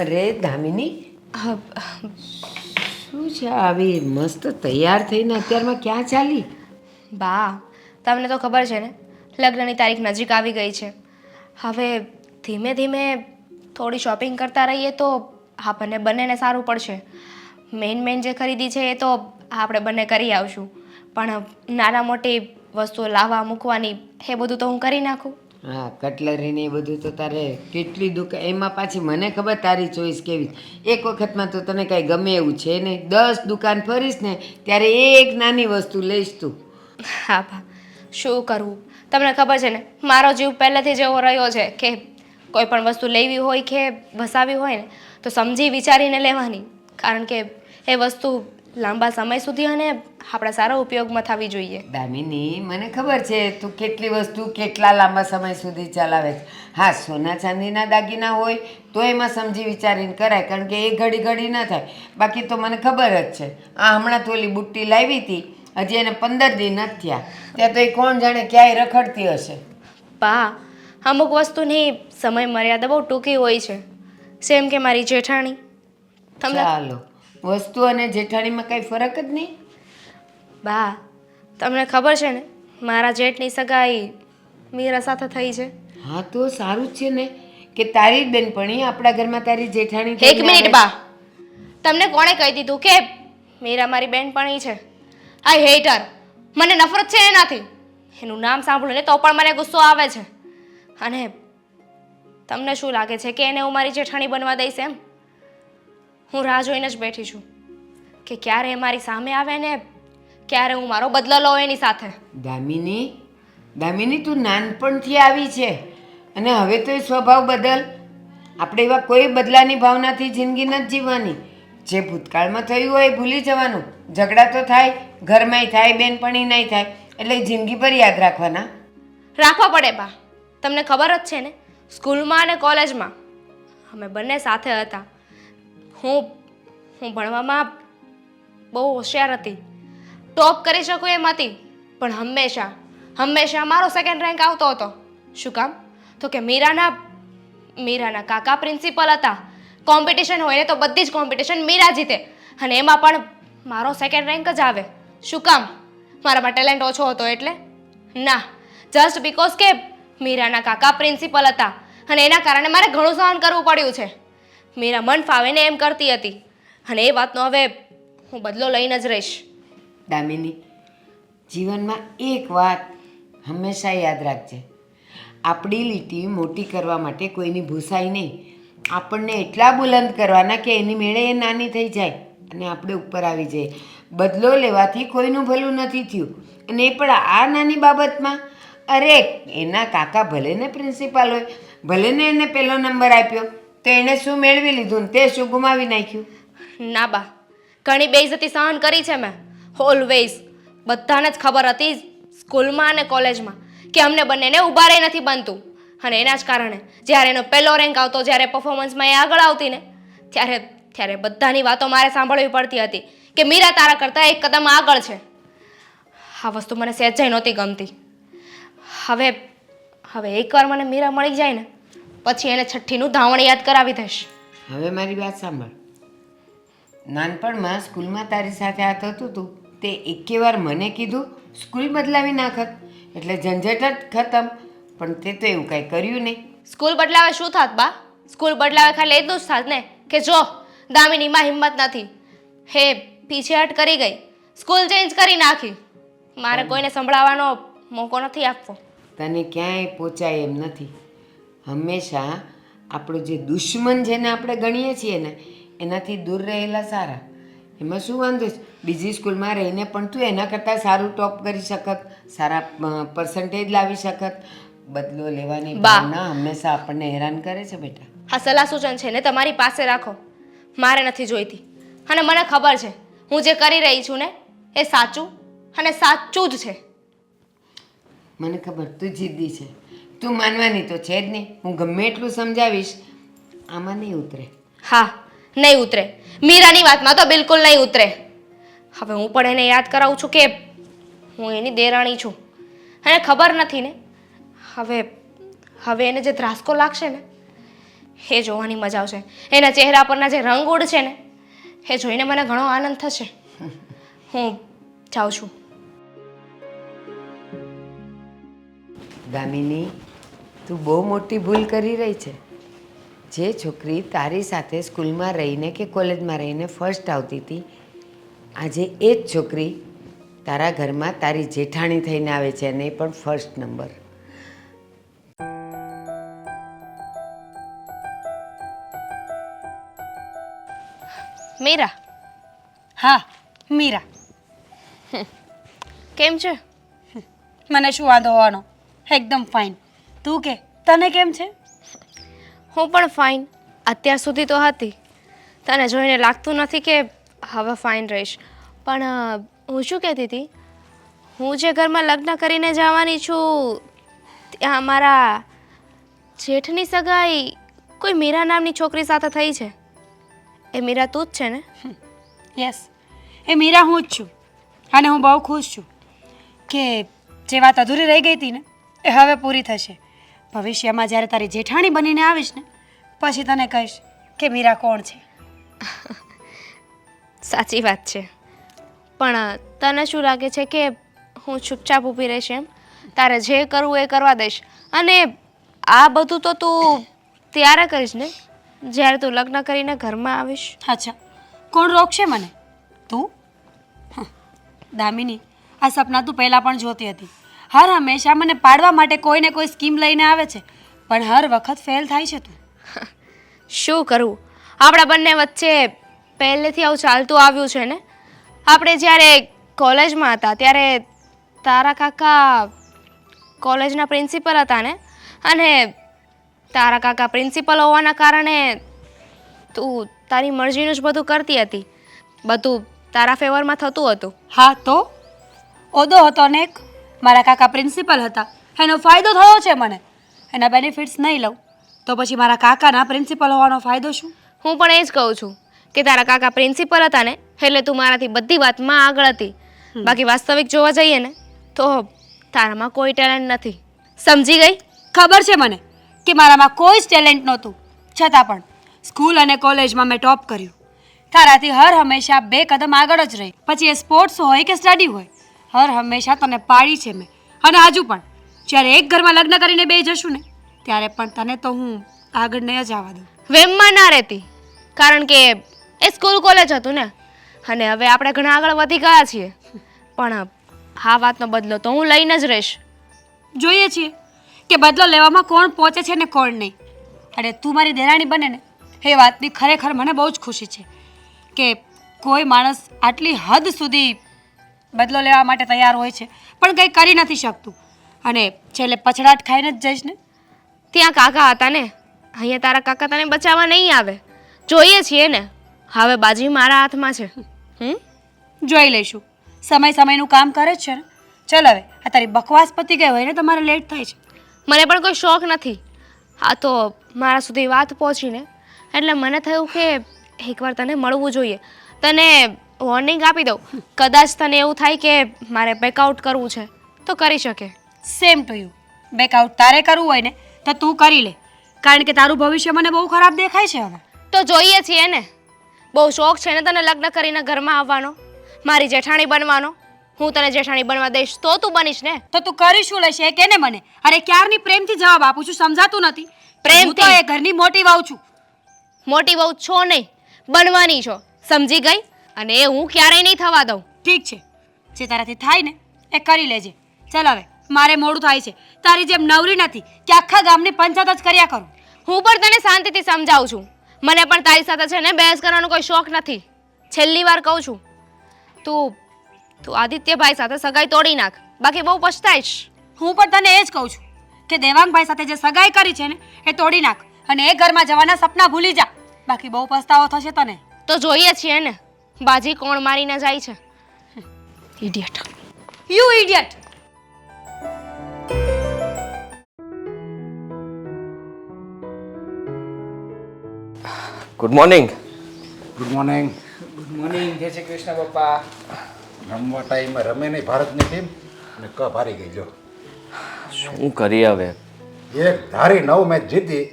અરે દામિની, હા, શું છે આવી મસ્ત તૈયાર થઈને અત્યારમાં ક્યાં ચાલી? બા, તમને તો ખબર છે ને, લગ્નની તારીખ નજીક આવી ગઈ છે. હવે ધીમે ધીમે થોડી શોપિંગ કરતા રહીએ તો આપણને બંનેને સારું પડશે. મેઇન જે ખરીદી છે એ તો આપણે બંને કરી આવશું, પણ નાના મોટી વસ્તુઓ લાવવા મૂકવાની એ બધું તો હું કરી નાખું. હા, કટલરી ને એ બધું તો તારે કેટલી દુકાન, એમાં પાછી મને ખબર તારી ચોઈસ કેવી. એક વખતમાં તો તને કાંઈ ગમે એવું છે નહીં, 10 દુકાન ફરીશ ને ત્યારે એક નાની વસ્તુ લઈશ તું. હા બા, શું કરવું? તમને ખબર છે ને, મારો જીવ પહેલેથી જ એવો રહ્યો છે કે કોઈ પણ વસ્તુ લેવી હોય કે વસાવી હોય ને તો સમજી વિચારીને લેવાની, કારણ કે એ વસ્તુ લાંબા સમય સુધી અને આપણા સારા ઉપયોગમાં થવી જોઈએ. દામિની, મને ખબર છે તું કેટલી વસ્તુ કેટલા લાંબા સમય સુધી ચલાવે છે. હા, સોના ચાંદીના દાગીના હોય તો એમાં સમજી વિચારીને કરાય, કારણ કે એ ઘડી ઘડી ન થાય. બાકી તો મને ખબર જ છે, આ હમણાં તો ઓલી બુટ્ટી લાવી હતી, હજી એને 15 દી નથી થયા, ત્યાં તો એ કોણ જાણે ક્યાંય રખડતી હશે. બા, અમુક વસ્તુની સમય મર્યાદા બહુ ટૂંકી હોય છે, સેમ કે મારી જેઠાણી. તમને ચાલો, વસ્તુ અને જેઠાણીમાં કાંઈ ફરક જ નહીં. બા, તમને ખબર છે ને, મારા જેઠની સગાઈ મીરા સાથે થઈ છે. હા, તો સારું જ છે ને કે તારી જ બેનપણી આપણા ઘરમાં તારી જેઠાણી એક થઈને મિનિટ આવે છે. બા, તમને કોણે કહી દીધું કે મીરા મારી બેનપણી છે? આઈ હેટ હર. મને નફરત છે એનાથી. એનું નામ સાંભળ્યું ને તો પણ મને ગુસ્સો આવે છે. અને તમને શું લાગે છે કે એને હું મારી જેઠાણી બનવા દઈશ એમ? હું રાહ જોઈને જ બેઠી છું કે ક્યારે એ મારી સામે આવે ને ક્યારે હું મારો બદલો લઉં એની સાથે. દામિની, દામિની, તું નાનપણથી આવી છે અને હવે તો એ સ્વભાવ બદલ. આપણે એવા કોઈ બદલાની ભાવનાથી જિંદગી નથી જીવવાની. જે ભૂતકાળમાં થયું હોય એ ભૂલી જવાનું. ઝઘડા તો થાય, ઘરમાંય થાય, બેનપણીનાય થાય, એટલે જિંદગી પર યાદ રાખવાના. રાખવા પડે બા. તમને ખબર જ છે ને, સ્કૂલમાં અને કોલેજમાં અમે બંને સાથે હતા. હું ભણવામાં બહુ હોશિયાર હતી, ટોપ કરી શકું એમ હતી, પણ હંમેશા મારો સેકન્ડ રેન્ક આવતો હતો. શું કામ? તો કે મીરાના કાકા પ્રિન્સિપલ હતા. કોમ્પિટિશન હોય ને તો બધી જ કોમ્પિટિશન મીરા જીતે, અને એમાં પણ મારો સેકન્ડ રેન્ક જ આવે. શું કામ? મારામાં ટેલેન્ટ ઓછો હતો એટલે? ના, જસ્ટ બીકોઝ કે મીરાના કાકા પ્રિન્સિપલ હતા અને એના કારણે મારે ઘણું સહન કરવું પડ્યું છે. મીરા મન ફાવે ને એમ કરતી હતી, અને એ વાતનો હવે હું બદલો લઈને જ રહીશ. દામિની, જીવનમાં એક વાત હંમેશા યાદ રાખજે. આપણી લીટી મોટી કરવા માટે કોઈની ભૂસાઈ નહીં. આપણને એટલા બુલંદ કરવાના કે એની મેળે એ નાની થઈ જાય અને આપણે ઉપર આવી જઈએ. બદલો લેવાથી કોઈનું ભલું નથી થયું, અને એ પણ આ નાની બાબતમાં. અરે, એના કાકા ભલે ને પ્રિન્સિપાલ હોય, ભલે ને એને પહેલો નંબર આપ્યો, તો એણે શું મેળવી લીધું ને તે શું ગુમાવી નાખ્યું? ના બા, ઘણી બેઇઝ્જતી સહન કરી છે મેં, ઓલવેઝ. બધાને જ ખબર હતી સ્કૂલમાં અને કોલેજમાં કે અમને બંનેને ઊભા રહી નથી બનતું, અને એના જ કારણે જ્યારે એનો પહેલો રેન્ક આવતો, જ્યારે પરફોર્મન્સમાં એ આગળ આવતી ને ત્યારે બધાની વાતો મારે સાંભળવી પડતી હતી કે મીરા તારા કરતાં એક કદમ આગળ છે. આ વસ્તુ મને સહેજે નહોતી ગમતી. હવે એકવાર મને મીરા મળી જાય ને પછી એને છઠ્ઠીનું ધાવણ યાદ કરાવી દઈશ. હવે મારી વાત સાંભળ. નાનપણમાં સ્કૂલમાં તારી સાથે આ થતું હતું તે એકે વાર મને કીધું સ્કૂલ બદલાવી નાખત એટલે ઝંઝટ જ ખતમ, પણ તે તો એવું કાંઈ કર્યું નહીં. સ્કૂલ બદલાવે શું થાત બા? સ્કૂલ બદલાવે ખાલી એટલું જ થાત ને કે જો દામિનીમાં હિંમત નથી, હે પીછેહટ કરી ગઈ, સ્કૂલ ચેન્જ કરી નાખી. મારે કોઈને સંભળાવવાનો મોકો નથી આપવો. તને ક્યાંય પહોંચાય એમ નથી. હંમેશા આપણો જે દુશ્મન જેને આપણે ગણીએ છીએ ને એનાથી દૂર રહેલા સારા. એમાં શું વાંધો છે? બીજી સ્કૂલમાં રહીને પણ તું એના કરતાં સારું ટોપ કરી શકત, સારા પર્સન્ટેજ લાવી શકત. બદલો લેવાની ભાવના હંમેશા આપણને હેરાન કરે છે બેટા. આ સલાહ સૂચન છે ને તમારી પાસે રાખો, મારે નથી જોઈતી. અને મને ખબર છે હું જે કરી રહી છું ને એ સાચું અને સાચું જ છે. મને ખબર તું જિદ્દી છે, તું માનવાની તો છે જ નહીં. હું ગમે એટલું સમજાવીશ, આમાં નહીં ઉતરે. હા, નહીં ઉતરે. મીરાની વાતમાં તો બિલકુલ નહીં ઉતરે. હવે હું પણ એને યાદ કરાવું છું કે હું એની દેરાણી છું, અને ખબર નથી ને હવે એને જે ધ્રાસકો લાગશે ને એ જોવાની મજા આવશે. એના ચહેરા પરના જે રંગ ઉડશે ને એ જોઈને મને ઘણો આનંદ થશે. હું જાઉં છું. દામિની, તું બહુ મોટી ભૂલ કરી રહી છે. જે છોકરી તારી સાથે સ્કૂલમાં રહીને કે કોલેજમાં રહીને ફર્સ્ટ આવતી હતી, આજે એ જ છોકરી તારા ઘરમાં તારી જેઠાણી થઈને આવે છે, અને એ પણ ફર્સ્ટ નંબર. મીરા, હા મીરા, કેમ છે? મને શું વાંધો હોવાનો, એકદમ ફાઇન. તું કે તને કેમ છે? હું પણ ફાઇન. અત્યાર સુધી તો હતી. તને જોઈને લાગતું નથી કે હવે ફાઇન રહીશ. પણ હું શું કહેતી હતી, હું જે ઘરમાં લગ્ન કરીને જવાની છું ત્યાં મારા જેઠની સગાઈ કોઈ મીરા નામની છોકરી સાથે થઈ છે. એ મીરા તું જ છે ને? યસ, એ મીરા હું જ છું. અને હું બહુ ખુશ છું કે જે વાત અધૂરી રહી ગઈ હતી ને એ હવે પૂરી થશે. ભવિષ્યમાં જ્યારે તારી જેઠાણી બનીને આવીશ ને પછી તને કહીશ કે મીરા કોણ છે. સાચી વાત છે. પણ તને શું લાગે છે કે હું ચૂપચાપ ઊભી રહીશ એમ? તારે જે કરવું એ કરવા દઈશ. અને આ બધું તો તું ત્યારે કરીશ ને જ્યારે તું લગ્ન કરીને ઘરમાં આવીશ. અચ્છા, કોણ રોકશે મને? તું? દામિની, આ સપના તું પહેલાં પણ જોતી હતી. હર હંમેશા મને પાડવા માટે કોઈને કોઈ સ્કીમ લઈને આવે છે, પણ હર વખત ફેલ થાય છે તું. શું કરવું, આપણા બંને વચ્ચે પહેલેથી આવું ચાલતું આવ્યું છે ને. આપણે જ્યારે કોલેજમાં હતા ત્યારે તારા કાકા કોલેજના પ્રિન્સિપલ હતા ને, અને તારા કાકા પ્રિન્સિપલ હોવાના કારણે તું તારી મરજીનું જ બધું કરતી હતી. બધું તારા ફેવરમાં થતું હતું. હા તો ઓદો હતો ને એક, મારા કાકા પ્રિન્સિપલ હતા, એનો ફાયદો થયો છે મને. એના બેનિફિટ્સ નહીં લઉં તો પછી મારા કાકાના પ્રિન્સિપલ હોવાનો ફાયદો શું? હું પણ એ જ કહું છું કે તારા કાકા પ્રિન્સિપલ હતા ને એટલે તું મારાથી બધી વાતમાં આગળ હતી. બાકી વાસ્તવિક જોવા જઈએ ને તો તારામાં કોઈ ટેલેન્ટ નથી. સમજી ગઈ? ખબર છે મને કે મારામાં કોઈ જ ટેલેન્ટ નહોતું, છતાં પણ સ્કૂલ અને કોલેજમાં મેં ટોપ કર્યું. તારાથી હર હંમેશા 2 કદમ આગળ જ રહી. પછી એ સ્પોર્ટ્સ હોય કે સ્ટડી હોય, હર હંમેશા તને પાડી છે મેં. અને હજુ પણ જ્યારે એક ઘરમાં લગ્ન કરીને બે જશું ને ત્યારે પણ તને તો હું આગળ નહીં જ આવવા દઉં. વેમમાં ના રહેતી, કારણ કે એ સ્કૂલ કોલેજ હતું ને, અને હવે આપણે ઘણા આગળ વધી ગયા છીએ. પણ આ વાતનો બદલો તો હું લઈને જ રહીશ. જોઈએ છીએ કે બદલો લેવામાં કોણ પહોંચે છે ને કોણ નહીં. અને તું મારી દેરાણી બને ને એ વાતની ખરેખર મને બહુ જ ખુશી છે કે કોઈ માણસ આટલી હદ સુધી બદલો લેવા માટે તૈયાર હોય છે પણ કંઈ કરી નથી શકતું, અને છેલ્લે પછડાટ ખાઈને જ જઈશ ને. ત્યાં કાકા હતા ને, અહીંયા તારા કાકા તને બચાવવા નહીં આવે. જોઈએ છીએ ને, હવે બાજી મારા હાથમાં છે. જોઈ લઈશું, સમય સમયનું કામ કરે જ છે ને. ચાલ હવે આ તારી બકવાસ પતી ગઈ હોય ને તમારે લેટ થાય છે. મને પણ કોઈ શોખ નથી. આ તો મારા સુધી વાત પહોંચીને એટલે મને થયું કે એકવાર તને મળવું જોઈએ, તને વોર્નિંગ આપી દઉં. કદાચ તને એવું થાય કે મારે બેકઆઉટ કરવું છે તો કરી શકે. Same to you. બેકઆઉટ તારે કરવું હોય ને તો તું કરી લે, કારણ કે તારું ભવિષ્ય મને બહુ ખરાબ દેખાય છે હવે. તો જોઈએ છીએ ને, બહુ શોખ છે ને તને લગ્ન કરીને ઘરમાં આવવાનો, મારી જેઠાણી બનવાનો. હું તને જેઠાણી બનવા દઈશ તો તું બનીશ ને. તો તું કરી શું લેશે કે ને મને? અરે ક્યારની પ્રેમથી જવાબ આપું છું, સમજાતું નથી. પ્રેમથી? હું તો એ ઘરની મોટી વહુ છું. મોટી બહુ છો નહીં, બનવાની છો. સમજી ગઈ? અને એ હું ક્યારેય નહીં થવા દઉં. ઠીક છે, જે તારાથી થાય ને એ કરી લેજે. ચાલ હવે મારે મોડું થાય છે. તારી જેમ નવરી નથી કે આખા ગામની પંચાયત જ કર્યા કરું. હું પણ તને શાંતિથી સમજાવું છું. મને પણ તારી સાથે છે ને બહેસ કરવાનો કોઈ શોખ નથી. છેલ્લી વાર કહું છું, તું આદિત્યભાઈ સાથે સગાઈ તોડી નાખ, બાકી બહુ પછતાઈશ. હું પણ તને એ જ કહું છું કે દેવાંગભાઈ સાથે જે સગાઈ કરી છે ને એ તોડી નાખ, અને એ ઘરમાં જવાના સપના ભૂલી જા, બાકી બહુ પસ્તાવો થશે તને. તો જોઈએ છીએ ને બાજી કોણ મારીને જાય છે. Idiot. You idiot. Good morning. Good morning. Good morning. જય શ્રી કૃષ્ણ પપ્પા. રમવા ટાઈમે રમે નહીં ભારતની ટીમ અને કપ હારી ગઈ. જો શું કરીએ હવે? એક ધારી 9 મેચ જીતી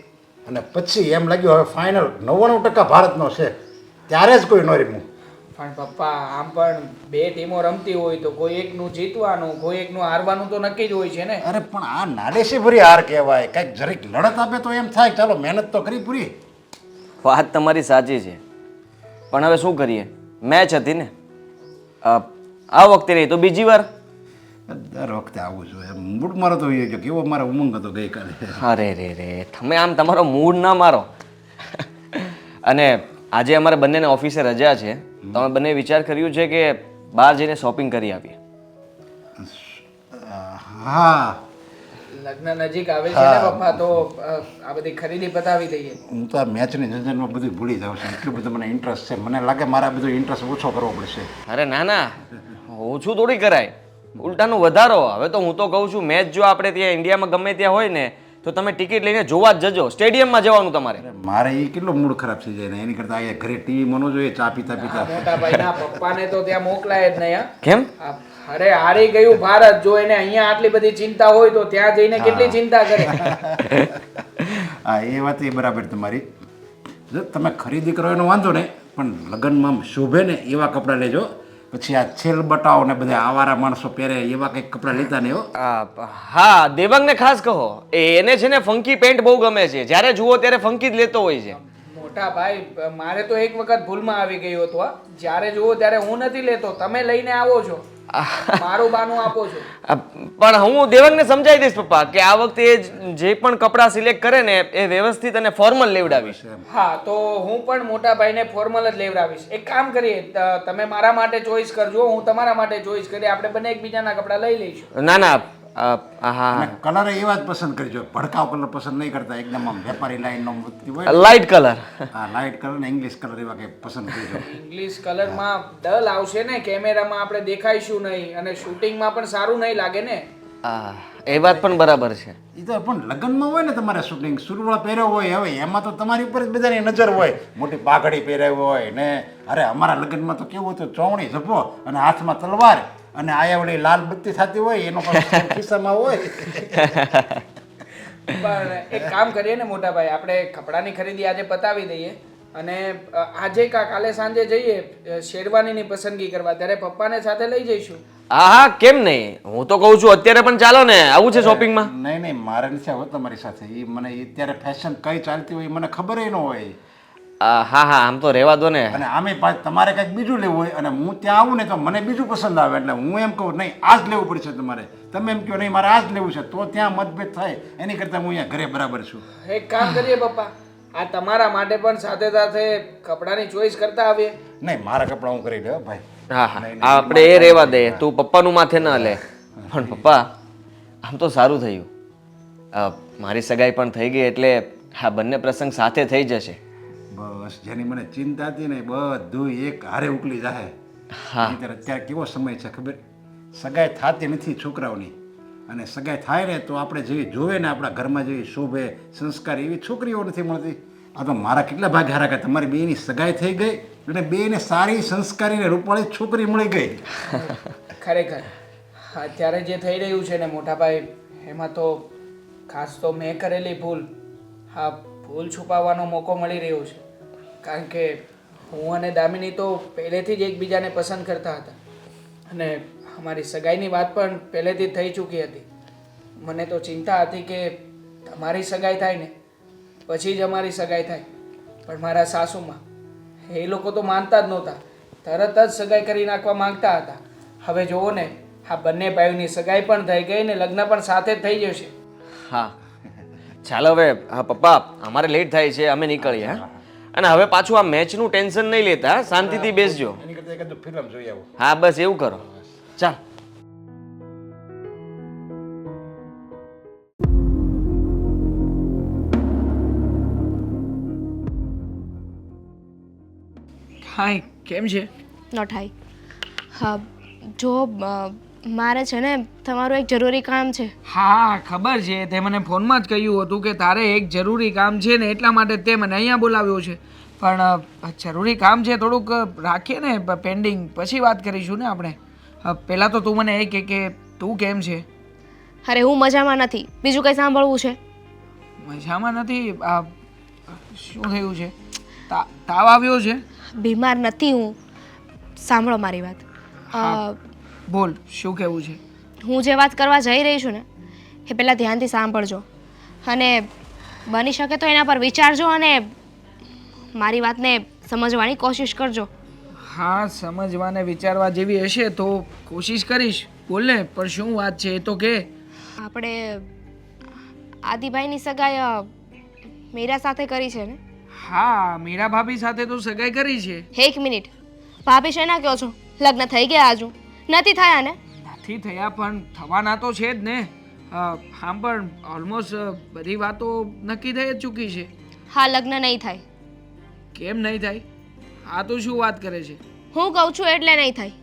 અને પછી એમ લાગ્યું હવે ફાઇનલ 99% ભારતનો છે, ત્યારે જ કોઈ ન રમ્યું. પણ પપ્પા આમ પણ બે ટીમો રમતી હોય તો કોઈ એકનું જીતવાનું કોઈ એકનું હારવાનું તો નક્કી જ હોય છે ને. અરે પણ આ નાડેસી ભરી હાર કહેવાય. કંઈક જરીક લડત આપે તો એમ થાય ચાલો મહેનત તો કરી પૂરી. વાત તમારી સાચી છે, પણ હવે શું કરીએ, મેચ હતી ને. આ વખતે નહીં તો બીજી વાર. દર વખતે આવું જોઈએ. મૂડ મારો તો એ કેવો મારો ઉમંગ હતો ગઈકાલે. અરે રે રે, તમે આમ તમારો મૂડ ના મારો. અને આજે અમારે બંનેને ઓફિસે રજા છે, તો અમે બંને વિચાર કર્યું છે કે બહાર જઈને શોપિંગ કરી આવીએ. હા, લગ્ન નજીક આવે છે ને પપ્પા, તો આ બધી ખરીદી પતાવી દઈએ. હું તો આ મેચની ઝંઝટમાં બધું ભૂલી જાઉં છું. એટલું બધું મને ઇન્ટરેસ્ટ છે. મને લાગે મારા બધું ઇન્ટરેસ્ટ ઓછો કરવો પડશે. અરે ના ના, ઓછું થોડી કરાય, ઉલટાનું વધારો. હવે તો હું તો કહું છું, મેચ જો આપણે ત્યાં ઇન્ડિયામાં ગમે ત્યાં હોય ને તો તમે ટિકિટ લઈને જોવા જ જજો. સ્ટેડિયમમાં જવાનું તમારે. મારે એ કેટલો મૂડ ખરાબ થઈ જાય ને એની કરતાં અહીંયા ઘરે ટીવીમાં ન જોઈએ, ચા પીતા પીતા. મોટા ભાઈના પપ્પાને તો ત્યાં મોકલાય જ નહીં. કેમ? અરે હારી ગયું ભારત, જો એને અહીંયા આટલી બધી ચિંતા હોય તો ત્યાં જઈને કેટલી ચિંતા કરે. હા, એ વાત એ બરાબર તમારી. જો તમે ખરીદી કરો એનો વાંધો નહીં, પણ લગ્નમાં શોભે ને એવા કપડાં લેજો. પછી આ છેલ બટાવો ને બધા આવારા માણસો પહેરે એવા કંઈક કપડાં લેતા નહીં હો. હા, દેવાંગને ખાસ કહો, એને છે ને ફંકી પેન્ટ બહુ ગમે છે. જ્યારે જુઓ ત્યારે ફંકી જ લેતો હોય છે. મોટા ભાઈ, મારે તો એક વખત ભૂલમાં આવી ગયું હતું. જ્યારે જુઓ ત્યારે હું નથી લેતો, તમે લઈને આવો છો, મારું બાનું આપો છો. પણ હું દેવાંગને સમજાવી દઈશ પપ્પા કે આ વખતે જે પણ કપડાં સિલેક્ટ કરે ને એ વ્યવસ્થિત અને ફોર્મલ લેવડાવીશ. હા, તો હું પણ મોટા ભાઈને ફોર્મલ જ લેવડાવીશ. એક કામ કરીએ, તમે મારા માટે ચોઈસ કરજો, હું તમારા માટે ચોઈસ કરી, આપણે બંને એકબીજાના કપડાં લઈ લઈશું. ના ના, હા, કલર એવા જ પસંદ કરજો. ભડકાવ કલર પસંદ નહીં કરતા, એકદમ આમ વેપારી લાઈનનો હોય. Light colour. હા, લાઇટ કલર ને ઇંગ્લિશ કલર એવા કંઈક પસંદ કરજો. ઇંગ્લિશ કલરમાં ડલ આવશે ને, કેમેરામાં આપણે દેખાઈશું નહીં અને શૂટિંગમાં પણ સારું નહીં લાગે ને. એ વાત પણ બરાબર છે. એ તો પણ લગ્નમાં હોય ને તમારે શૂટિંગ, સુરવાળ પહેર્યો હોય, હવે એમાં તો તમારી ઉપર જ બધાની નજર હોય. મોટી પાઘડી પહેરાવી હોય ને. અરે અમારા લગ્નમાં તો કેવું હતું, ચોવણી ઝભ્ભો અને હાથમાં તલવાર અને આયાવડી લાલ બત્તી થતી હોય, એનો પણ ખિસ્સામાં હોય. પણ એક કામ કરીએ ને મોટા ભાઈ, આપણે કપડાની ખરીદી આજે પતાવી દઈએ અને આજે કાલે સાંજે જઈએ શેરવાનીની પસંદગી કરવા, ત્યારે પપ્પાને સાથે લઈ જઈશું. હા, કેમ નહીં, હું તો કહું છું અત્યારે પણ ચાલો ને. આવું છે શોપિંગમાં? નહીં નહીં, મારે નથી આવો તમારી સાથે. એ મને અત્યારે ફેશન કઈ ચાલતી હોય એ મને ખબર ન હોય. હા, આમ તો રહેવા દો ને. અને આમે પાછું તમારે કંઈક બીજું લેવું હોય અને હું ત્યાં આવું ને તો મને બીજું પસંદ આવે, એટલે હું એમ કહું નહીં આ જ લેવું પડશે તમારે. તમે એમ કહો નહીં મારે આ જ લેવું છે, તો ત્યાં મતભેદ થાય. એની કરતાં હું અહીંયા ઘરે બરાબર છું. એક કામ કરીએ પપ્પા, આ તમારા માટે પણ સાથે સાથે કપડાની ચોઈસ કરતા આવીએ. નહીં, મારા કપડાં હું કરી દઉં ભાઈ. હા, આપણે એ રહેવા દે, તું પપ્પાનું માથે ન લે. પણ પપ્પા, આમ તો સારું થયું, મારી સગાઈ પણ થઈ ગઈ, એટલે આ બંને પ્રસંગ સાથે થઈ જશે. બસ, જેની મને ચિંતા હતી ને બધું એક હારે ઉકલી જાય. અત્યારે કેવો સમય છે ખબર, સગાઈ થતી નથી છોકરાઓની, અને સગાઈ થાય ને તો આપણે જેવી જોવે ને આપણા ઘરમાં જેવી શોભે સંસ્કાર એવી છોકરીઓ નથી મળતી. આ તો મારા કેટલા ભાગ હારા કે તમારી બેની સગાઈ થઈ ગઈ અને બેને સારી સંસ્કારી ને રૂપાળી છોકરી મળી ગઈ. ખરેખર અત્યારે જે થઈ રહ્યું છે ને મોટા ભાઈ, એમાં તો ખાસ તો મેં કરેલી ભૂલ, હા, ભૂલ છુપાવવાનો મોકો મળી રહ્યો છે. કારણ કે હું અને દામિની તો પહેલેથી જ એકબીજાને પસંદ કરતા હતા અને અમારી સગાઈની વાત પણ પહેલેથી જ થઈ ચૂકી હતી. મને તો ચિંતા હતી કે તમારી સગાઈ થાય ને પછી જ અમારી સગાઈ થાય, પણ મારા સાસુમાં એ લોકો તો માનતા જ નહોતા, તરત જ સગાઈ કરી નાખવા માંગતા હતા. હવે જુઓ ને, આ બંને ભાઈઓની સગાઈ પણ થઈ ગઈ ને લગ્ન પણ સાથે જ થઈ જશે. હા, ચાલો હવે. હા પપ્પા, અમારે લેટ થાય છે, અમે નીકળીએ. હા, અને હવે પાછું આ મેચનું ટેન્શન નહીં લેતા, શાંતિથી બેસજો. એની કરતાં એકાદ ફિલ્મ જોઈ આવું. હા, બસ એવું કરો. ચાલ. હાય, કેમ છે? Not hi. હા, જો મારે છે ને તમારું એક જરૂરી કામ છે. હા, ખબર છે, તે મને ફોનમાં જ કહ્યું હતું કે તારે એક જરૂરી કામ છે ને એટલા માટે તે મને અહીંયા બોલાવ્યો છે. પણ જરૂરી કામ છે, થોડુંક રાખીએ ને પેન્ડિંગ, પછી વાત કરીશું ને આપણે. પહેલાં તો તું મને એ કે તું કેમ છે? અરે હું મજામાં નથી, બીજું કંઈ સાંભળવું છે? મજામાં નથી? શું થયું છે? તાવ આવ્યો છે? બીમાર નથી હું. સાંભળો મારી વાત. બોલ, શું કહેવું છે? હું જે વાત કરવા જઈ રહી છું ને એ પહેલાં ધ્યાનથી સાંભળજો અને બની શકે તો એના પર વિચારજો અને મારી વાતને સમજવાની કોશિશ કરજો. હા, સમજવાને વિચારવા જેવી હશે તો કોશિશ કરીશ. બોલ ને, પણ શું વાત છે એ તો કે. આપણે આદિભાઈની સગાઈ મીરા સાથે કરી છે ને? હા, મીરા ભાભી સાથે તો સગાઈ કરી છે. એક મિનિટ, ભાભી શેના કહો છો? લગ્ન થઈ ગયા હજુ નથી થયા ને? નથી થયા પણ થવાના તો છે જ ને. હા, પણ ઓલમોસ્ટ બધી વાતો નક્કી થઈ જ ચૂકી છે. હા, લગ્ન નહીં થાય. કેમ નહીં થાય? આ તો શું વાત કરે છે? હું કહું છું એટલે નહીં થાય.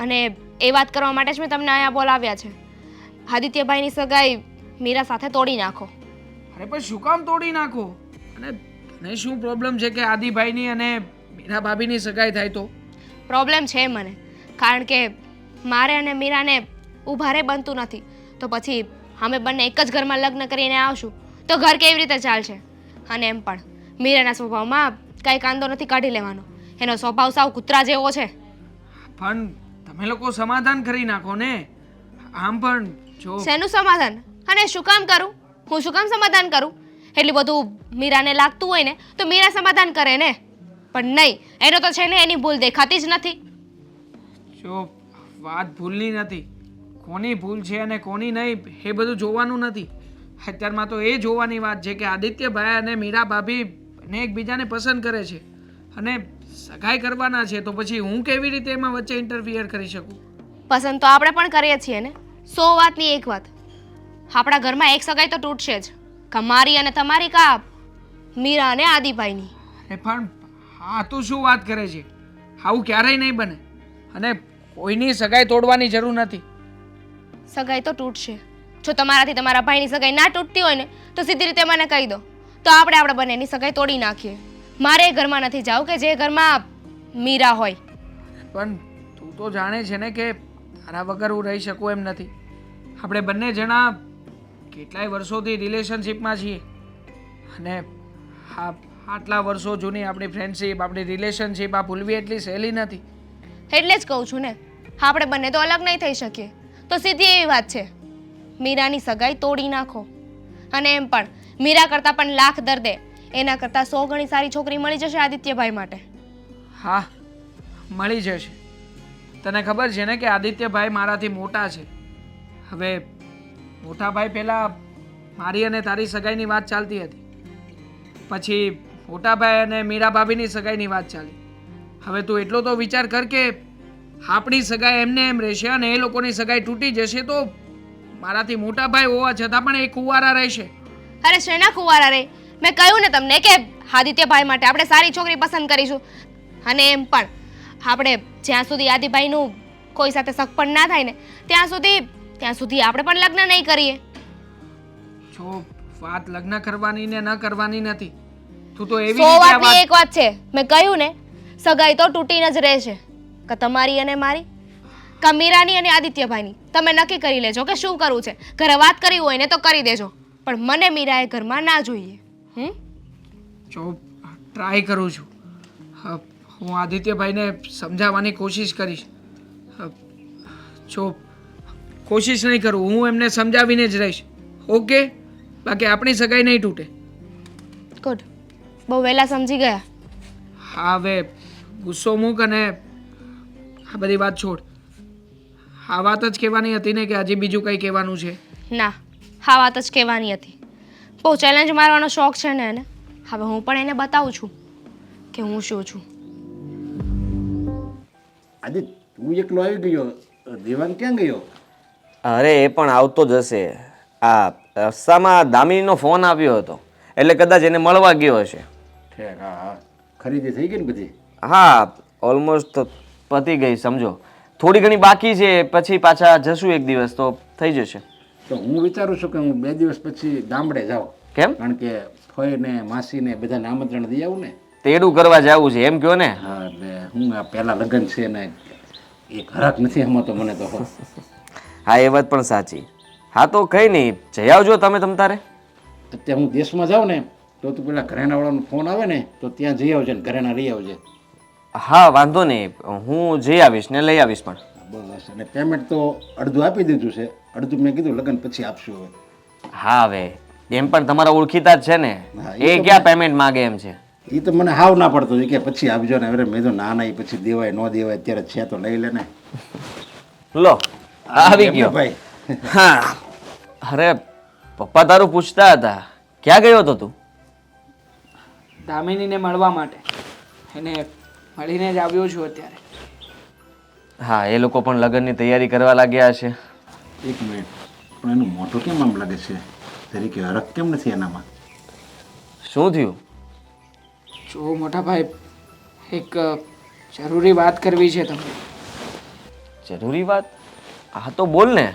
અને એ વાત કરવા માટે જ મેં તમને અહીંયા બોલાવ્યા છે. આદિત્યભાઈની સગાઈ મીરા સાથે તોડી નાખો. અરે પણ શું કામ તોડી નાખો? અને તને શું પ્રોબ્લેમ છે કે આદિભાઈની અને મીરા ભાભીની સગાઈ થાય તો? પ્રોબ્લેમ છે મને, કારણ કે મારે અને મીરાને ઉભારે બનતું નથી. તો પછી અમે બંને એક જ ઘરમાં લગ્ન કરીને આવશું તો ઘર કેવી રીતે ચાલશે? અને એમ પણ મીરાના સ્વભાવમાં કાંઈ કાંદો નથી કાઢી લેવાનો. એનો સ્વભાવ સાવ કૂતરા જેવો છે. પણ તમે લોકો સમાધાન કરી નાખો ને. આમ પણ જો શેનું સમાધાન? અને શું કામ કરું? હું શું કામ સમાધાન કરું? એટલું બધું મીરાને લાગતું હોય ને તો મીરા સમાધાન કરે ને. પણ નહીં, એનો તો છે ને એની ભૂલ દેખાતી જ નથી. જો વાત ભૂલની નથી, કોની ભૂલ છે અને કોની નહીં એ બધું જોવાનું નથી. અત્યારમાં તો એ જોવાની વાત છે કે આદિત્યભાઈ અને મીરા ભાભી બંને એકબીજાને પસંદ કરે છે અને સગાઈ કરવાના છે. તો પછી હું કેવી રીતે એમાં વચ્ચે ઇન્ટરફિયર કરી શકું? પસંદ તો આપણે પણ કરીએ છીએ ને. 100 વાતની એક વાત, આપણા ઘરમાં એક સગાઈ તો તૂટશે જ. કા મારી અને તમારી, કા મીરા અને આદિભાઈની. એ પણ હા, તું શું વાત કરે છે? આવું ક્યારેય નહીં બને. અને કોઈની સગાઈ તોડવાની જરૂર નથી. સગાઈ તો તૂટશે. જો તમારાથી તમારા ભાઈની સગાઈ ના તૂટતી હોય ને તો સીધી રીતે મને કહી દો, તો આપણે આપણા બંનેની સગાઈ તોડી નાખીએ. મારે એ ઘરમાં નથી જાવું કે જે ઘરમાં મીરા હોય. પણ તું તો જાણે છે ને કે તારા વગર હું રહી શકું એમ નથી. આપણે બંને જણા કેટલાય વર્ષોથી રિલેશનશિપમાં છીએ અને આટલા વર્ષો જૂની આપણી ફ્રેન્ડશિપ, આપણી રિલેશનશિપ આ ભૂલવી એટલી સહેલી નથી. એટલે જ કહું છું ને, આપણે બંને તો અલગ નહીં થઈ શકીએ. તો સીધી એવી વાત છે, મીરાની સગાઈ તોડી નાખો. અને એમ પણ મીરા કરતાં પણ લાખ દર્દે એના કરતાં 100 ગણી સારી છોકરી મળી જશે આદિત્યભાઈ માટે. હા, મળી જશે. તને ખબર છે ને કે આદિત્યભાઈ મારાથી મોટા છે. હવે મોટા ભાઈ પહેલાં મારી અને તારી સગાઈની વાત ચાલતી હતી, પછી મોટા ભાઈ અને મીરા ભાભીની સગાઈની વાત ચાલી. હવે તું એટલો તો વિચાર કર કે આપણી સગાઈ એમને એમ રહેશે અને એ લોકોની સગાઈ તૂટી જશે તો મારાથી મોટા ભાઈ હોવા છતાં પણ એ કુંવારા રહેશે. અરે શેના કુંવારા રે? મેં કહ્યું ને તમને કે આદિત્યભાઈ માટે આપણે સારી છોકરી પસંદ કરીશું. અને એમ પણ આપણે જ્યાં સુધી આદિભાઈનું કોઈ સાથે સગપણ ના થાય ને ત્યાં સુધી આપણે પણ લગ્ન નહીં કરીએ. જો વાત લગ્ન કરવાની ને ન કરવાની નથી. તું તો એવી 100 રીતે આ વાતની એક વાત છે, મેં કહ્યું ને સગાઈ તો તૂટીને જ રહેશે. કે તમારી અને મારી, કા મીરાની અને આદિત્યભાઈની. તમે નક્કી કરી લેજો કે શું કરવું છે. ઘરે વાત કરવી હોય ને તો કરી દેજો, પણ મને મીરાએ ઘરમાં ના જોઈએ. જો ટ્રાય કરું છું. હું આદિત્યભાઈને સમજાવવાની કોશિશ કરીશ. જો કોશિશ નહીં કરું, હું એમને સમજાવીને જ રહીશ. ઓકે? બાકી આપણી સગાઈ નહીં તૂટે. ગુડ, બહુ વહેલા સમજી ગયા. હા, હવે ગુસ્સો મૂક અને આ બધી વાત છોડ. આ વાત જ કહેવાની હતી ને કે હજી બીજું કંઈ કહેવાનું છે? ના, હા વાત જ કહેવાની હતી. બહુ ચેલેન્જ મારવાનો શોખ છે ને એને. હવે હું પણ એને બતાવું છું કે હું શું છું. આજે તું એકલો આવી ગયો, દેવાન ક્યાં ગયો? અરે એ પણ આવતો જ હશે. આ રસ્તામાં દામિનીનો ફોન આવ્યો હતો એટલે કદાચ એને મળવા ગયો હશે. ઠેક, હા હા, ખરીદી થઈ ગઈ ને બધી? હા, ઓલમોસ્ટ પતી ગઈ સમજો. થોડી ઘણી બાકી છે, પછી પાછા જશું એક દિવસ તો થઈ જશે. તો હું વિચારું છું કે હું 2 દિવસ પછી ગામડે જાઉં. કેમ? કારણ કે ફોઈને માસીને બધાને આમંત્રણ દઈ આવું ને. તેડું કરવા જવું છે એમ કહો ને? હા, એટલે હું આ પહેલા લગ્ન છે ને એ ઘરાક નથી હમતો મને તો. હા, એ વાત પણ સાચી. હા તો કંઈ નહીં, જઈ આવજો તમે તારે. અત્યારે હું દેશમાં જાઉં ને તો તું પેલા ઘરેણાવાળાનો ફોન આવે ને તો ત્યાં જઈ આવજે ને ઘરેણા લઈ આવજે. હા વાંધો નહીં, હું જઈ આવીશ ને લઈ આવીશ. પણ બસ, અને પેમેન્ટ તો અડધું આપી દીધું છે, અડધું મેં કીધું લગ્ન પછી આપશું હવે. હા હવે એમ પણ તમારા ઓળખીતા જ છે ને, હા, એ ક્યાં પેમેન્ટ માગે એમ છે. એ તો મને હાવ ના પડતો કે પછી આપજો ને. હવે મેં તો ના ના, એ પછી દેવાય ન દેવાય, અત્યારે છે તો લઈ લે ને. લો આવી ગયો ભાઈ. હા. અરે પપ્પા તારું પૂછતા હતા ક્યાં ગયો હતો તું? દામિનીને મળવા માટે એને મળીને જ આવ્યો છું અત્યારે. હા એ લોકો પણ લગ્નની તૈયારી કરવા લાગ્યા હશે. એક મિનિટ, પણ એનું મોઢું કેમ આમ લાગે છે? તરીકે હરખ કેમ નથી એનામાં? શું થયું? જો મોટા ભાઈ, એક જરૂરી વાત કરવી છે તમને. જરૂરી વાત? હા તો બોલ ને.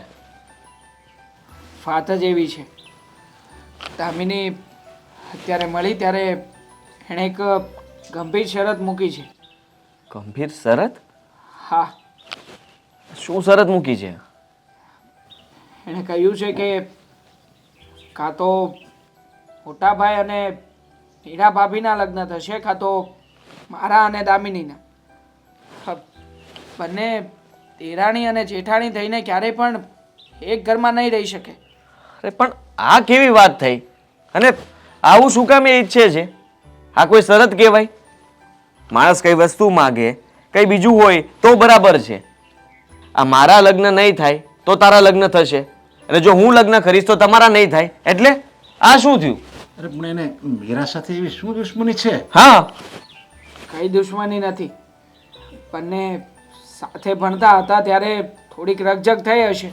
વાત જ એવી છે, દામિની અત્યારે મળી ત્યારે એણે એક ગંભીર શરત મૂકી છે. ગંભીર શરત? હા, શું શરત મૂકી છે? એણે કહ્યું છે કે કાં તો મોટા ભાઈ અને હીરા ભાભીના લગ્ન થશે, કાં તો મારા અને દામિનીના. બંને દેરાણી અને જેઠાણી થઈને ક્યારેય પણ એક ઘરમાં નહીં રહી શકે. અરે પણ આ કેવી વાત થઈ? અને આવું શું કામ એ ઈચ્છે છે? આ કોઈ શરત કહેવાય? માણસ કઈ વસ્તુ માગે, કઈ બીજું હોય તો બરાબર છે. આ મારા લગ્ન નહીં થાય તો તારા લગ્ન થશે, અને જો હું લગ્ન કરીશ તો તમારા નહીં થાય, એટલે આ શું થયું? અરે પણ એને મીરા સાથે એવી શું દુશ્મની છે? હા કઈ દુશ્મની નથી. બંને સાથે ભણતા હતા ત્યારે થોડીક રકઝક થઈ હશે,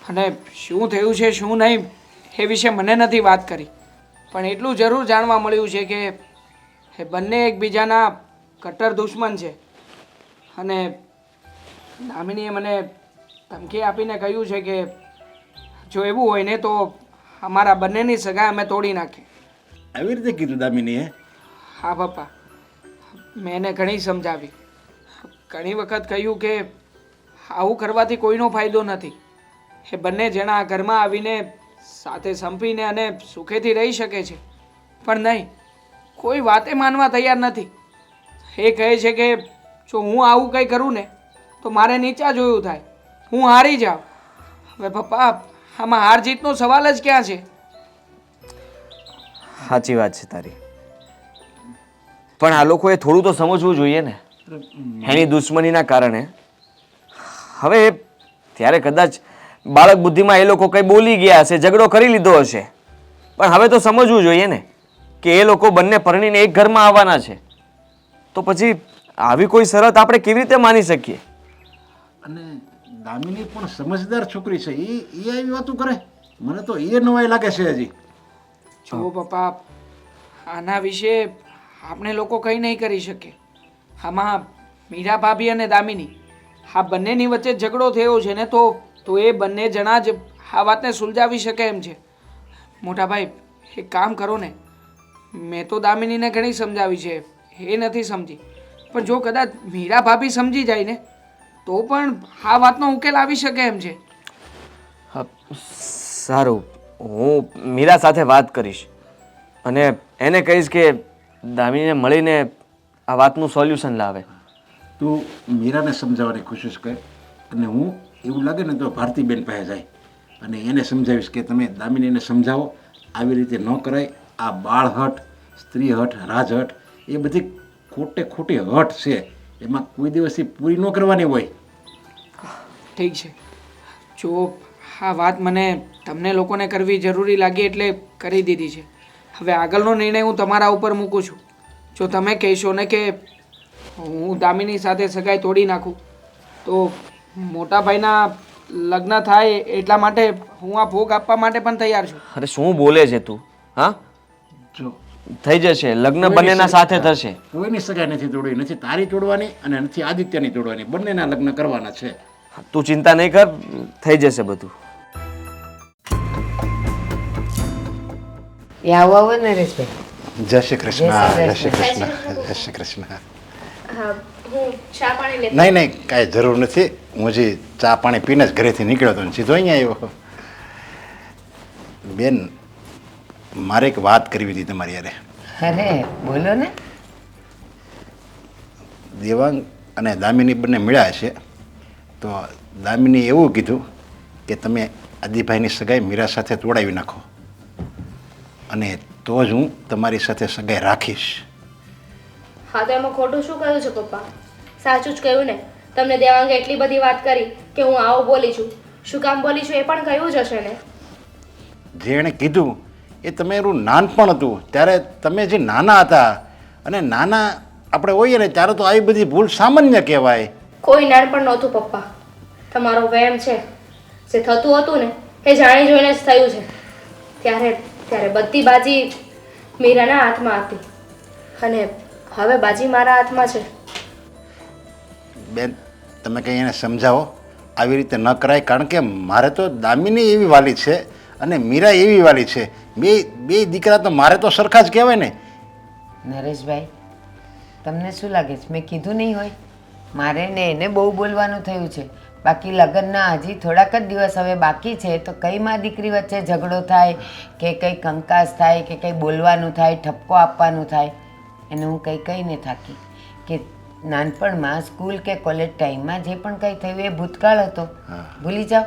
અને શું થયું છે શું નહીં એ વિશે મને નથી વાત કરી. પણ એટલું જરૂર જાણવા મળ્યું છે કે એ બંને એકબીજાના કટ્ટર દુશ્મન છે. અને દામિનીએ મને ધમકી આપીને કહ્યું છે કે જો એવું હોય ને તો અમારા બંનેની સગાઈ અમે તોડી નાખીએ. આવી રીતે કીધું દામિનીએ? હા પપ્પા, મેં એને ઘણી સમજાવી, ઘણી વખત કહ્યું કે આવું કરવાથી કોઈનો ફાયદો નથી. એ બંને જણા ઘરમાં આવીને સાથે સંપીને અને સુખેથી રહી શકે છે, પણ નહીં, કોઈ વાતે માનવા તૈયાર નથી. એ કહે છે કે જો હું આવું કંઈ કરું ને તો મારે નીચા જોયું થાય, હું હારી જાઉં. હવે પપ્પા, આમાં હાર જીતનો સવાલ જ ક્યાં છે? સાચી વાત છે તારી, પણ આ લોકોએ થોડું તો સમજવું જોઈએ ને એની દુશ્મનીના કારણે. હવે ત્યારે કદાચ બાળક બુદ્ધિમાં એ લોકો કંઈ બોલી ગયા હશે, ઝઘડો કરી લીધો હશે, પણ હવે તો સમજવું જોઈએ ને કે એ લોકો બંને પરણીને એક ઘરમાં આવવાના છે. તો પછી આવી કોઈ શરત આપણે કેવી રીતે માની શકીએ? અને દામિની પણ સમજદાર છોકરી છે, એ આવી વાતો કરે? મને તો એ નવાઈ લાગે છે હજી. જુઓ પપ્પા, આના વિશે આપણે લોકો કંઈ નહીં કરી શકીએ. આમાં મીરા ભાભી અને દામિની આ બંનેની વચ્ચે ઝઘડો થયો છે ને, તો એ બંને જણા જ આ વાતને સુલઝાવી શકે એમ છે. મોટા ભાઈ, એક કામ કરો ને, મેં તો દામિનીને ઘણી સમજાવી છે, એ નથી સમજી. પણ જો કદાચ મીરા ભાભી સમજી જાય ને તો પણ આ વાતનો ઉકેલ આવી શકે એમ છે. સારું, હું મીરા સાથે વાત કરીશ અને એને કહીશ કે દામિનીને મળીને આ વાતનું સોલ્યુશન લાવે. તું મીરાને સમજાવવાની કોશિશ કર, અને હું એવું લાગે ને તો ભારતીબેન પાસે જાય અને એને સમજાવીશ કે તમે દામિનીને સમજાવો, આવી રીતે ન કરાય. આ બાળહટ, સ્ત્રીહટ, રાજહટ એ બધી ખોટે ખોટી હટ છે, એમાં કોઈ દિવસથી પૂરી ન કરવાની હોય. ઠીક છે, જો આ વાત મને તમને લોકોને કરવી જરૂરી લાગી એટલે કરી દીધી છે. હવે આગળનો નિર્ણય હું તમારા ઉપર મૂકું છું. જો તમે કહેશો ને કે હું દામિની સાથે સગાઈ તોડી નાખું તો મોટા ભાઈના લગ્ન થાય એટલા માટે હું આ ભોગ આપવા માટે પણ તૈયાર છું. અરે શું બોલે છે તું? હા, જો થઈ જશે, લગ્ન બંનેના સાથે થશે. કોઈની સગાઈ નથી તોડવી, નથી તારી તોડવાની અને નથી આદિત્યની તોડવાની, બંનેના લગ્ન કરવાના છે. તું ચિંતા નહીં કર, થઈ જશે બધું. એ આવો આવો નરેશભાઈ. જય શ્રી કૃષ્ણ. જય શ્રી કૃષ્ણ. જય શ્રી કૃષ્ણ. હું ચા પાણી લેતી. નહીં નહીં, કાંઈ જરૂર નથી. હું હજી ચા પાણી પીને જ ઘરેથી નીકળ્યો હતો ને સીધો અહીંયા આવ્યો. બેન, મારે એક વાત કરવી હતી તમારી યારે. અરે બોલો ને. દેવાંગ અને દામિની બંને મળ્યા છે તો દામિની એવું કીધું કે તમે આદિભાઈની સગાઈ મીરા સાથે તોડાવી નાખો અને તો જ હું તમારી સાથે સગાઈ રાખીશ. હા તો એમાં ખોટું શું કહ્યું છે પપ્પા? સાચું જ કહ્યું ને. તમને દેવાંગે એટલી બધી વાત કરી કે હું આવું બોલી છું. શું કામ બોલી છું એ પણ કહ્યું જ હશે ને. જે એણે કીધું એ તમારું નાનપણ હતું, ત્યારે તમે જે નાના હતા, અને નાના આપણે હોઈએ ને ત્યારે તો આવી બધી ભૂલ સામાન્ય કહેવાય. કોઈ નાનપણ નહોતું પપ્પા. તમારો વહેમ છે. જે થતું હતું ને એ જાણી જોઈને જ થયું છે. ત્યારે બધી બાજી મીરાના હાથમાં હતી અને હવે બાજી મારા હાથમાં છે. બેન, તમે કંઈ એને સમજાવો. આવી રીતે ન કરાય, કારણ કે મારે તો દામિની એવી વાલી છે અને મીરા એવી વાલી છે. બે દીકરા તો મારે તો સરખા જ કહેવાય ને. નરેશભાઈ, તમને શું લાગે છે મેં કીધું નહીં હોય? મારે ને એને બહુ બોલવાનું થયું છે. બાકી લગ્નના હજી થોડાક જ દિવસ હવે બાકી છે તો કઈ માં દીકરી વચ્ચે ઝઘડો થાય કે કંઈ કંકાસ થાય કે કંઈ બોલવાનું થાય, ઠપકો આપવાનું થાય, એને હું કહીને થાકી કે નાનપણમાં સ્કૂલ કે કોલેજ ટાઈમમાં જે પણ કંઈ થયું એ ભૂતકાળ હતો, ભૂલી જાઓ.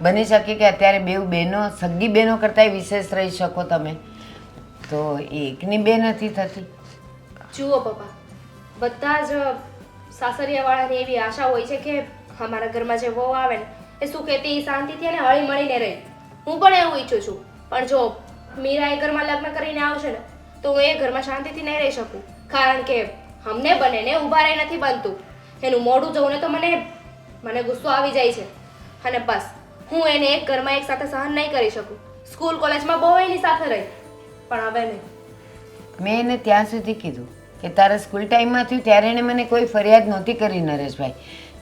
બની શકે કે અત્યારે બેઉ બહેનો સગી બહેનો કરતાંય વિશેષ રહી શકો તમે, તો એ એકની બે નથી થતી. જુઓ પપ્પા, બધા જ સાસરિયાવાળાની એવી આશા હોય છે કે અમારા ઘરમાં જે વહુ આવે ને એ સુખેથી શાંતિથી અને હળી મળીને રહે. હું પણ એવું ઈચ્છું છું, પણ જો મીરા એ ઘરમાં લગ્ન કરીને આવશે ને તો હું એ ઘરમાં શાંતિથી નહીં રહી શકું, કારણ કે અમને બંનેને ઊભા રહી નથી બનતું. એનું મોઢું જોઉં ને તો મને ગુસ્સો આવી જાય છે અને બસ હું એને એક ઘરમાં એક સાથે સહન નહીં કરી શકું. સ્કૂલ કોલેજમાં બહુ એની સાથે રહી, પણ હવે નહીં. મેં એને ત્યાં સુધી કીધું કે તારા સ્કૂલ ટાઈમમાં થયું ત્યારે એણે મને કોઈ ફરિયાદ નહોતી કરી નરેશભાઈ,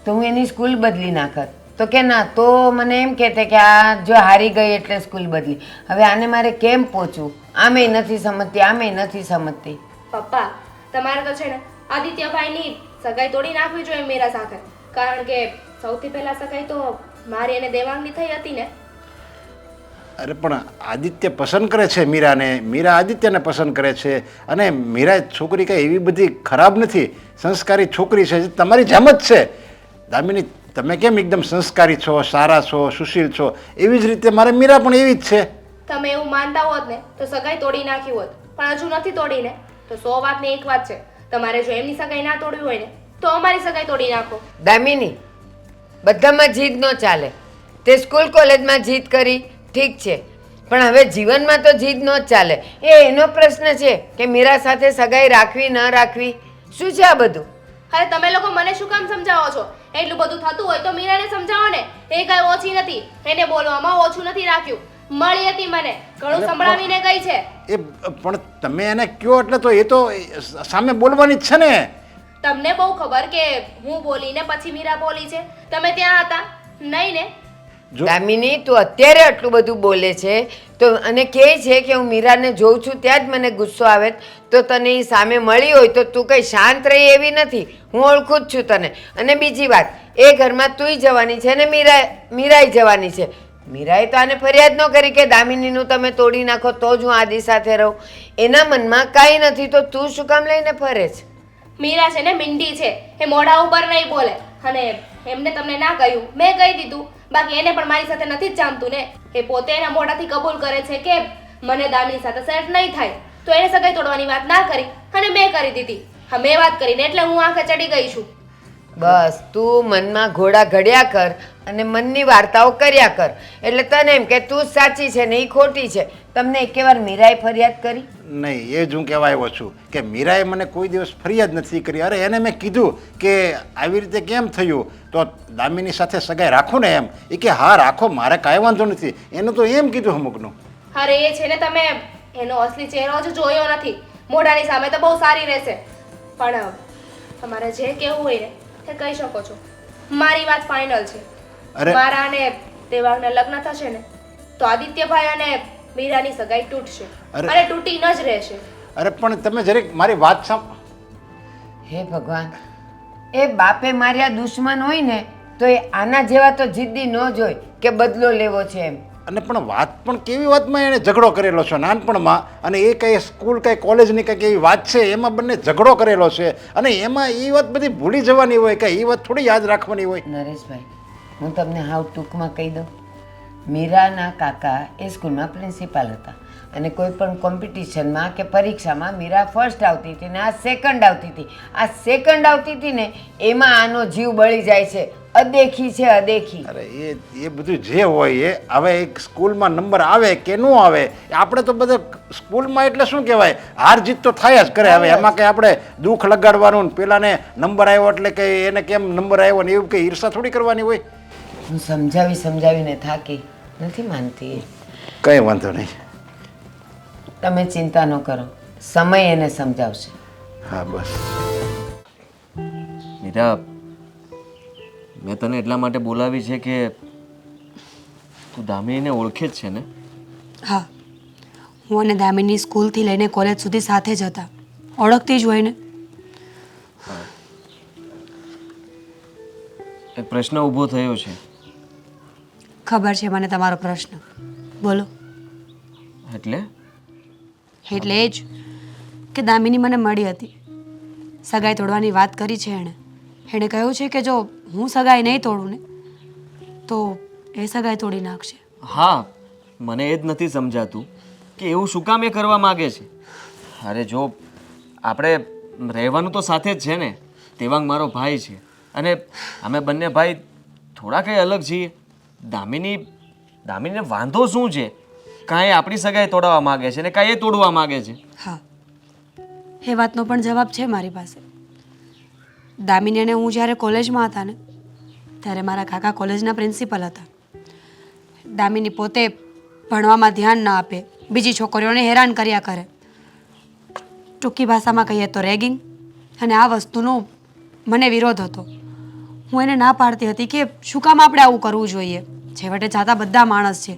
તો હું એની સ્કૂલ બદલી નાખત. તો કે ના, તો મને એમ કહેતે કે આ જો હારી ગઈ એટલે સ્કૂલ બદલી. હવે આને મારે કેમ પહોંચવું? આમેય નથી સમજતી, આમેય નથી સમજતી. પપ્પા, તમારે તો છે ને આદિત્યભાઈની સગાઈ તોડી નાખવી જોઈએ મીરા સાથે, કારણ કે સૌથી પહેલા સગાઈ તો મારી અને દેવાંગની થઈ હતી ને. અરે પણ આદિત્ય પસંદ કરે છે મીરાને, મીરા આદિત્યને પસંદ કરે છે, અને મીરા છોકરી કંઈ એવી બધી ખરાબ નથી, સંસ્કારી છોકરી છે, તમારી જેમ જ છે. દામિની, તમે કેમ એકદમ સંસ્કારી છો, સારા છો, સુશીલ છો, એવી જ રીતે મારે મીરા પણ એવી જ છે. તમે એવું માનતા હોત ને તો સગાઈ તોડી નાખી હોત, પણ હજુ નથી તોડીને તો 100 વાતની એક વાત છે. તમારે જો એમની સગાઈ ના તોડવી હોય ને તો અમારી સગાઈ તોડી નાખો. દામિની, બધામાં જીદ ન ચાલે. તે સ્કૂલ કોલેજમાં જીદ કરી, ઠીક છે, પણ હવે જીવનમાં તો જીદ ન જ ચાલે. એ એનો પ્રશ્ન છે કે મીરા સાથે સગાઈ રાખવી ન રાખવી. શું છે આ બધું? અરે તમે લોકો મને શું કામ સમજાવો છો? એટલું બધું થતું હોય તો મીરાને સમજાવો ને. એ કઈ ઓછી નથી, એને બોલવામાં ઓછું નથી રાખ્યું. મળી હતી મને, ઘણું સંભળાવીને ગઈ છે. એ પણ તમે એને કહો એટલે તો એ તો સામે બોલવાની જ છે ને. તમને બહુ ખબર કે હું બોલીને પછી મીરા બોલી છે. તમે ત્યાં હતા નહીં ને? દામિની, તું અત્યારે આટલું બધું બોલે છે તો અને કહે છે કે હું મીરાને જોઉં છું ત્યાં જ મને ગુસ્સો આવે, તો તને એ સામે મળી હોય તો તું કંઈ શાંત રહી એવી નથી. હું ઓળખું જ છું તને. અને બીજી વાત, એ ઘરમાં તુંય જવાની છે ને મીરાય જવાની છે. મીરાએ તો આને ફરિયાદ ન કરી કે દામિનીનું તમે તોડી નાખો તો જ હું આદિ સાથે રહું. એના મનમાં કાંઈ નથી તો તું શું કામ લઈને ફરે છે? મીરા છે ને મીંડી છે, એ મોઢા ઉપર નહીં બોલે. અને એમને તમને ના કહ્યું, મેં કહી દીધું. બાકી એને પણ મારી સાથે નથી જ જામતું ને. એ પોતે એના મોઢાથી કબૂલ કરે છે કે મને દામિની સાથે સેટ નહીં થાય, તો એને સગાઈ તોડવાની વાત ના કરી અને મેં કરી દીધી. હા, મેં વાત કરીને એટલે હું આંખે ચડી ગઈ છું. બસ તું મનમાં ઘોડા ઘડ્યા કર અને મનની વાર્તાઓ કર્યા કર, એટલે તને એમ કે તું સાચી છે ને એ ખોટી છે. તમને એકેવાર મીરાએ ફરિયાદ કરી? નહીં, એ જ હું કહેવા આવ્યો છું કે મીરાએ મને કોઈ દિવસ ફરિયાદ નથી કરી. અરે એને મેં કીધું કે આવી રીતે કેમ થયું, તો દામિની સાથે સગાઈ રાખો ને એમ. એ કે હા રાખો, મારે કાંઈ વાંધો નથી. એનું તો એમ કીધું અમુકનું. અરે એ છે ને તમે એનો અસલી ચહેરો જ જોયો નથી. મોઢાની સામે તો બહુ સારી રહેશે, પણ તમારે જે કહેવું હોય ને તે કહી શકો છો. મારી વાત ફાઇનલ છે. મારા અને દેવાંગના લગ્ન થશે ને તો આદિત્યભાઈ અને મીરાની સગાઈ તૂટશે અને તૂટીને જ રહેશે. અરે પણ તમે જરીક મારી વાત હે ભગવાન, એ બાપે માર્યા દુશ્મન હોય ને તો એ આના જેવા તો જિદ્દી ન જ હોય કે બદલો લેવો છે એમ. અને પણ વાત પણ કેવી વાતમાં એણે ઝઘડો કરેલો છે નાનપણમાં, અને એ કંઈ સ્કૂલ કંઈ કોલેજની કંઈક એવી વાત છે એમાં બંને ઝઘડો કરેલો છે, અને એમાં એ વાત બધી ભૂલી જવાની હોય કે એ વાત થોડી યાદ રાખવાની હોય. નરેશભાઈ, હું તમને હાવ ટૂંકમાં કહી દઉં. મીરાના કાકા એ સ્કૂલમાં પ્રિન્સિપાલ હતા અને કોઈ પણ કોમ્પિટિશનમાં કે પરીક્ષામાં મીરા ફર્સ્ટ આવતી હતી ને આ સેકન્ડ આવતી હતી. આ સેકન્ડ આવતી હતી ને એમાં આનો જીવ બળી જાય છે. અદેખી છે, અદેખી. અરે એ બધું જે હોય એ હવે એક સ્કૂલમાં નંબર આવે કે ન આવે, આપણે તો બધા સ્કૂલમાં એટલે શું કહેવાય, હાર જીત તો થાય જ કરે. હવે એમાં કંઈ આપણે દુઃખ લગાડવાનું ને પેલાને નંબર આવ્યો એટલે કે એને કેમ નંબર આવ્યો ને એવું કંઈ ઈર્ષા થોડી કરવાની હોય. હું સમજાવીને થાકી નથી માનતી એ. કંઈ વાંધો નહીં. તમે ચિંતા ન કરો, સમય એને સમજાવશે. હા બસ. મીરા, મેં તને એટલા માટે બોલાવી છે કે તું દામિનીને ઓળખે જ છે ને? હા, હું અને દામિની સ્કૂલથી લઈને કોલેજ સુધી સાથે જ હતા. ઓળખતી જ હોય ને. એક પ્રશ્ન ઊભો થયો છે. ખબર છે મને તમારો પ્રશ્ન, બોલો. એટલે એટલે એ જ કે દામિની મને મળી હતી, સગાઈ તોડવાની વાત કરી છે એણે કહ્યું છે કે જો હું સગાઈ નહીં તોડું ને તો એ સગાઈ તોડી નાખશે. હા, મને એ જ નથી સમજાતું કે એવું શું કામ એ કરવા માગે છે. અરે જો આપણે રહેવાનું તો સાથે જ છે ને. દેવાંગ મારો ભાઈ છે અને અમે બંને ભાઈ થોડા કંઈ અલગ છીએ. દામિનીને વાંધો શું છે? કાંઈ આપણી સગાઈ તોડવા માગે છે ને કાંઈ એ તોડવા માગે છે. હા, એ વાતનો પણ જવાબ છે મારી પાસે. દામિની અને હું જ્યારે કોલેજમાં હતા ને ત્યારે મારા કાકા કોલેજના પ્રિન્સિપલ હતા. દામિની પોતે ભણવામાં ધ્યાન ન આપે, બીજી છોકરીઓને હેરાન કર્યા કરે. ટૂંકી ભાષામાં કહીએ તો રેગિંગ. અને આ વસ્તુનો મને વિરોધ હતો. હું એને ના પાડતી હતી કે શું કામ આપણે આવું કરવું જોઈએ, છેવટે જાતા બધા માણસ છે.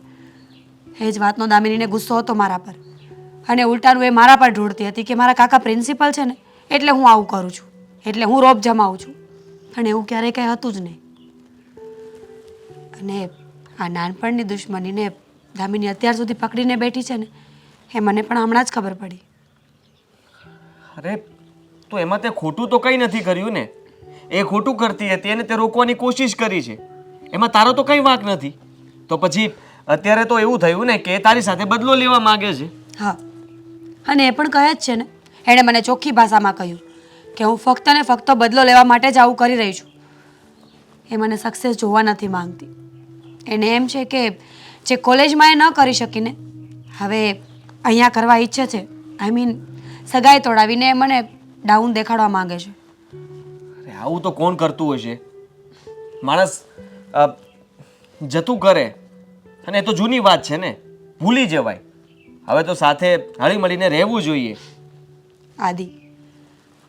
એ જ વાતનો દામિનીને ગુસ્સો હતો મારા પર, અને ઉલટાનું એ મારા પર ઢોળતી હતી કે મારા કાકા પ્રિન્સિપલ છે ને એટલે હું આવું કરું છું, એટલે હું રોપ જમાવું છું. અને એવું ક્યારેય કંઈ હતું જ નહીં. અને આ નાનપણની દુશ્મનીને દામિની અત્યાર સુધી પકડીને બેઠી છે ને એ મને પણ હમણાં જ ખબર પડી. અરે તો એમાં તે ખોટું તો કંઈ નથી કર્યું ને. એ ખોટું કરતી હતી અને તે રોકવાની કોશિશ કરી છે, એમાં તારો તો કંઈ વાંક નથી. તો પછી અત્યારે તો એવું થયું ને કે તારી સાથે બદલો લેવા માંગે છે. હા, અને એ પણ કહે જ છે ને, એણે મને ચોખ્ખી ભાષામાં કહ્યું કે હું ફક્ત ને ફક્ત બદલો લેવા માટે જ આવું કરી રહી છું. એ મને સક્સેસ જોવા નથી માંગતી. એને એમ છે કે જે કોલેજમાં એ ન કરી શકીને હવે અહીંયા કરવા ઈચ્છે છે. આઈ મીન સગાઈ તોડાવીને મને ડાઉન દેખાડવા માંગે છે. અરે આવું તો કોણ કરતું હશે? માણસ જતું કરે અને એ તો જૂની વાત છે ને, ભૂલી જવાય. હવે તો સાથે હળી મળીને રહેવું જોઈએ. આદિ,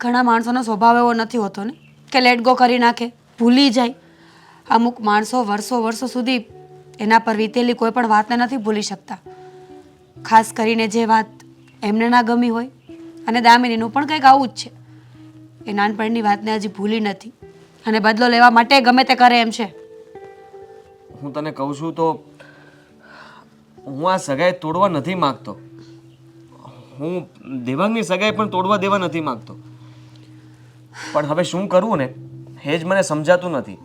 ઘણા માણસોનો સ્વભાવ એવો નથી હોતો ને કે લેટ ગો કરી નાખે, ભૂલી જાય. અમુક માણસો વર્ષો સુધી એના પર વીતેલી કોઈ પણ વાતને નથી ભૂલી શકતા. ખાસ કરીને જે વાત એમને ના ગમી હોય. અને દામિનીનું પણ કંઈક આવું જ છે. એ નાનપણની વાતને હજી ભૂલી નથી અને બદલો લેવા માટે ગમે તે કરે એમ છે. હું તને કહું છું તો હું આ સગાઈ તોડવા નથી માગતો. હું દેવાંગની સગાઈ પણ તોડવા દેવા નથી માગતો. પણ હવે શું કરવું ને એ જ મને સમજાતું નથી.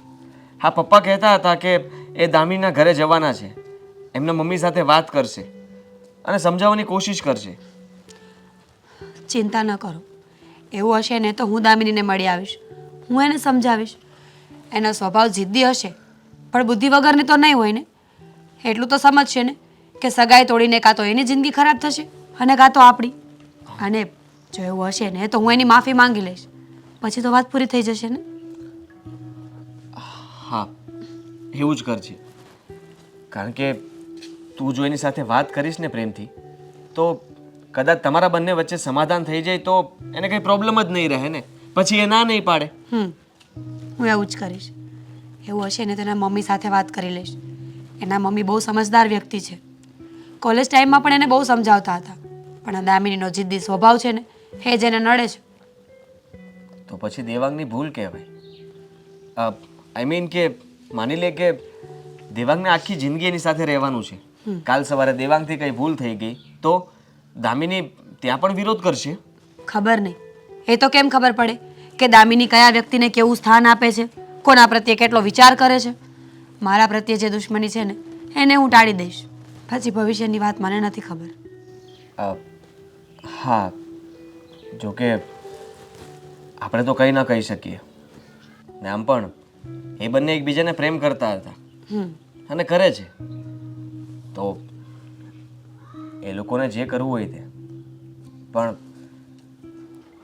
હા, પપ્પા કહેતા હતા કે એ દામિનીના ઘરે જવાના છે, એમના મમ્મી સાથે વાત કરશે અને સમજાવવાની કોશિશ કરશે. ચિંતા ન કરો, એવું હશે ને તો હું દામિનીને મળી આવીશ. હું એને સમજાવીશ. એનો સ્વભાવ જિદ્દી હશે પણ બુદ્ધિ વગરની તો નહીં હોય ને. એટલું તો સમજશે ને કે સગાઈ તોડીને કાં તો એની જિંદગી ખરાબ થશે અને કાં તો આપણી. અને જો એવું હશે ને તો હું એની માફી માંગી લઈશ, પછી તો વાત પૂરી થઈ જશે ને. હા, એવું જ કરજે. કારણ કે તું જો એની સાથે વાત કરીશ ને પ્રેમથી તો કદાચ તમારા બંને વચ્ચે સમાધાન થઈ જાય તો એને કંઈ પ્રોબ્લેમ જ નહીં રહે ને. પછી એ ના નહીં પાડે. હું એવું જ કરીશ. એવું હશે ને તો એના મમ્મી સાથે વાત કરી લઈશ. એના મમ્મી બહુ સમજદાર વ્યક્તિ છે. કોલેજ ટાઈમમાં પણ એને બહુ સમજાવતા હતા, પણ આ દામિનીનો જિદ્દી સ્વભાવ છે ને એ જ એને નડે છે. તો પછી દેવાંગની ભૂલ કહેવાય. આઈ મીન કે માની લે કે દેવાંગને આખી જિંદગી એની સાથે રહેવાનું છે, કાલ સવારે દેવાંગથી કંઈ ભૂલ થઈ ગઈ તો દામિની ત્યાં પણ વિરોધ કરશે. ખબર નહીં, એ તો કેમ ખબર પડે કે દામિની કયા વ્યક્તિને કેવું સ્થાન આપે છે, કોના પ્રત્યે કેટલો વિચાર કરે છે. મારા પ્રત્યે જે દુશ્મની છે ને એને હું ટાળી દઈશ. પછી ભવિષ્યની વાત મને નથી ખબર. હા, જોકે આપણે તો કંઈ ન કહી શકીએ ને આમ પણ એ બંને એકબીજાને પ્રેમ કરતા હતા અને કરે છે, તો એ લોકોને જે કરવું હોય તે. પણ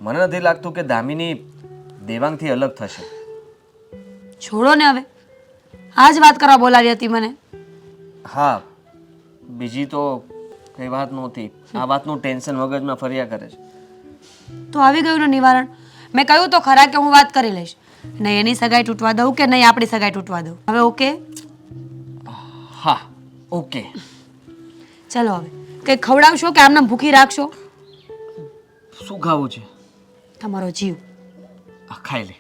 મને નથી લાગતું કે દામિની દેવાંગથી અલગ થશે. છોડો ને હવે, આ જ વાત કરવા બોલાવી હતી મને. હા, બીજી તો કઈ વાત નહોતી. આ વાતનું ટેન્શન મગજમાં ફર્યા કરે છે. તો આવી ગયું ને નિવારણ. મેં કહ્યું તો ખરા કે હું વાત કરી લઈશ. નહીં એની સગાઈ તૂટવા દઉં કે નહીં આપણી સગાઈ તૂટવા દઉં. હવે ઓકે? હા, ઓકે. ચલો હવે કંઈ ખવડાવશો કે આમને ભૂખી રાખશો? શું ખાવું છે? તમારો જીવ. ખાઈ લે.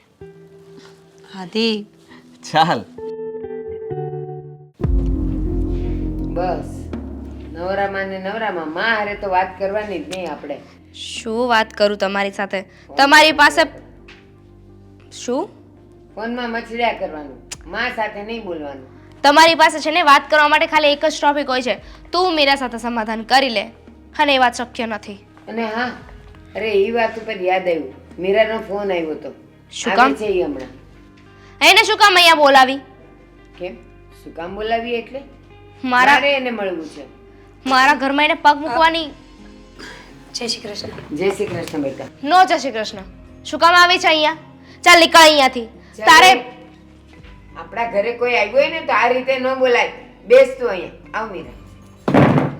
હાથી ચાલ. બસ નવરામાં ને નવરામાં માં હારે તો વાત કરવાની જ નહીં આપણે. શું વાત કરું તમારી સાથે? તમારી પાસે શું? ફોનમાં મચડ્યા કરવાનું, માં સાથે નહીં બોલવાનું. તમારી પાસે છે ને વાત કરવા માટે ખાલી એક જ ટોપિક હોય છે. તું મીરા સાથે સમાધાન કરી લે, અને એ વાત શક્ય નથી. અને હા, અરે એ વાત ઉપર યાદ આવ્યું, મીરાનો ફોન આવ્યો તો. શું કામ? આવે છે ઈ હમણાં. એને શું કામ અહીંયા બોલાવી? કેમ? શું કામ બોલાવી એટલે? મારા મારે એને મળવું છે. મારા ઘરમાં એને પગ મૂકવાની જય શ્રી કૃષ્ણ. જય શ્રી કૃષ્ણ બેટા. નો જય શ્રી કૃષ્ણ. શું કામ આવી છે અહીંયા? ચાલ નીકળ અહીંયાથી. તારે આપણા ઘરે કોઈ આવ્યું હોય ને તો આ રીતે ન બોલાય. બેસ તું અહીંયા. આવ મીરા,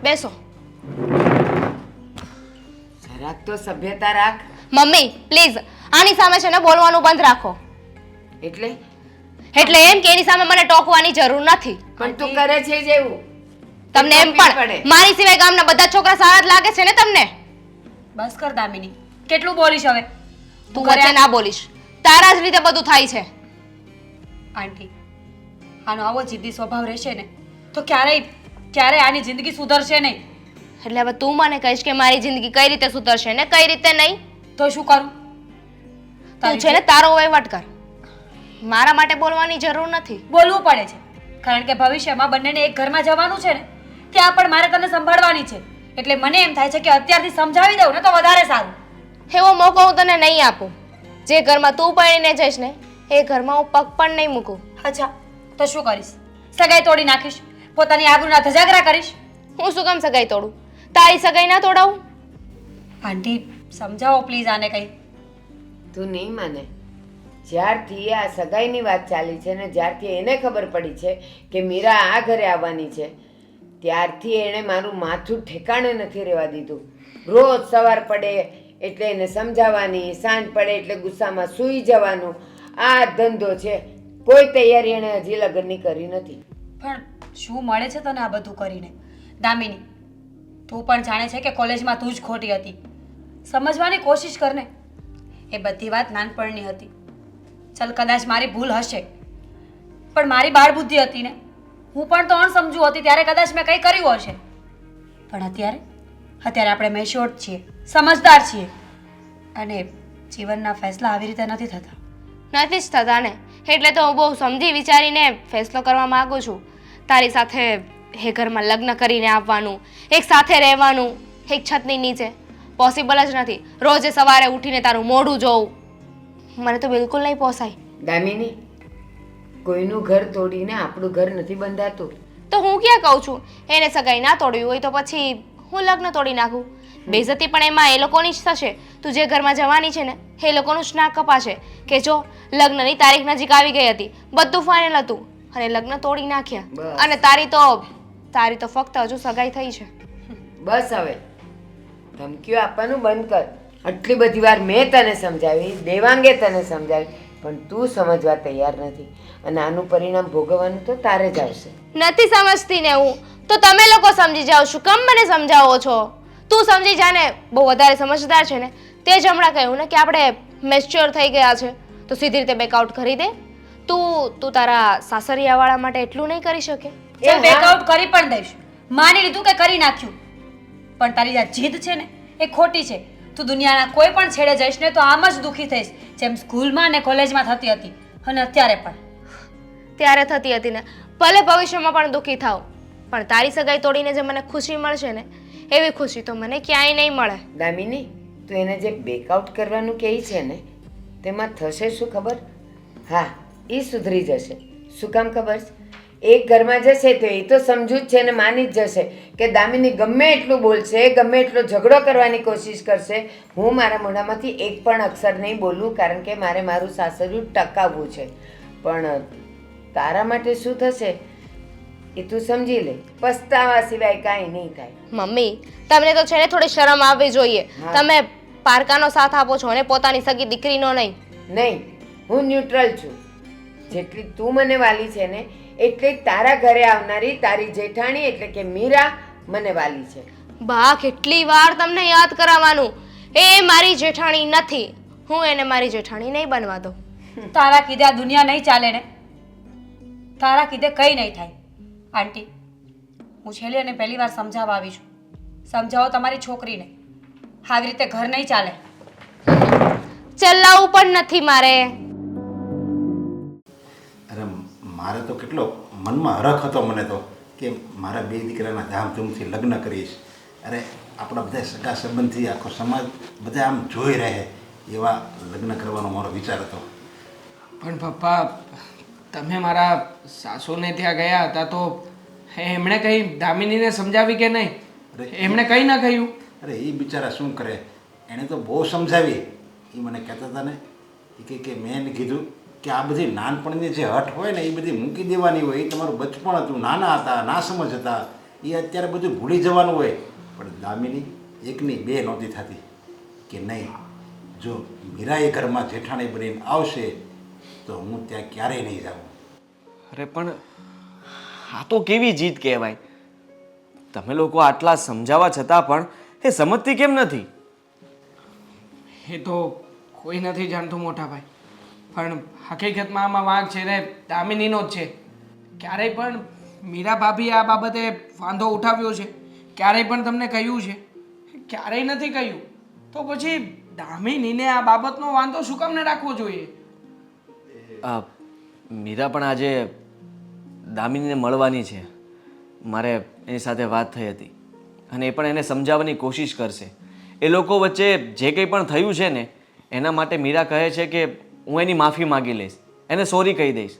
બેસો. જરાક તો સભ્યતા રાખ. મમ્મી પ્લીઝ આની સામે છે ને બોલવાનું બંધ રાખો. એટલે એટલે એમ કે એની સામે મને ટોકવાની જરૂર નથી. પણ તું કરે છે જેવું તમને એમ પણ મારી સિવાય ગામના બધા છોકરા સારા જ લાગે છે ને તમને? બસ કર દામિની, કેટલું બોલીશ હવે? તું વચ્ચે ના બોલીશ. તારા જ રીતે બધું થાય છે. આંટી, આનો આવો જિદ્દી સ્વભાવ રહેશે ને તો ક્યારેય આની જિંદગી સુધરશે નહીં. એટલે હવે તું મને કહીશ કે મારી જિંદગી કઈ રીતે સુધરશે ને કઈ રીતે નહીં? તો શું કરું? તું છે ને તારો વહીવટ કર. મારા માટે બોલવાની જરૂર નથી. બોલવું પડે છે કારણ કે ભવિષ્યમાં બંનેને એક ઘરમાં જવાનું છે ને, ત્યાં પણ મારે તને સંભાળવાની છે. એટલે મને એમ થાય છે કે અત્યારથી સમજાવી દઉં ને તો વધારે સારું. એવો મોકો હું તને નહીં આપું. જે ઘરમાં તું પરણીને જઈશ ને એ ઘરમાં હું પગ પણ નહીં મૂકું. અચ્છા, તો શું કરીશ? સગાઈ તોડી નાખીશ? પોતાની આબરૂના ધજાગરા કરીશ? હું શું કામ સગાઈ તોડું? તારી સગાઈ ના તોડાવું? આંટી સમજાવો પ્લીઝ આને કંઈ. તું નહીં માને. જ્યારથી આ સગાઈની વાત ચાલી છે ને જ્યારથી એને ખબર પડી છે કે મીરા આ ઘરે આવવાની છે ત્યારથી એણે મારું માથું ઠેકાણે નથી રહેવા દીધું. રોજ સવાર પડે એટલે એને સમજાવવાની, સાંજ પડે એટલે ગુસ્સામાં સૂઈ જવાનું. આ ધંધો છે. કોઈ તૈયારી એણે હજી લગ્નની કરી નથી. પણ શું મળે છે તને આ બધું કરીને? દામિની, તું પણ જાણે છે કે કોલેજમાં તું જ ખોટી હતી. સમજવાની કોશિશ કર ને. એ બધી વાત નાનપણની હતી. ચાલ કદાચ મારી ભૂલ હશે, પણ મારી બાળ બુદ્ધિ હતી ને. હું પણ તો અણસમજુ હતી ત્યારે કદાચ મેં કંઈ કર્યું હશે. પણ અત્યારે આપણે મેચ્યોર્ડ છીએ, સમજદાર છીએ, અને જીવનના ફેસલા આવી રીતે નથી થતા. નથી જ થતા ને. એટલે તો હું બહુ સમજી વિચારીને ફેસલો કરવા માંગુ છું. તારી સાથે એ ઘરમાં લગ્ન કરીને આવવાનું, એક સાથે રહેવાનું, એક છતની નીચે પોસિબલ જ નથી. રોજે સવારે ઉઠીને તારું મોઢું જોવું મને તો બિલકુલ નહીં પોસાય. દામિની, કોઈનું ઘર તોડીને આપણું ઘર નથી બંધાતું. તો હું ક્યાં કહું છું એને સગાઈ ના તોડવી હોય તો પછી હું લગ્ન તોડી નાખું. બેઇજ્જતી પણ એમાં એ લોકોની જ થશે. તું જે ઘરમાં જવાની છે ને એ લોકોનું જ નાક કપાશે કે જો લગ્નની તારીખ નજીક આવી ગઈ હતી, બધું ફાઇનલ હતું અને લગ્ન તોડી નાખ્યા. અને તારી તો ફક્ત હજુ સગાઈ થઈ છે. બસ હવે ધમકીઓ આપવાનું બંધ કર. આટલી બધી વાર મેં તને સમજાવી, દેવાંગે તને સમજાવી, પણ તું સમજવા તૈયાર નથી. અને આનું પરિણામ ભોગવવાનું તો તારે જ આવશે. નથી સમજતી ને હું તો તમે લોકો સમજી જાઓ. શું કામ મને સમજાવો છો? તું સમજી જા ને. બહુ વધારે સમજદાર છે ને. તે જ હમણાં કહ્યું ને કે આપણે મેચ્યોર થઈ ગયા છે તો સીધી રીતે બેકઆઉટ કરી દે. તું તારા સાસરિયાવાળા માટે એટલું નહીં કરી શકે? ચાલ બેકઆઉટ કરી પણ દઈશ, માની લીધું કે કરી નાખ્યું. પણ તારી આ જીદ છે ને એ ખોટી છે. તું દુનિયાના કોઈ પણ છેડે જઈશ ને તો આમ જ દુઃખી થઈશ, જેમ સ્કૂલમાં અને કોલેજમાં થતી હતી અને અત્યારે પણ. ત્યારે થતી હતી ને, ભલે ભવિષ્યમાં પણ દુઃખી થાવ, પણ તારી સગાઈ તોડીને જે મને ખુશી મળશે ને એવી ખુશી તો મને ક્યાંય નહીં મળે. દામિની, તું એને જે બેકઆઉટ કરવાનું કહે છે ને તેમાં થશે શું ખબર? હા, એ સુધરી જશે. શું કામ ખબર છે? એક ઘરમાં જશે તો એ તો સમજુ જ છે ને માની જ જશે કે દામિની ગમે એટલું બોલશે, ગમે એટલો ઝઘડો કરવાની કોશિશ કરશે, હું મારા મોઢામાંથી એક પણ અક્ષર નહીં બોલું, કારણ કે મારે મારું સાસરિયું ટકાવવું છે. પણ તારા માટે શું થશે એ તું સમજી લે. પસ્તાવા સિવાય કાંઈ નહીં થાય. મમ્મી, તમને તો છે ને થોડી શરમ આવવી જોઈએ. તમે પારકાનો સાથ આપો છો અને પોતાની સગી દીકરીનો નહીં. નહીં, હું ન્યુટ્રલ છું. જેટલી તું મને વાલી છે ને એટલી તારા ઘરે આવનારી તારી જેઠાણી એટલે કે મીરા મને વાલી છે. બા, કેટલી વાર તમને યાદ કરાવવાનું? એ મારી જેઠાણી નથી. હું એને મારી જેઠાણી નહીં બનવા દઉં. તારા કીધે આ દુનિયા નહીં ચાલે ને, તારા કીધે કંઈ નહીં થાય. આંટી, હું છેલ્લી અને પહેલી વાર સમજાવવા આવી છું. સમજાવો તમારી છોકરીને, આવી રીતે ઘર નહીં ચાલે. ચલાવવું પણ નથી મારે. અરે મારે તો કેટલો મનમાં હરખ હતો મને તો કે મારા બે દીકરાના ધામધૂમથી લગ્ન કરીશ. અરે આપણા બધા સગા સંબંધી આખો સમાજ બધા આમ જોઈ રહે એવા લગ્ન કરવાનો મારો વિચાર હતો. પણ પપ્પા, તમે મારા સાસુને ત્યાં ગયા હતા તો એમણે કંઈ દામિનીને સમજાવી કે નહીં? એમણે કંઈ ના કહ્યું? અરે એ બિચારા શું કરે, એણે તો બહુ સમજાવી. એ મને કહેતા હતા ને, એ કે મેં એને કીધું કે આ બધી નાનપણની જે હઠ હોય ને એ બધી મૂકી દેવાની હોય. એ તમારું બચપણ હતું, નાના હતા, ના સમજ હતા, એ અત્યારે બધું ભૂલી જવાનું હોય. પણ દામિની એકની બે નહોતી થતી કે નહીં, જો મીરા એ ઘરમાં જેઠાણી બનીને આવશે તો હું ત્યાં ક્યારેય નહીં જાઉં. અરે પણ આ તો કેવી જીત કહેવાય? તમે લોકો આટલા સમજાવવા છતાં પણ એ સમજતી કેમ નથી? એ તો કોઈ નથી જાણતું મોટા ભાઈ, પણ હકીકતમાં આમાં વાંક છે ને દામિનીનો જ છે. ક્યારેય પણ મીરા ભાભીએ આ બાબતે વાંધો ઉઠાવ્યો છે? ક્યારેય પણ તમને કહ્યું છે? ક્યારેય નથી કહ્યું. તો પછી દામિનીને આ બાબતનો વાંધો શું કામ ને રાખવો જોઈએ? મીરા પણ આજે દામિનીને મળવાની છે. મારે એની સાથે વાત થઈ હતી અને એ પણ એને સમજાવવાની કોશિશ કરશે. એ લોકો વચ્ચે જે કંઈ પણ થયું છે ને એના માટે મીરા કહે છે કે હું એની માફી માગી લઈશ, એને સોરી કહી દઈશ,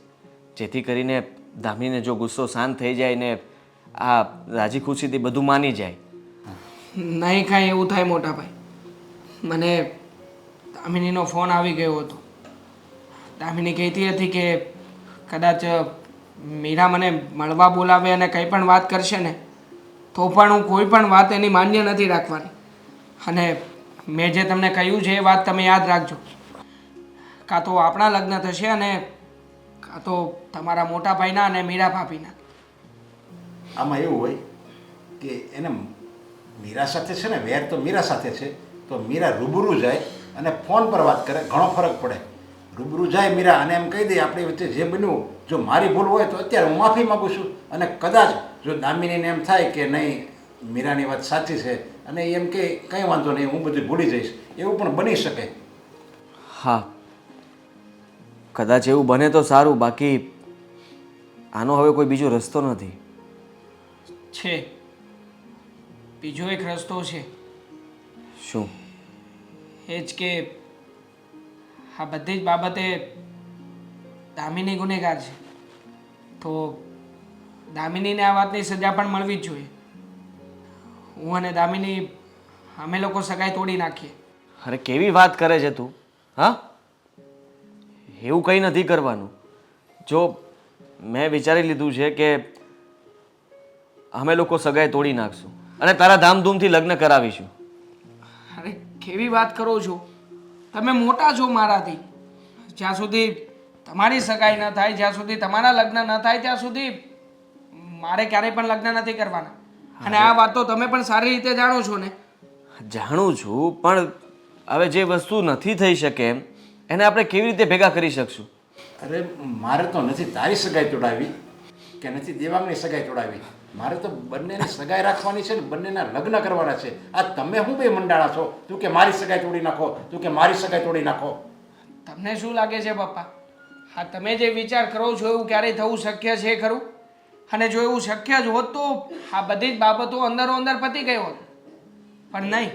જેથી કરીને દામિનીને જો ગુસ્સો શાંત થઈ જાય ને આ રાજી ખુશીથી બધું માની જાય. નહીં કાંઈ એવું થાય મોટા ભાઈ. મને દામિનીનો ફોન આવી ગયો હતો. દામિની કહેતી હતી કે કદાચ મીરા મને મળવા બોલાવે અને કંઈ પણ વાત કરશે ને તો પણ હું કોઈ પણ વાત એની માન્ય નથી રાખવાની. અને મેં જે તમને કહ્યું છે એ વાત તમે યાદ રાખજો. કાં તો આપણા લગ્ન થશે અને કાં તો તમારા મોટા ભાઈના અને મીરા ભાભીના. આમાં એવું હોય કે એને મીરા સાથે છે ને વેર તો મીરા સાથે છે, તો મીરા રૂબરૂ જાય અને ફોન પર વાત કરે, ઘણો ફરક પડે. રૂબરૂ જાય મીરા અને એમ કહી દે આપણી વચ્ચે જે બન્યું, જો મારી ભૂલ હોય તો અત્યારે હું માફી માગું છું. અને કદાચ જો દામિનીને એમ થાય કે નહીં મીરાની વાત સાચી છે અને એમ કે કંઈ વાંધો નહીં હું બધું ભૂલી જઈશ, એવું પણ બની શકે. હા, કદાચ એવું બને તો સારું, બાકી આનો હવે કોઈ બીજો રસ્તો નથી. છે બીજો એક રસ્તો છે. શું? એ જ કે આ બધી જ બાબતે દામિની ગુનેગાર છે, તો દામિનીને આ વાતની સજા પણ મળવી જ જોઈએ. હું અને દામિની અમે લોકો સગાઈ તોડી નાખીએ. અરે કેવી વાત કરે છે તું? હા, એવું કંઈ નથી કરવાનું. જો મેં વિચારી લીધું છે કે અમે લોકો સગાઈ તોડી નાખશું અને તારા ધામધૂમથી લગ્ન કરાવીશું. અરે કેવી વાત કરો છો તમે? મોટા છો મારાથી. જ્યાં સુધી તમારી સગાઈ ન થાય, જ્યાં સુધી તમારા લગ્ન ન થાય ત્યાં સુધી મારે ક્યારેય પણ લગ્ન નથી કરવાના. અને આ વાત તો તમે પણ સારી રીતે જાણો છો ને? જાણું છું, પણ હવે જે વસ્તુ નથી થઈ શકે એમ એને આપણે કેવી રીતે ભેગા કરી શકશું? અરે મારે તો નથી તારી સગાઈ તોડાવી કે નથી દેવાંગની સગાઈ તોડાવી, મારે તો બંનેની સગાઈ રાખવાની છે ને બંનેના લગ્ન કરવાના છે. આ તમે શું બે મંડાણા છો? તું કે મારી સગાઈ તોડી નાખો, તું કે મારી સગાઈ તોડી નાખો. તમને શું લાગે છે પપ્પા? હા, તમે જે વિચાર કરો છો એવું ક્યારેય થવું શક્ય છે ખરું? અને જો એવું શક્ય જ હોત તો આ બધી જ બાબતો અંદરો અંદર પતી ગઈ હોત. પણ નહીં,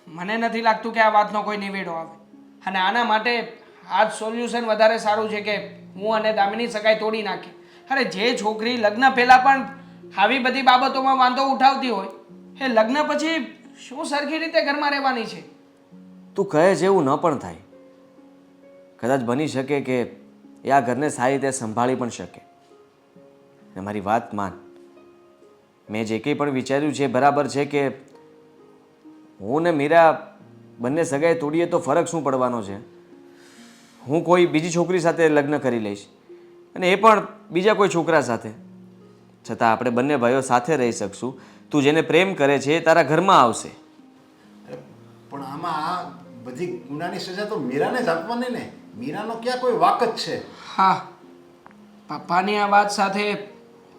મને નથી લાગતું કે આ વાતનો કોઈ નિવેડો આવે. અને આના માટે આ જ સોલ્યુશન વધારે સારું છે કે હું અને દામિની સગાઈ તોડી નાખી. અરે જે છોકરી લગ્ન પહેલાં પણ આવી બધી બાબતોમાં વાંધો ઉઠાવતી હોય એ લગ્ન પછી શું સરખી રીતે ઘરમાં રહેવાની છે? તું કહે છે એવું ન પણ થાય. કદાચ બની શકે કે એ આ ઘરને સારી રીતે સંભાળી પણ શકે. ને મારી વાત માન, મેં જે કંઈ પણ વિચાર્યું છે એ બરાબર છે કે હું ને મીરા બંને સગાઈ તોડીએ તો ફરક શું પડવાનો છે? હું કોઈ બીજી છોકરી સાથે લગ્ન કરી લઈશ અને એ પણ બીજા કોઈ છોકરા સાથે. છતાં આપણે બંને ભાઈઓ સાથે રહી શકશું. તું જેને પ્રેમ કરે છે એ તારા ઘરમાં આવશે. પણ આમાં આ બધી ગુનાની સજા તો મીરાને જ આપવાની ને. મીરાનો ક્યાં કોઈ વાક જ છે? હા, પપ્પાની આ વાત સાથે